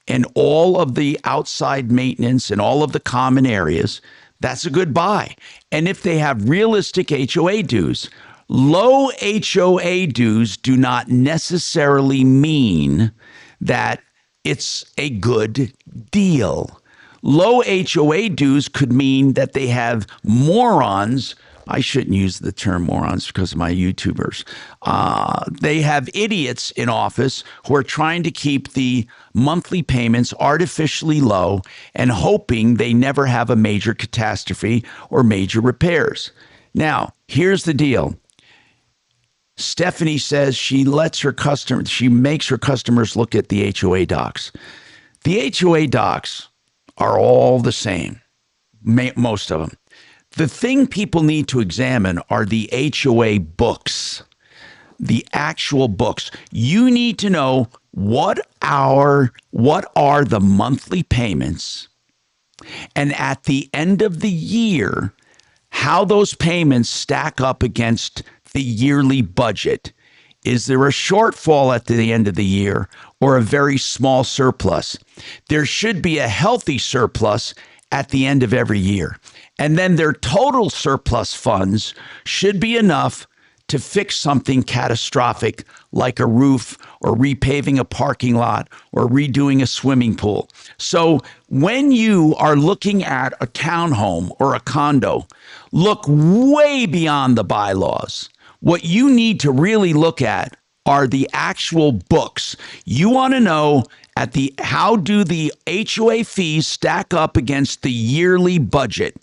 and all of the outside maintenance and all of the common areas, that's a good buy. And if they have realistic HOA dues, low HOA dues do not necessarily mean that it's a good deal. Low HOA dues could mean that they have morons. I shouldn't use the term morons because of my YouTubers. They have idiots in office who are trying to keep the monthly payments artificially low and hoping they never have a major catastrophe or major repairs. Now, here's the deal. Stephanie says she makes her customers look at the HOA docs. The HOA docs are all the same, most of them. The thing people need to examine are the HOA books, the actual books. You need to know what are the monthly payments, and at the end of the year, how those payments stack up against the yearly budget. Is there a shortfall at the end of the year or a very small surplus? There should be a healthy surplus at the end of every year. And then their total surplus funds should be enough to fix something catastrophic like a roof or repaving a parking lot or redoing a swimming pool. So when you are looking at a townhome or a condo, look way beyond the bylaws. What you need to really look at are the actual books. You want to know how do the HOA fees stack up against the yearly budget.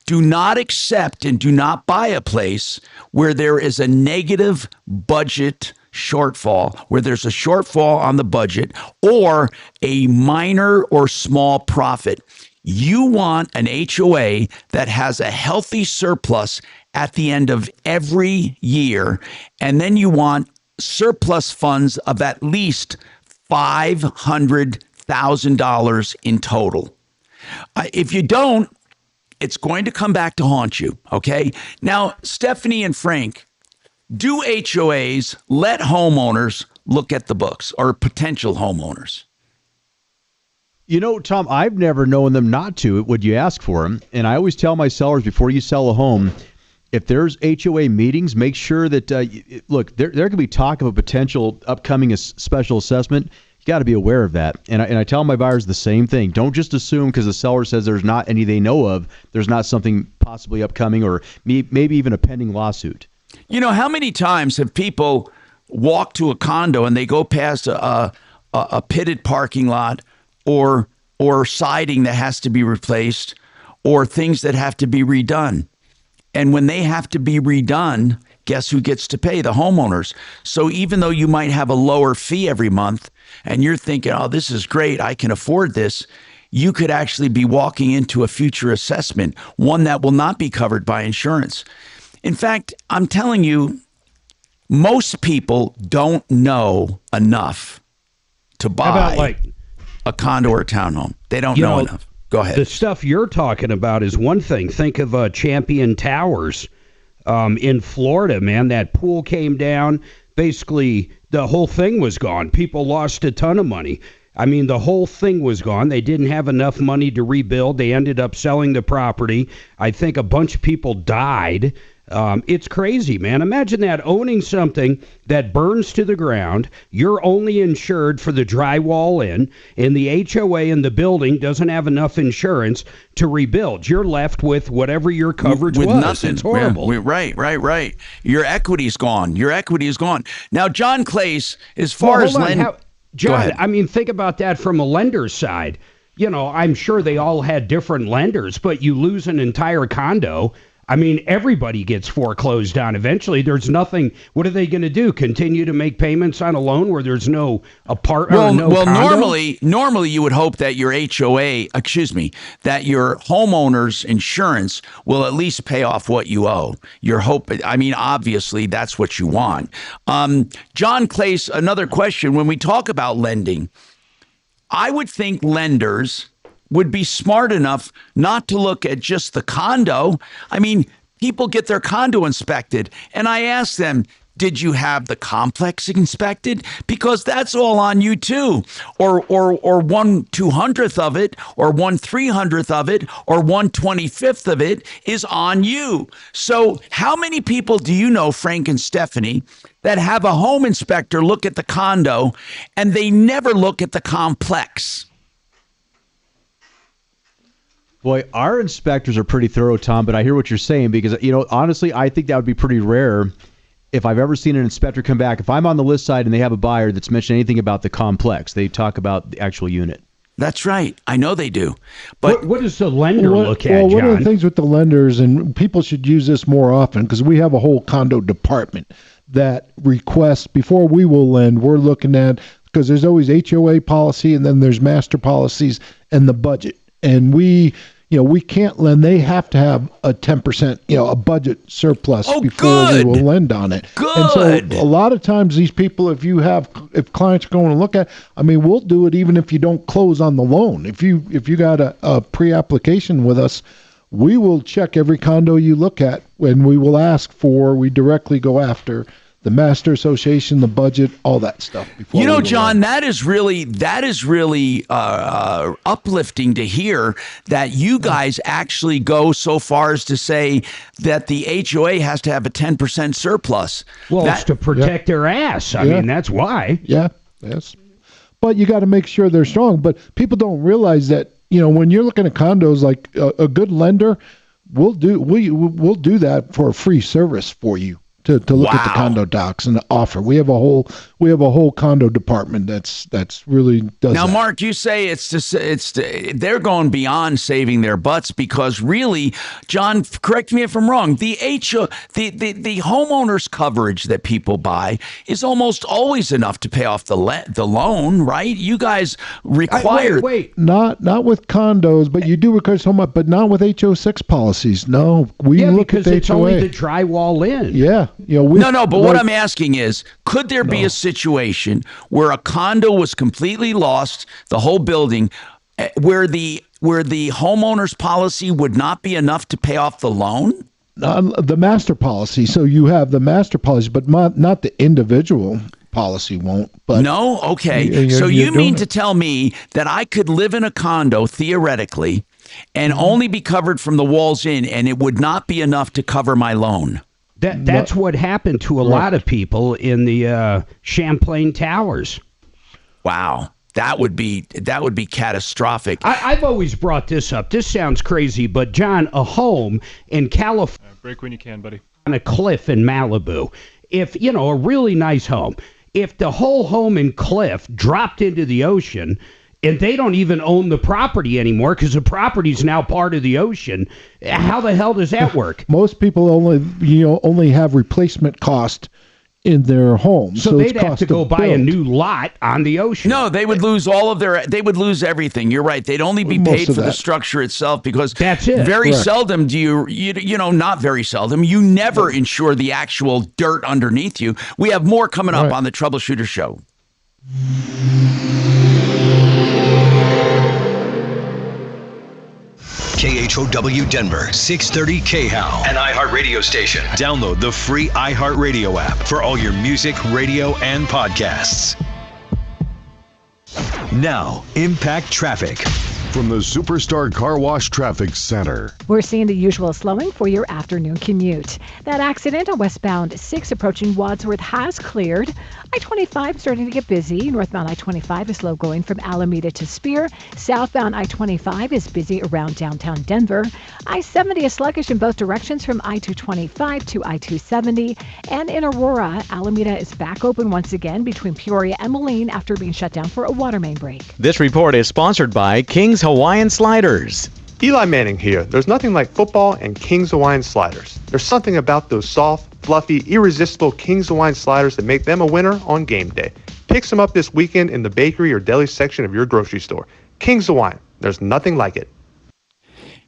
Do not accept and do not buy a place where there is a negative budget shortfall, where there's a shortfall on the budget or a minor or small profit. You want an HOA that has a healthy surplus at the end of every year, and then you want surplus funds of at least $500,000 in total. If you don't, it's going to come back to haunt you, okay? Now, Stephanie and Frank, do HOAs let homeowners look at the books, or potential homeowners? You know, Tom, I've never known them not to. Would you ask for them? And I always tell my sellers before you sell a home, if there's HOA meetings, make sure that, look, there could be talk of a potential upcoming special assessment. You got to be aware of that. And I tell my buyers the same thing. Don't just assume because the seller says there's not any they know of, there's not something possibly upcoming or maybe even a pending lawsuit. You know, how many times have people walked to a condo and they go past a pitted parking lot or siding that has to be replaced or things that have to be redone? And when they have to be redone, guess who gets to pay? The homeowners. So even though you might have a lower fee every month and you're thinking, oh, this is great, I can afford this, you could actually be walking into a future assessment, one that will not be covered by insurance. In fact, I'm telling you, most people don't know enough to buy a condo or a townhome. They don't know enough. Go ahead. The stuff you're talking about is one thing. Think of Champion Towers in Florida, man. That pool came down. Basically, the whole thing was gone. People lost a ton of money. I mean, the whole thing was gone. They didn't have enough money to rebuild. They ended up selling the property. I think a bunch of people died. It's crazy, man. Imagine that, owning something that burns to the ground. You're only insured for the drywall in, and the HOA in the building doesn't have enough insurance to rebuild. You're left with whatever your coverage with was. Nothing. It's horrible. Yeah, right. Your equity's gone. Your equity is gone. Now, John Clace, as far as John, I mean, think about that from a lender's side. You know, I'm sure they all had different lenders, but you lose an entire condo. I mean, everybody gets foreclosed on eventually. There's nothing. What are they going to do? Continue to make payments on a loan where there's no apartment or no condo? Normally you would hope that your that your homeowner's insurance will at least pay off what you owe. Obviously that's what you want. John Clace, another question. When we talk about lending, I would think lenders would be smart enough not to look at just the condo. I mean, people get their condo inspected, and I ask them, did you have the complex inspected? Because that's all on you too. Or 1/200th of it, or 1/300th of it, or 1/25th of it is on you. So how many people do you know, Frank and Stephanie, that have a home inspector look at the condo and they never look at the complex? Boy, our inspectors are pretty thorough, Tom, but I hear what you're saying because, honestly, I think that would be pretty rare if I've ever seen an inspector come back. If I'm on the list side and they have a buyer that's mentioned anything about the complex, they talk about the actual unit. That's right. I know they do. But what does the lender look at, Well, John? one of the things with the lenders, and people should use this more often because we have a whole condo department that requests, before we will lend, we're looking at, because there's always HOA policy and then there's master policies and the budget. And we can't lend. They have to have a 10%, a budget surplus before we will lend on it. Good. And so a lot of times these people, if clients are going to look at, we'll do it even if you don't close on the loan. If you got a pre-application with us, we will check every condo you look at, and we will ask we directly go after the master association, the budget, all that stuff. John, that is really uplifting to hear that you guys actually go so far as to say that the HOA has to have a 10% surplus. Well, it's to protect their ass. I mean, that's why. Yeah, yes. But you got to make sure they're strong. But people don't realize that, when you're looking at condos, like a good lender, we'll do that for a free service for you. To look at the condo docs and the offer. We have a whole condo department that's really does now, that. Mark, you say they're going beyond saving their butts because really, John, correct me if I'm wrong, the homeowner's coverage that people buy is almost always enough to pay off the loan, right? You guys require not with condos, but you do require so much, but not with HO6 policies. No, we look at the it's HOA. only the drywall in. Yeah. But what I'm asking is, could there be a situation where a condo was completely lost, the whole building, where the homeowner's policy would not be enough to pay off the loan? The master policy. So you have the master policy, but not the individual policy won't. But no? Okay. So you mean to tell me that I could live in a condo, theoretically, and only be covered from the walls in, and it would not be enough to cover my loan? That's what happened to a lot of people in the Champlain Towers. Wow. That would be catastrophic. I've always brought this up. This sounds crazy, but John, a home in California, break when you can, buddy, on a cliff in Malibu, if a really nice home, if the whole home and cliff dropped into the ocean, and they don't even own the property anymore because the property's now part of the ocean, how the hell does that work? Most people only have replacement cost in their home. So they'd have to go buy a new lot on the ocean. No, they would lose they would lose everything. You're right. They'd only be paid for the structure itself because that's it. Very seldom do you not very seldom, you never insure the actual dirt underneath you. We have more coming up on the Troubleshooter Show. KHOW Denver, 630 KHOW, an iHeartRadio station. Download the free iHeartRadio app for all your music, radio, and podcasts. Now, Impact Traffic. From the Superstar Car Wash Traffic Center. We're seeing the usual slowing for your afternoon commute. That accident on westbound 6 approaching Wadsworth has cleared. I-25 starting to get busy. Northbound I-25 is slow going from Alameda to Spear. Southbound I-25 is busy around downtown Denver. I-70 is sluggish in both directions from I-225 to I-270. And in Aurora, Alameda is back open once again between Peoria and Moline after being shut down for a water main break. This report is sponsored by King's Hawaiian Sliders. Eli Manning here. There's nothing like football and King's Hawaiian sliders. There's something about those soft, fluffy, irresistible King's Hawaiian sliders that make them a winner on game day. Pick some up this weekend in the bakery or deli section of your grocery store. King's Hawaiian. There's nothing like it.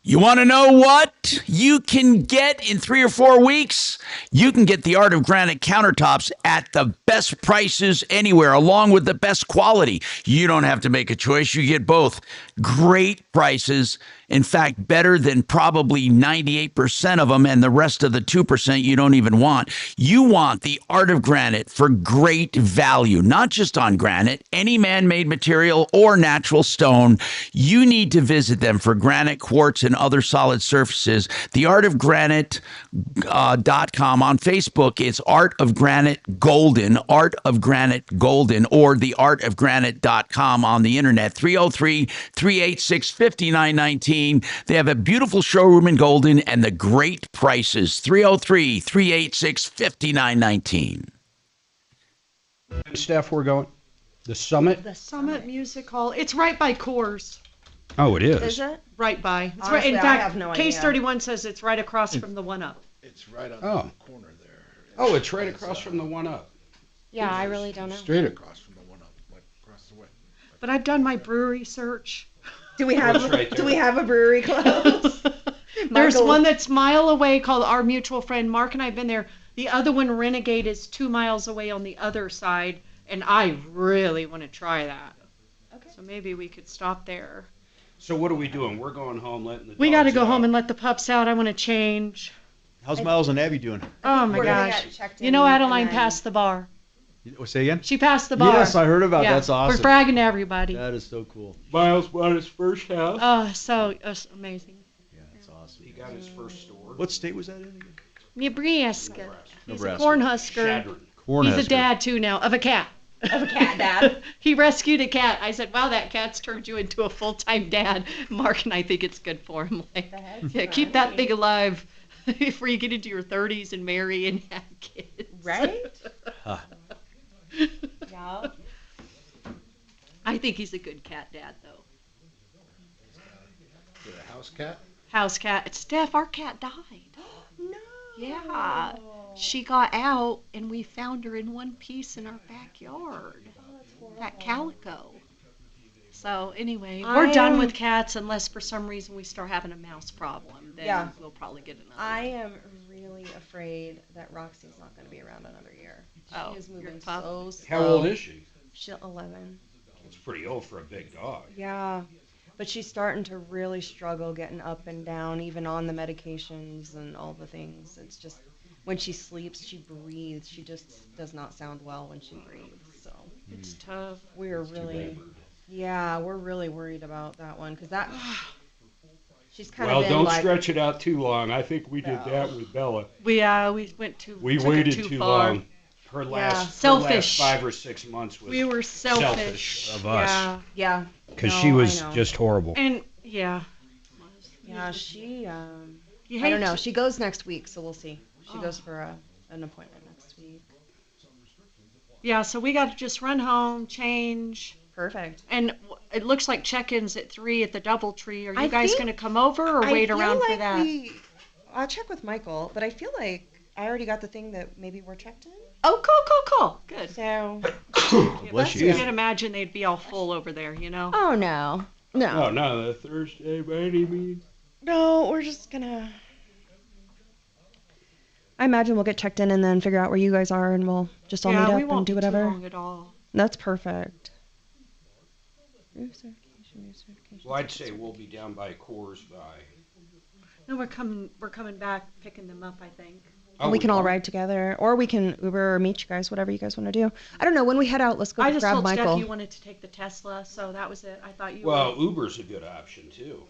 You want to know what you can get in 3 or 4 weeks? You can get the Art of Granite countertops at the best prices anywhere, along with the best quality. You don't have to make a choice. You get both. Great prices. In fact, better than probably 98% of them, and the rest of the 2% you don't even want. You want the Art of Granite for great value, not just on granite, any man-made material or natural stone. You need to visit them for granite, quartz, and other solid surfaces. theartofgranite.com. On Facebook, it's Art of Granite Golden, Art of Granite Golden, or theartofgranite.com on the internet. 303-386-5919. They have a beautiful showroom in Golden and the great prices. 303-386-5919. Steph, we're going. The Summit? The Summit Music Hall. It's right by Coors. Oh, it is. Is it? Right by. It's Honestly, right. In I fact, have no idea. Case 31 says it's right across from the one up. It's right on Oh. the corner there. Oh, it's right across from the one up. Yeah, I really don't know. Straight across from the one up, like across the way. But I've done my brewery search. Do we have a brewery close? There's Michael- one that's mile away called Our Mutual Friend. Mark and I have been there. The other one, Renegade, is 2 miles away on the other side, and I really want to try that. Okay. So maybe we could stop there. So what are we doing? We're going home, letting the We got to dogs go out. home and let the pups out. I want to change. How's Miles and Abby doing? Oh my We're gonna gosh. get checked You in know and Adeline then- passed the bar. Say again? She passed the bar. Yes, I heard about Yeah. That's awesome. We're bragging to everybody. That is so cool. Miles bought his first house. Oh, so it's amazing. Yeah, that's awesome. He got his first store. What state was that in again? Nebraska. He's Nebraska. a Cornhusker. He's a dad too now of a cat. Of a cat dad. He rescued a cat. I said, "Wow, that cat's turned you into a full-time dad." Mark and I think it's good for him. Like, yeah, keep that thing alive before you get into your 30s and marry and have kids. Right? Yeah. I think he's a good cat dad, though. Is it a house cat? House cat. Steph, our cat died. No. Yeah. She got out, and we found her in one piece in our backyard. That calico. So anyway, we're done with cats unless for some reason we start having a mouse problem. Then we'll probably get another. I am really afraid that Roxy's not going to be around another year. She is moving so slow. How old is she? She's 11. It's pretty old for a big dog. Yeah. But she's starting to really struggle getting up and down, even on the medications and all the things. It's just, when she sleeps, she breathes. She just does not sound well when she breathes. So it's tough. We're really, we're really worried about that one because that, she's kind of been don't like, stretch it out too long. I think we did that with Bella. We went too. We took waited it too far. long. Her last selfish. 5 or 6 months was We were selfish of us. Yeah. Because No, she was I know. just horrible. And yeah. Yeah, she. You I hate don't know. to- She goes next week, so we'll see. She goes for an appointment next week. Yeah, so we got to just run home, change. Perfect. And it looks like check-ins at 3 at the DoubleTree. Are you I guys think- going to come over or I wait feel around for like that? I'll check with Michael, but I feel like I already got the thing that maybe we're checked in. Oh, cool. Good. So. Bless You you. can't imagine they'd be all full over there, you know? Oh no. No. Oh, no, the Thursday night, you mean? No, we're just gonna. I imagine we'll get checked in and then figure out where you guys are, and we'll just all Yeah, meet we up won't and do be too whatever. long at all. That's perfect. Well, I'd say we'll be down by Coors by. No, we're coming back, picking them up, I think. And we can all ride together, or we can Uber or meet you guys, whatever you guys want to do. I don't know. When we head out, let's go I just grab told Michael. Steph you wanted to take the Tesla, so that was it. I thought you Well, were. Uber's a good option too.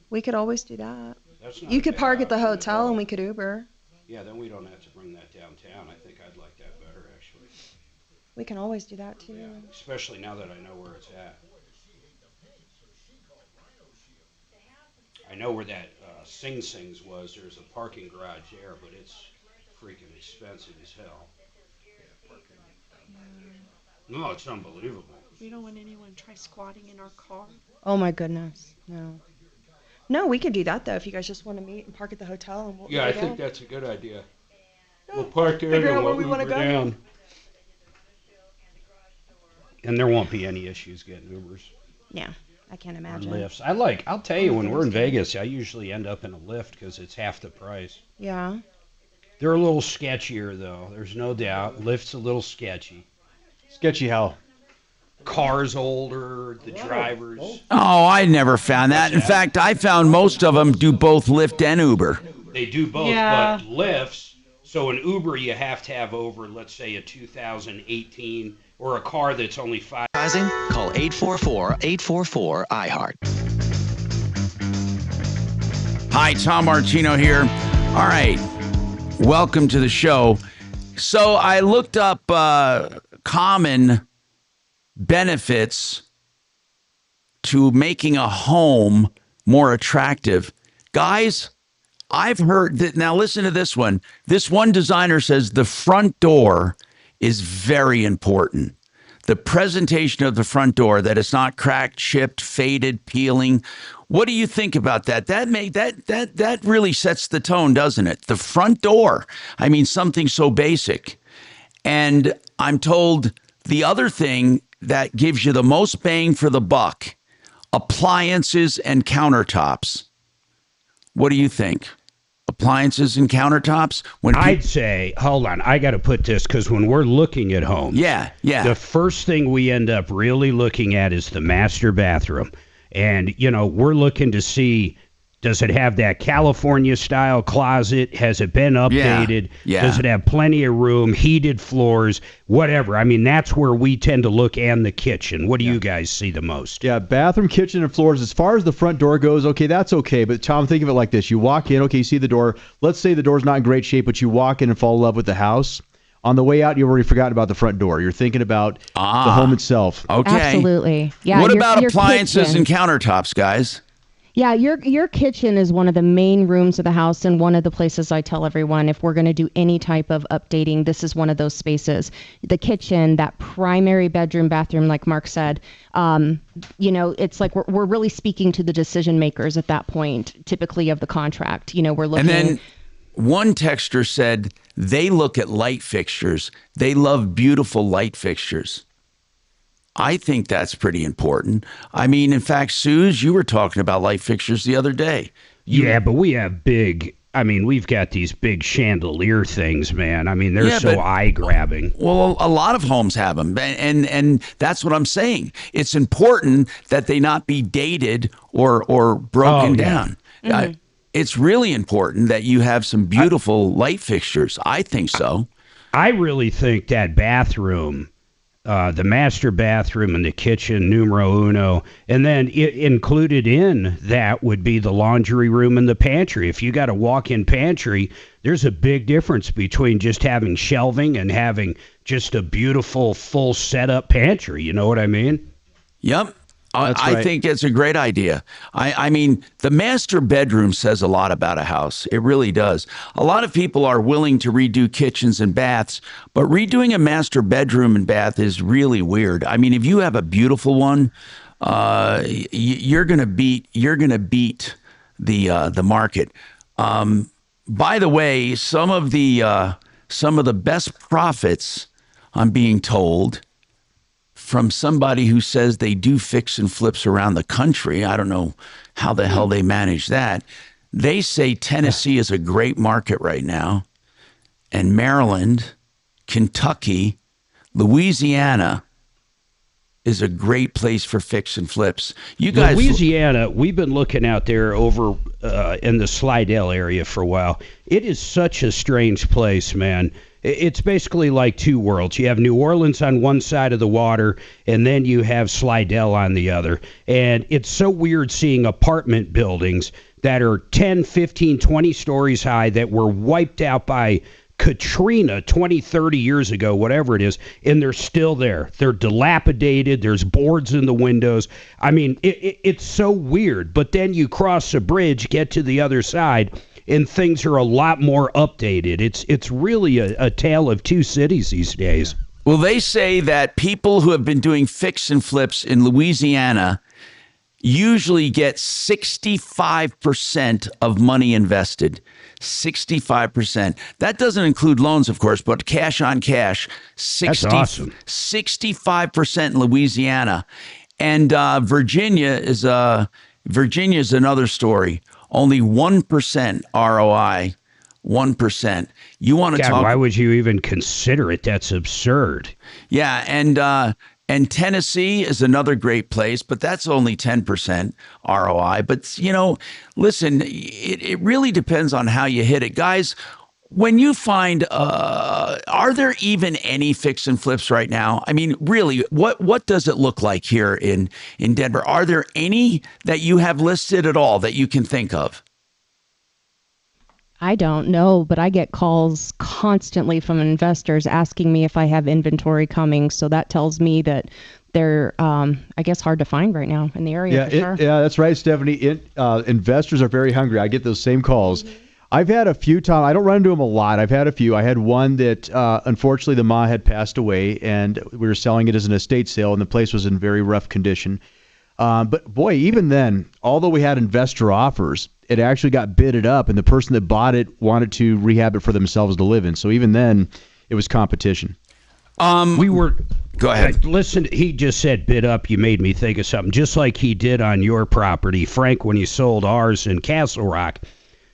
We could always do that. That's not You a could bad park at the option hotel all. and we could Uber. Yeah, then we don't have to bring that downtown. I think I'd like that better actually, We can always do that too. especially now that I know where it's at. I know where that Sing Sing's was. There's a parking garage there, but it's freaking expensive as hell. No, it's unbelievable. We don't want anyone to try squatting in our car. Oh my goodness, no. No, we could do that though if you guys just want to meet and park at the hotel and we'll Yeah, I think that's a good idea. We'll park there and then we'll Uber down. And there won't be any issues getting Ubers. Yeah, I can't imagine. Lifts. I'll tell you, when we're in Vegas, I usually end up in a lift because it's half the price. Yeah. They're a little sketchier, though. There's no doubt. Lift's a little sketchy. Sketchy how? Cars older, the drivers. Oh, I never found that. In fact, I found most of them do both Lyft and Uber. They do both, but lifts, so an Uber you have to have over, let's say, a 2018 or a car that's only 5. Call 844-844-IHEART. Hi, Tom Martino here. All right, welcome to the show. So I looked up common benefits to making a home more attractive. Guys, I've heard that. Now listen to this one. This one designer says the front door is very important. The presentation of the front door, that it's not cracked, chipped, faded, peeling. What do you think about that? That really sets the tone, doesn't it? The front door. I mean, something so basic. And I'm told the other thing that gives you the most bang for the buck, appliances and countertops. What do you think? Appliances and countertops? I'd say, hold on, I got to put this, because when we're looking at homes, the first thing we end up really looking at is the master bathroom. And, we're looking to see, does it have that California-style closet? Has it been updated? Yeah. Does it have plenty of room, heated floors, whatever? I mean, that's where we tend to look, and the kitchen. What do you guys see the most? Yeah, bathroom, kitchen, and floors. As far as the front door goes, okay, that's okay. But, Tom, think of it like this. You walk in, okay, you see the door. Let's say the door's not in great shape, but you walk in and fall in love with the house. On the way out, you've already forgotten about the front door. You're thinking about the home itself. Okay. Absolutely. Yeah. What about appliances kitchen and countertops, guys? Yeah, your kitchen is one of the main rooms of the house, and one of the places I tell everyone if we're going to do any type of updating, this is one of those spaces. The kitchen, that primary bedroom, bathroom, like Mark said, it's like we're really speaking to the decision makers at that point, typically of the contract. We're looking. And then one texter said they look at light fixtures. They love beautiful light fixtures. I think that's pretty important. I mean, in fact, Suze, you were talking about light fixtures the other day. Yeah, but we have we've got these big chandelier things, man. I mean, they're so eye-grabbing. Well, a lot of homes have them, and that's what I'm saying. It's important that they not be dated or broken down. Mm-hmm. It's really important that you have some beautiful light fixtures. I think so. I really think that bathroom, the master bathroom and the kitchen, numero uno, and then included in that would be the laundry room and the pantry. If you got a walk-in pantry, there's a big difference between just having shelving and having just a beautiful full setup pantry. You know what I mean? Yep. I think it's a great idea. I mean, the master bedroom says a lot about a house. It really does. A lot of people are willing to redo kitchens and baths, but redoing a master bedroom and bath is really weird. I mean, if you have a beautiful one, you're gonna beat the market. By the way, some of the best profits, I'm being told, from somebody who says they do fix and flips around the country. I don't know how the hell they manage that. They say Tennessee is a great market right now, and Maryland, Kentucky, Louisiana is a great place for fix and flips. You guys, Louisiana, we've been looking out there over in the Slidell area for a while. It is such a strange place, man. It's basically like two worlds. You have New Orleans on one side of the water, and then you have Slidell on the other. And it's so weird seeing apartment buildings that are 10, 15, 20 stories high that were wiped out by Katrina 20, 30 years ago, whatever it is, and they're still there. They're dilapidated. There's boards in the windows. I mean, it's so weird. But then you cross a bridge, get to the other side, and things are a lot more updated. It's really a tale of two cities these days. Well, they say that people who have been doing fix and flips in Louisiana usually get 65% of money invested. 65%. That doesn't include loans, of course, but cash on cash. That's awesome. 65% in Louisiana. And Virginia is another story. Only 1% ROI. 1%. You want to talk? Why would you even consider it? That's absurd. Yeah, and Tennessee is another great place, but that's only 10% ROI. But listen, it really depends on how you hit it, guys. When you find, are there even any fix and flips right now? I mean, really, what does it look like here in Denver? Are there any that you have listed at all that you can think of? I don't know, but I get calls constantly from investors asking me if I have inventory coming. So that tells me that they're, I guess, hard to find right now in the area. Yeah, that's right, Stephanie. Investors are very hungry. I get those same calls. I've had a few times. I don't run into them a lot. I've had a few. I had one that, unfortunately, the ma had passed away, and we were selling it as an estate sale, and the place was in very rough condition. But boy, even then, although we had investor offers, it actually got bidded up, and the person that bought it wanted to rehab it for themselves to live in. So even then, it was competition. Go ahead. Listen, he just said bid up. You made me think of something. Just like he did on your property, Frank, when he sold ours in Castle Rock.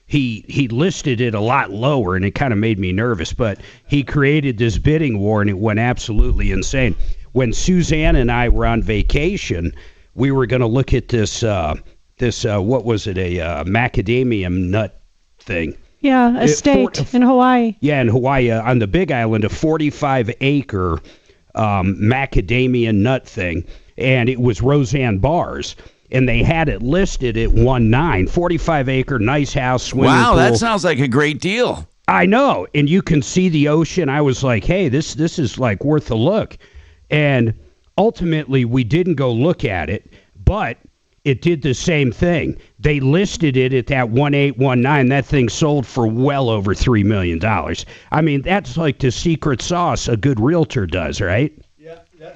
He listed it a lot lower, and it kind of made me nervous. But he created this bidding war, and it went absolutely insane. When Suzanne and I were on vacation, we were going to look at this what was it, a macadamia nut thing. Yeah, estate in Hawaii. Yeah, in Hawaii, on the Big Island, a 45-acre macadamia nut thing, and it was Roseanne Bars. And they had it listed at 1.9, 45-acre, nice house, swimming pool. Wow, that sounds like a great deal. I know, and you can see the ocean. I was like, hey, this is like worth a look. And ultimately, we didn't go look at it, but it did the same thing. They listed it at that 1.8, 1.9. That thing sold for well over $3 million. I mean, that's like the secret sauce a good realtor does, right?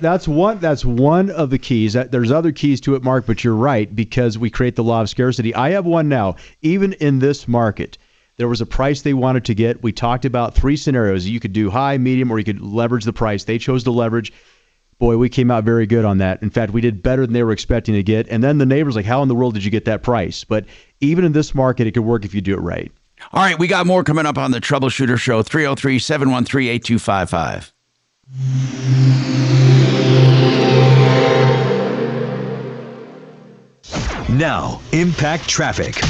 That's one of the keys. There's other keys to it, Mark, but you're right, because we create the law of scarcity. I have one now. Even in this market, there was a price they wanted to get. We talked about 3 scenarios. You could do high, medium, or you could leverage the price. They chose to leverage. Boy, we came out very good on that. In fact, we did better than they were expecting to get. And then the neighbors like, how in the world did you get that price? But even in this market, it could work if you do it right. All right, we got more coming up on the Troubleshooter Show, 303-713-8255. Now, Impact Traffic.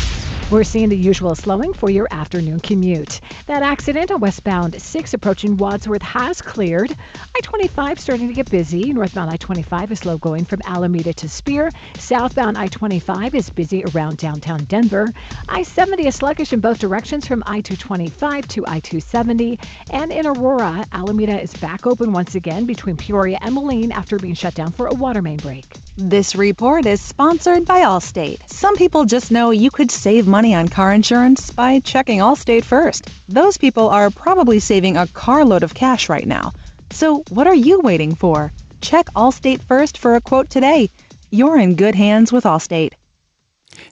We're seeing the usual slowing for your afternoon commute. That accident on westbound 6 approaching Wadsworth has cleared. I-25 starting to get busy. Northbound I-25 is slow going from Alameda to Spear. Southbound I-25 is busy around downtown Denver. I-70 is sluggish in both directions from I-225 to I-270. And in Aurora, Alameda is back open once again between Peoria and Moline after being shut down for a water main break. This report is sponsored by Allstate. Some people just know you could save money on car insurance by checking Allstate first. Those people are probably saving a carload of cash right now. So what are you waiting for? Check Allstate first for a quote today. You're in good hands with Allstate.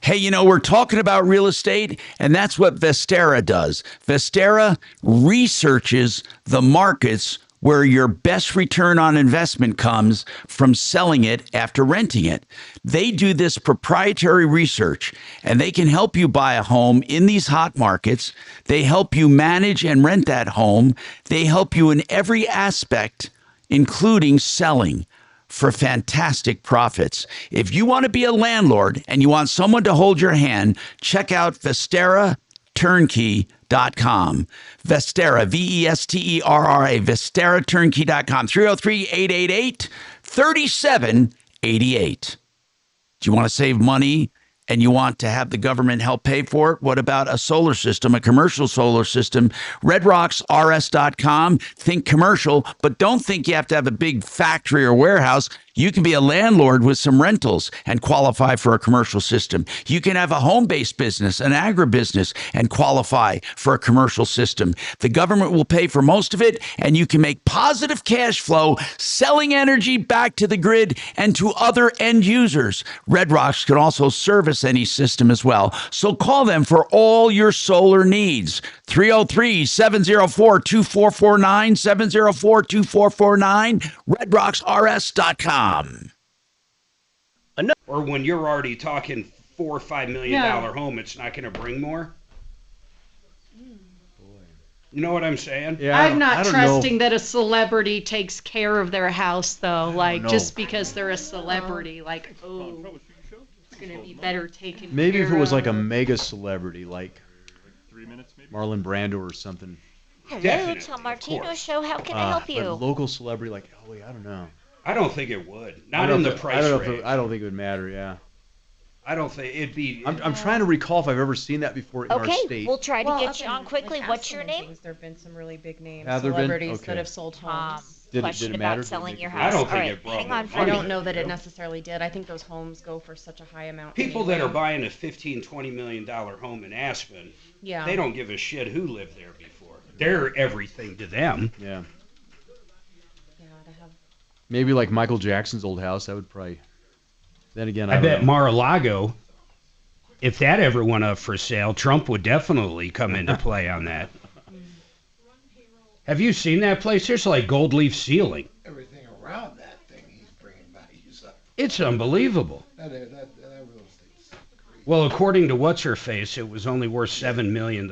Hey, we're talking about real estate, and that's what Vestera does. Vestera researches the markets where your best return on investment comes from selling it after renting it. They do this proprietary research, and they can help you buy a home in these hot markets. They help you manage and rent that home. They help you in every aspect, including selling, for fantastic profits. If you want to be a landlord and you want someone to hold your hand, check out VesteraTurnkey.com. Vestera, Vesterra, VesteraTurnkey.com, 303-888-3788. Do you want to save money and you want to have the government help pay for it? What about a solar system, a commercial solar system? RedRocksRS.com. Think commercial, but don't think you have to have a big factory or warehouse. You can be a landlord with some rentals and qualify for a commercial system. You can have a home-based business, an agribusiness, and qualify for a commercial system. The government will pay for most of it, and you can make positive cash flow selling energy back to the grid and to other end users. Red Rocks can also service any system as well. So call them for all your solar needs. 303-704-2449, 704-2449, redrocksrs.com. Or when you're already talking $4 or $5 million home, it's not going to bring more. You know what I'm saying? Yeah, I'm not trusting that a celebrity takes care of their house, though. Like, just because they're a celebrity, like, oh, it's going to be better taken Maybe care if it was of. like a mega celebrity, like 3 minutes, maybe Marlon Brando or something. Hello, Tom Martino Show. How can I help But you? a local celebrity, like Howie, I don't know. I don't think it would. Not in the price range. I don't think it would matter. Yeah. I don't think it'd be. I'm trying to recall if I've ever seen that before in our Okay, state. we'll try to Well, get up you in, on quickly. like, What's your Aspen and name? things, there have been some really big name Have there been? celebrities Okay. that have sold homes. Question did it about matter? selling your I house. don't All think right, it brought hang on more for I a don't minute. know that it necessarily did. I think those homes go for such a high amount. People that anyway. are buying a $15-20 million home in Aspen, Yeah. they don't give a shit who lived there before. They're everything to them. Yeah. Yeah, to have. Maybe like Michael Jackson's old house. That would probably. Then again, I don't bet know. Mar-a-Lago, if that ever went up for sale, Trump would definitely come into play on that. Have you seen that place? There's like gold leaf ceiling. Everything around that thing, he's bringing values up. It's unbelievable. That real estate's crazy. Well, according to what's her face, it was only worth $7 million.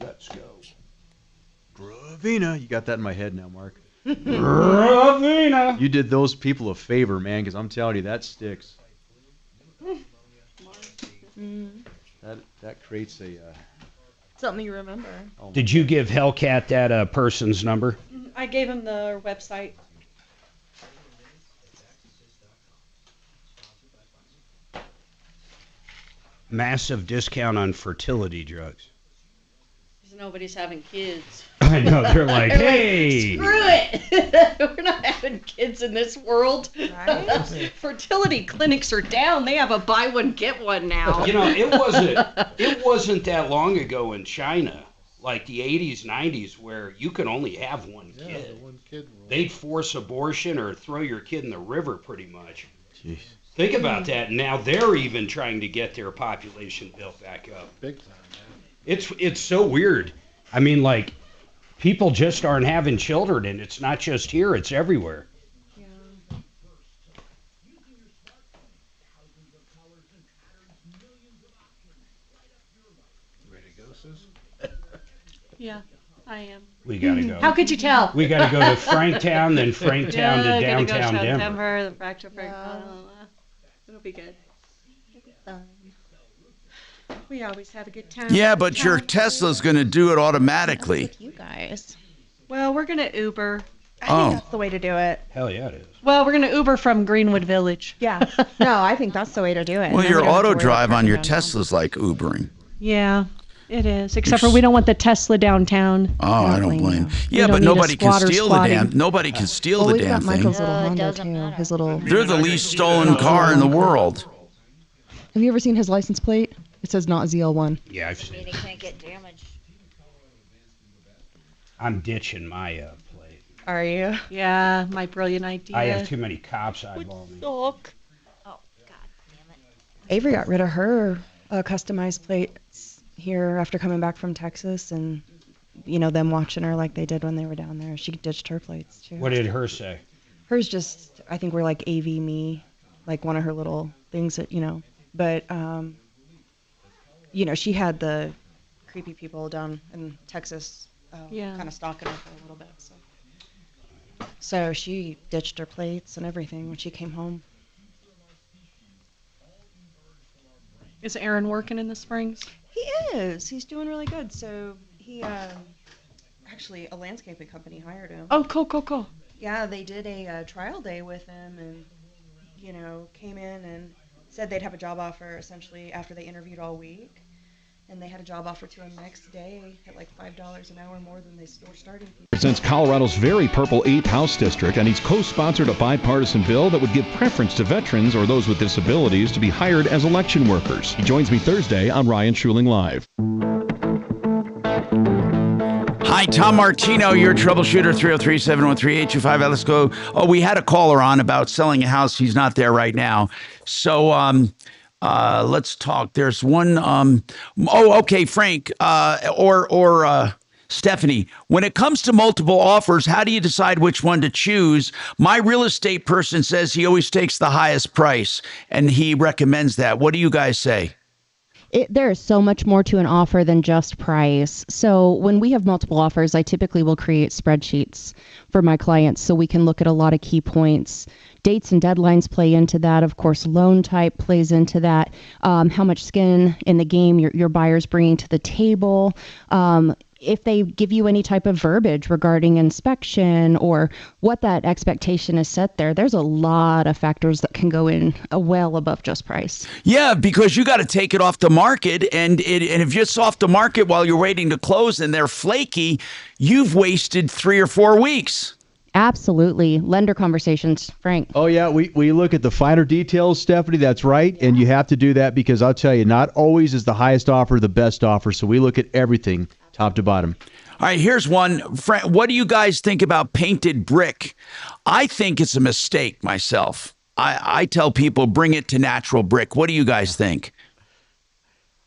Let's go. Gravina. You got that in my head now, Mark. Gravina. You did those people a favor, man, because I'm telling you, that sticks. That creates a. Something you remember. Did you give Hellcat that person's number? I gave him the website. Massive discount on fertility drugs. Because nobody's having kids. I know, they're like, hey. Screw it! We're not having kids in this world. Right? Fertility clinics are down. They have a buy one, get one now. You know, it wasn't that long ago in China, like the 80s, 90s, where you could only have one kid. Yeah, the one kid rule. They'd force abortion or throw your kid in the river pretty much. Jeez. Think about that. Now they're even trying to get their population built back up. Big time, man. It's so weird. I mean, like, people just aren't having children, and it's not just here, it's everywhere. Ready to go, sis? Yeah, I am. We gotta go. How could you tell? We gotta go to Franktown, then Franktown to I gotta downtown go to Denver. Denver, then back to Frank. It'll be good. It'll be fun. We always have a good time. Yeah, but your Tesla's going to do it automatically. You guys. Well, we're gonna Uber. I think that's the way to do it. Hell yeah, it is. Well, we're gonna Uber from Greenwood Village. Yeah. No, I think that's the way to do it. Well, Then your we don't have to auto worry drive about on your parking downtown. Tesla's like Ubering. Yeah, it is. Except for we don't want the Tesla downtown. Oh, I don't blame. We Yeah, don't but need a nobody can squatter steal the damn. squatting. Nobody can steal Well, the we've damn got thing. Michael's little Honda too. His little. They're the least stolen car in the world. Have you ever seen his license plate? It says not ZL1. Yeah, I've seen It it. can't get damaged. I'm ditching my plate. Are you? Yeah, my brilliant idea. I have too many cops eyeballing me. Suck. Oh, God damn it. Avery got rid of her customized plates here after coming back from Texas, and them watching her like they did when they were down there. She ditched her plates too. What did her say? Hers just, I think, were like AV me, like one of her little things that But she had the creepy people down in Texas, kind of stalking her for a little bit. So she ditched her plates and everything when she came home. Is Aaron working in the Springs? He is. He's doing really good. So he, actually, a landscaping company hired him. Oh, cool. Yeah, they did a trial day with him, and came in and said they'd have a job offer essentially after they interviewed all week. And they had a job offer to him next day at like $5 an hour more than they were starting people. Presents Colorado's very purple 8th House District, and he's co-sponsored a bipartisan bill that would give preference to veterans or those with disabilities to be hired as election workers. He joins me Thursday on Ryan Schuling Live. Hi, Tom Martino, your troubleshooter, 303-713-8255. Let's go. Oh, we had a caller on about selling a house. He's not there right now. So, let's talk. There's one. Okay, Frank, or Stephanie. When it comes to multiple offers, how do you decide which one to choose? My real estate person says he always takes the highest price, and he recommends that. What do you guys say? There is so much more to an offer than just price. So when we have multiple offers, I typically will create spreadsheets for my clients so we can look at a lot of key points. Dates and deadlines play into that. Of course, loan type plays into that. How much skin in the game your buyer's bringing to the table. If they give you any type of verbiage regarding inspection or what that expectation is set there, there's a lot of factors that can go in well above just price. Yeah, because you got to take it off the market, and if it's off the market while you're waiting to close and they're flaky, you've wasted 3 or 4 weeks. Absolutely. Lender conversations, Frank. Oh, yeah. We look at the finer details, Stephanie. That's right. And you have to do that because I'll tell you, not always is the highest offer the best offer. So we look at everything top to bottom. All right, here's one. Frank, what do you guys think about painted brick? I think it's a mistake myself. I tell people bring it to natural brick. What do you guys think?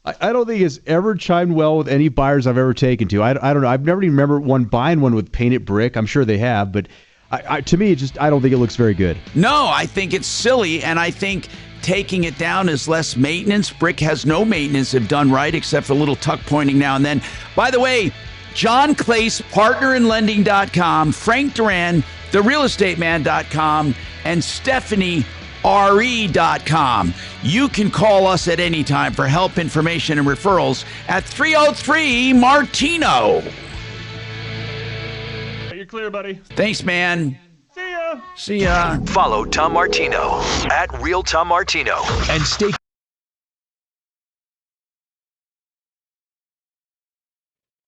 I don't think it's ever chimed well with any buyers I've ever taken to. I don't know. I've never even remember one buying one with painted brick. I'm sure they have, but to me, I don't think it looks very good. No, I think it's silly, and I think taking it down is less maintenance. Brick has no maintenance if done right, except for a little tuck pointing now and then. By the way, John Clace, partnerinlending.com, Frank Duran, therealestateman.com, and Stephanie re.com. You can call us at any time for help, information, and referrals at 303-MARTINO. You're clear, buddy. Thanks, man. See ya. See ya. Follow Tom Martino at Real Tom Martino and stay